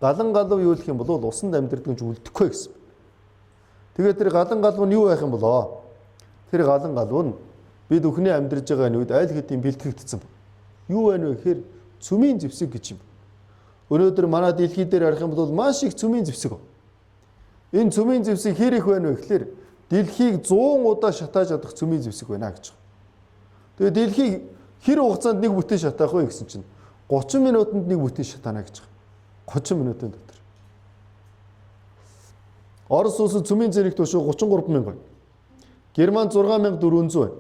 Галан галав юу гэх юм бол усанд амьдардаг нь үлдэхгүй гэсэн. Тэгээд тэр галан галав нь юу байх юм болоо? Тэр галан галав нь бид өхний амьдарж байгаа энэ үед айл хэдийн бэлтгэгдсэн. Юу байна вэ гэхээр цүмийн зэвсэг гэж юм. Өнөөдөр манай дэлхий дээр харах юм бол маш их цүмийн зэвсэг. Энэ цүмийн зэвсэг хэр их байна вэ гэхээр дэлхийг 100 удаа шатааж чадах цүмийн зэвсэг байна гэж. Тэгээд дэлхийг хэр хугацаанд нэг бүтэн шатаах вэ гэсэн чинь 30 минутанд нэг бүтэн шатаана гэж. 30 минутын дотор. Орос улсад цүмийн зэрэг төшөө 33 мянга. Герман 6400 байна.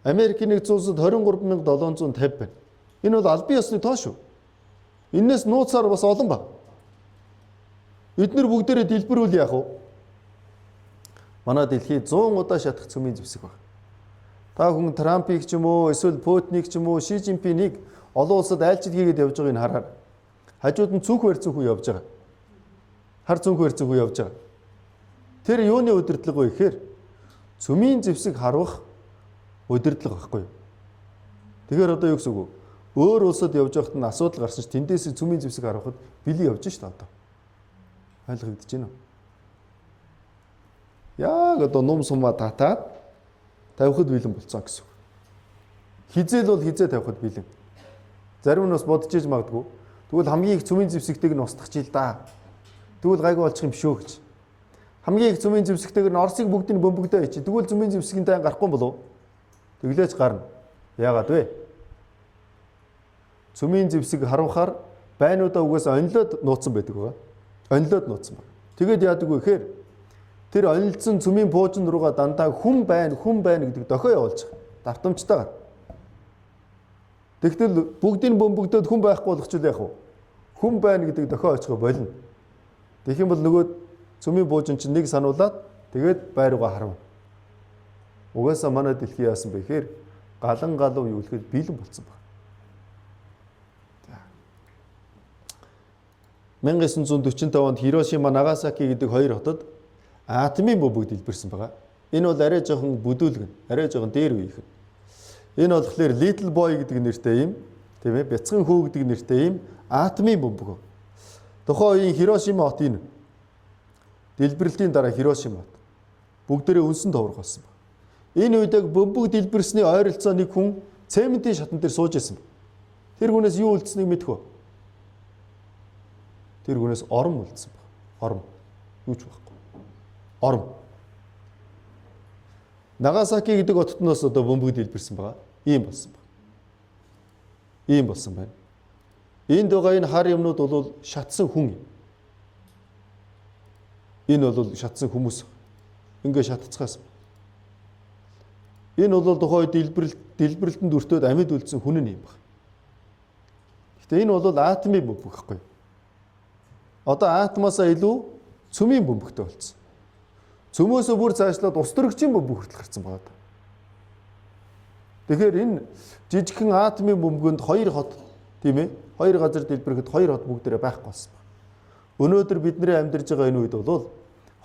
Америк нэгдсэн улсад 23750 байна. Энэ бол албан ёсны тоо шүү. Энээс нууцаар бас олон баг. Эдгээр бүгдээрээ дэлбэрүүл яах вэ? Манай дэлхий 100 удаа шатах цүмийн зэвсэг баг. Та хүн Трампыг ч юм уу, эсвэл Путиныг ч юм уу, Ши Жинпинийг олон улсад айлчил хийгээд явж байгааг нь хараад хажууд нь цүнх барьцсан хүү явж байгаа. Хар цүнх барьцсан хүү явж байгаа. Тэр юуны удирдлага вэ гэхээр цүмийн зэвсэг харвах удирдлага байхгүй юу? Тэгэхээр одоо юу гэсэн үг вэ? Өөр улсад явж байхад нь асуудал гарсан ч тэндээс цүмийн зэвсэг харахад бэлий явж шít одоо. Ойлгогдож байна уу? Яг одоо ном сумаа татаад тавихад бэлэн болцсон гэсэн үг. Хизээл бол хизээ тавихад бэлэн. Зарим нь бас бодож иж магадгүй. Тэгвэл хамгийн их цүмийн зэвсэгтэйг нь устгах чил да. Тэгвэл гайгүй болчих юм шүү гэж. Хамгийн их цүмийн зэвсэгтэйг нь Оросыг бүгдийг бөмбөгдөө хийчих. Тэгвэл цүмийн зэвсгийн дай гарахгүй болов. Тэглээж гарна. Яагаад вэ? Цүмийн зэвсэг харуулахаар байнуудаа угаасаа онилоод нууцсан байдаг байгаа. Онилоод нууцсан баг. Тэгэд яадаг вэ гэхээр тэр онилдсон цүмийн буужин руугаа дандаа хүн байна гэдэг дохио явуулж байгаа. Давтамжтайгаар. Тэгтэл бүгдийг бөмбөгдөөд хүн байхгүй болгочихвол яах вэ? Хүн байна гэдэг дохио очихо болно. Тэгэх юм бол нөгөө цүмийн буужин чинь нэг сануулаад тэгээд байруугаа харав. Угаасаа манай дэлхий яасан бэ гэхээр галан галав юу гэхэд бэлэн болсон баг. 1945 онд Хирошима, Нагасаки гэдэг хоёр хотод атомын бөмбөг дэлбэрсэн байгаа. Энэ бол арай жоохон бүдүүлгэн, арай жоохон дээр үеийнхэн. Энэ болохоор Little Boy гэдэг нэртэй юм, тийм ээ, бяцхан хүү гэдэг нэртэй юм атомын бөмбөг. Тухайн үеийн Хирошима хот энэ. Дэлбэрлэлийн дараа Хирошима хот бүгдээрээ үнсэн товрох болсон байна. Энэ үед яг бөмбөг дэлбэрсний ойролцоо нэг хүн цементийн шатан дээр сууж байсан. Тэр хүнээс юу үлдсэнийг мэдэх үү? Тэр хүнээс ором үлдсэн байна. Ором. Юу ч байхгүй. Ором. Нагасаки гэдэг хотноос одоо бөмбөг дэлбэрсэн байгаа. Ийм болсон байна. Ийм болсон байна. Энд байгаа энэ хар юмнууд бол шатсан хүн юм. Энэ бол шатсан хүмүүс. Ингээ шатцгаасан. Энэ бол тухай дэлбэрэлтэнд өртөөд амьд үлдсэн хүн юм байна. Гэтэ энэ бол атомын бөмбөг гэхгүй. Одоо атомоосоо илүү цөмийн бөмбөгтэй болсон. Цөмөөсөө бүр цаашлаад ус төрөгчийн бөмбөг хүртэл гарсан байна. Тэгэхээр энэ жижигхэн атомын бөмбөгөнд хоёр хот, тийм ээ, хоёр газар дэлбэрэхэд хоёр хот бүгдээрээ байхгүй болсон байна. Өнөөдөр бидний амьдарч байгаа энэ үед бол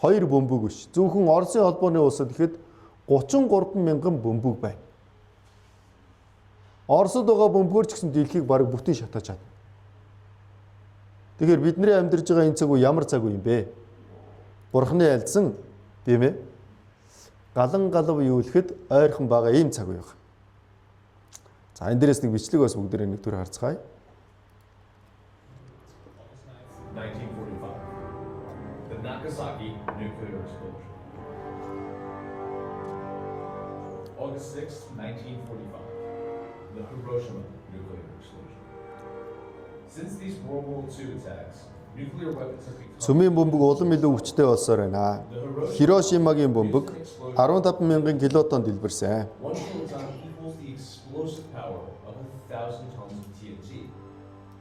хоёр бөмбөг биш. Зөвхөн Оросын холбооны улсад ихэд 33 мянган бөмбөг байна. Оросд байгаа бөмбөгөр ч гэсэн дэлхийг бараг бүтэн шатааж чадна. Тэгэхээр бидний амьдарч байгаа энэ цаг үе ямар цаг үе юм бэ? Бурхны альдсан, тийм ээ? Галан галав юу гэхэд ойрхон байгаа ийм цаг үе байна. За энэ дээрээс нэг бичлэг бас бүгдээрээ нэг төр харцгаая. 1945. The Nagasaki nuclear explosion. August 6, 1945. The Hiroshima nuclear explosion. Since these World War II attacks, nuclear weapons have become Цөмийн бөмбөг улам илүү хүчтэй болсоор байна. Хирошимагийн бөмбөг 15,000 килотон дэлбэрсэн. 1 kiloton equals the explosive power of 1,000 tons of TNT.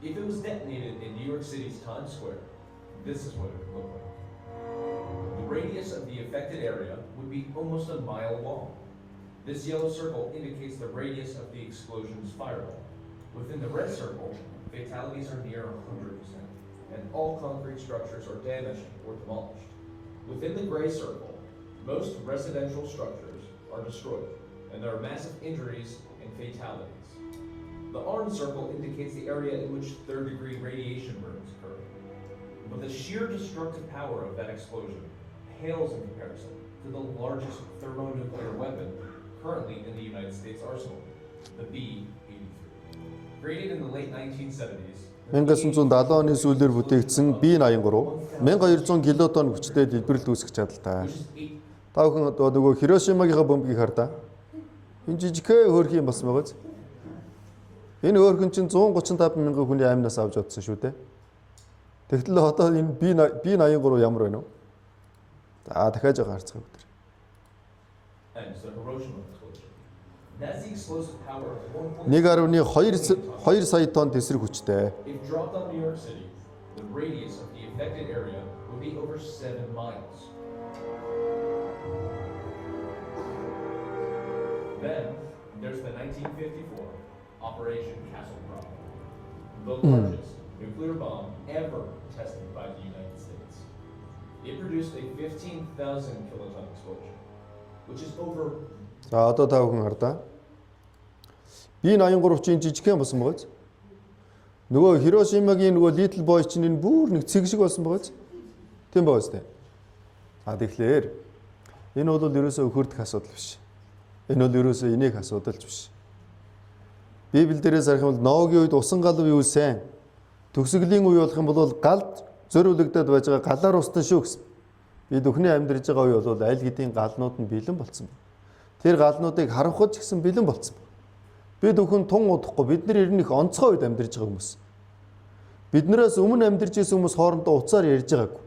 If it was detonated in New York City's Times Square, this is what it would look like. The radius of the affected area would be almost a mile long. This yellow circle indicates the radius of the explosion's fireball. Within the red circle, fatalities are near 100%, and all concrete structures are damaged or demolished. Within the gray circle, most residential structures are destroyed, and there are massive injuries and fatalities. The orange circle indicates the area in which third-degree radiation burns occur. But the sheer destructive power of that explosion pales in comparison to the largest thermonuclear weapon currently in the United States arsenal, the B-83. Created in the late 1970s, 1970 оны сүүлээр бүтээгдсэн B-83 1200 килотонн хүчтэй дэлбэрэлт үүсгэж чадaltaй. which is 8 Та бүхэн одоо нөгөө Хирошимагийнхаа бомбыг хардаа. Энэ жижигхэн хөөрхөн юм болсон байгааз. Энэ хөөрхөн чинь 135 мянган хүний аймнаас авч одсон шүү дээ. Тэгтэл одоо энэ B-83 ямар байна вэ? За дахиад жоо харцгаая бүгд. and the Hiroshima explosion. That's the explosive power of 1.2 сая тонн тесрэг хүчтэй. If dropped on New York City, the radius of the affected area would be over 7 miles. Then, there's the 1954 Operation Castle Rock, the largest nuclear bomb ever tested by the United States. It produced a 15,000 kiloton explosion, which is over За одоо та бүхэн хардаа. B-83 чинь жижигхэн болсон байгааз. Нөгөө Хирошимагийн нөгөө Little Boy чинь энэ бүр нэг цэг шиг болсон байгааз. Тийм байгааз тээ. А тэгэхээр энэ бол ерөөсөө хөрдөх асуудал биш. Энэ бол ерөөсөө инех асуудал биш. Библиэл дээрээс харах юм бол Ноагийн үед усан галав юу сайн. Төгсгөлийн үе болох юм бол галд зориулагдаад байж байгаа галаар устсан шүү гэсэн. Бид өхний амьдарч байгаа үе бол аль хэдийн галнууд нь бэлэн болсон. Тэр галнуудыг харанхуйч гэсэн бэлэн болсон. Бид өхөн тун удахгүй бид нар ирнэх онцгой үед амьдарч байгаа хүмүүс. Биднээс өмнө амьдарч байсан хүмүүс хоорондоо уцаар ярьж байгаагүй.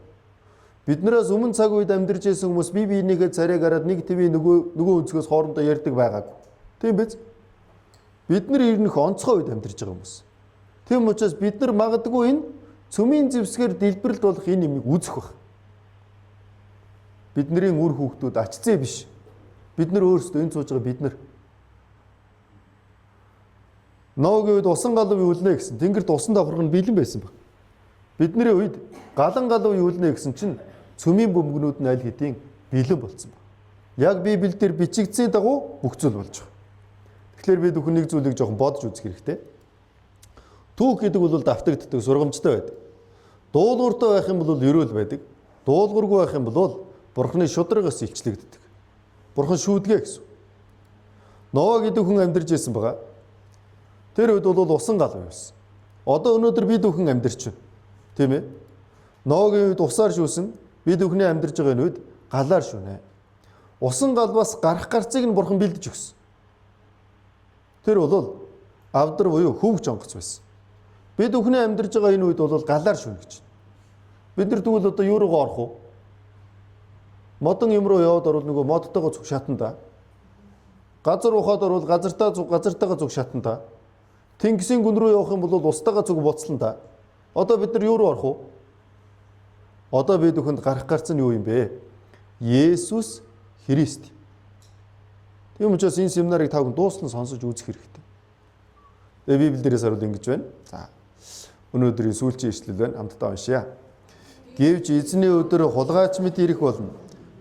Биднээс өмнө цаг үед амьдарч байсан хүмүүс бие биенийхээ царайг хараад нэг твий нөгөө өнцгөөс хоорондоо ярьдаг байгаагүй. Тийм биз? Бид нар ирнэх онцгой үед амьдарч байгаа хүмүүс. Тийм учраас бид нар магадгүй энэ цөмийн зэвсгээр дэлбэрэлт болох энэ юмыг үзэх байх. Бидний үр хүүхдүүд ачцээ биш. Бид нар өөрсдөө энэ сууж байгаа бид нар. Ноагийн үед усан галав юулнэ гэсэн. Тэнгэрт усан давхарх нь бэлэн байсан баг. Бидний үед галан галав юулнэ гэсэн чинь цөмийн бөмбөгнүүд нь аль хэдийн бэлэн болсон баг. Яг Библиэл дээр бичигдсэний дагуу бүх зүйл болж байгаа. Тэгэхээр бид бүхэн нэг зүйлийг жоохон бодож үзэх хэрэгтэй. Түүх гэдэг бол давтагддаг, сургамжтай байдаг. Дуулууртай байх юм бол ерөөл байдаг. Дуулуургүй байх юм бол Бурхны шударгаас илчлэгддэг. Бурхан шүүдгээ гэсэн. Ноа гэдэг хүн амьдарч байсан байгаа. Тэр үед бол усан галав байсан. Одоо өнөөдөр бид бүхэн амьдарч байна. Тийм ээ? Ноагийн үед усаар шүүсэн, бид бүхний амьдарч байгаа энэ үед галаар шүнэ. Усан галваас гарах гарцыг нь Бурхан бэлдэж өгсөн. Тэр бол авдар буюу хөвгч онгоц байсан. Бид бүхний амьдарч байгаа энэ үед бол галаар шүнэ гэж. Бид нар тэгвэл одоо юу руу орох вэ? Модон юм руу яваад орвол нөгөө модтойгоо зүг шатанда. Газар ухаад орвол газартайгаа зүг шатанда. Тэнгисийн гүн рүү явах юм бол устайгаа зүг буцланда. Одоо бид нар юу руу орох вэ? Одоо бид бүхэнд гарах гарц нь юу юм бэ? Есүс Христ. Тийм учраас энэ семинарыг та бүхэн дуусна сонсож үзэх хэрэгтэй. Тэгээ Библиэл дээрээс харуул ингэж байна. За. Өнөөдрийн сүүлчийн ишлэл байна. Хамтдаа уншъя. Гэвч эзний өдөр хулгайч мэт ирэх болно.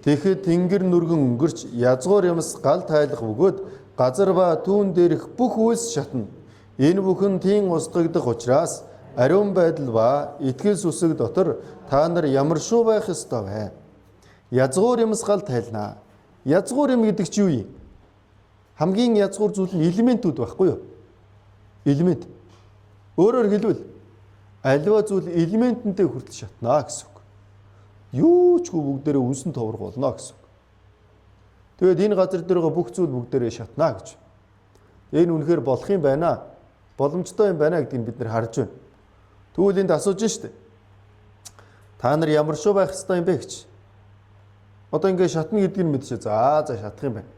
Тэгэхэд тэнгэр нүргэн өнгөрч язгуур юмс гал тайлах бөгөөд газар ба түүн дээрх бүх үйлс шатна. Энэ бүхэн тийм устгагдах учраас ариун байдал ба итгэл сүсэг дотор та нар ямар шүү байх ёстой вэ? Язгуур юмс гал тайлнаа. Язгуур юм гэдэг чи юу юм? Хамгийн язгуур зүйл нь элементүүд байхгүй юу? Элемент. Өөрөөр хэлбэл аливаа зүйл элементэнтэй хүртэл шатнаа гэсэн үг. Юу ч бүгдээрээ үнсэн товрог болно гэсэн үг. Тэгэд энэ газар дээр байгаа бүх зүйл бүгдээрээ шатнаа гэж. Энэ үнэхээр болох юм байна. Боломжтой юм байна гэдгийг бид нар харж байна. Тэгвэл энд асууж штэ. Та нар ямар шүү байх ёстой юм бэ гэж. Одоо ингэ шатна гэдгийг нь мэдчихэ. За шатах юм байна.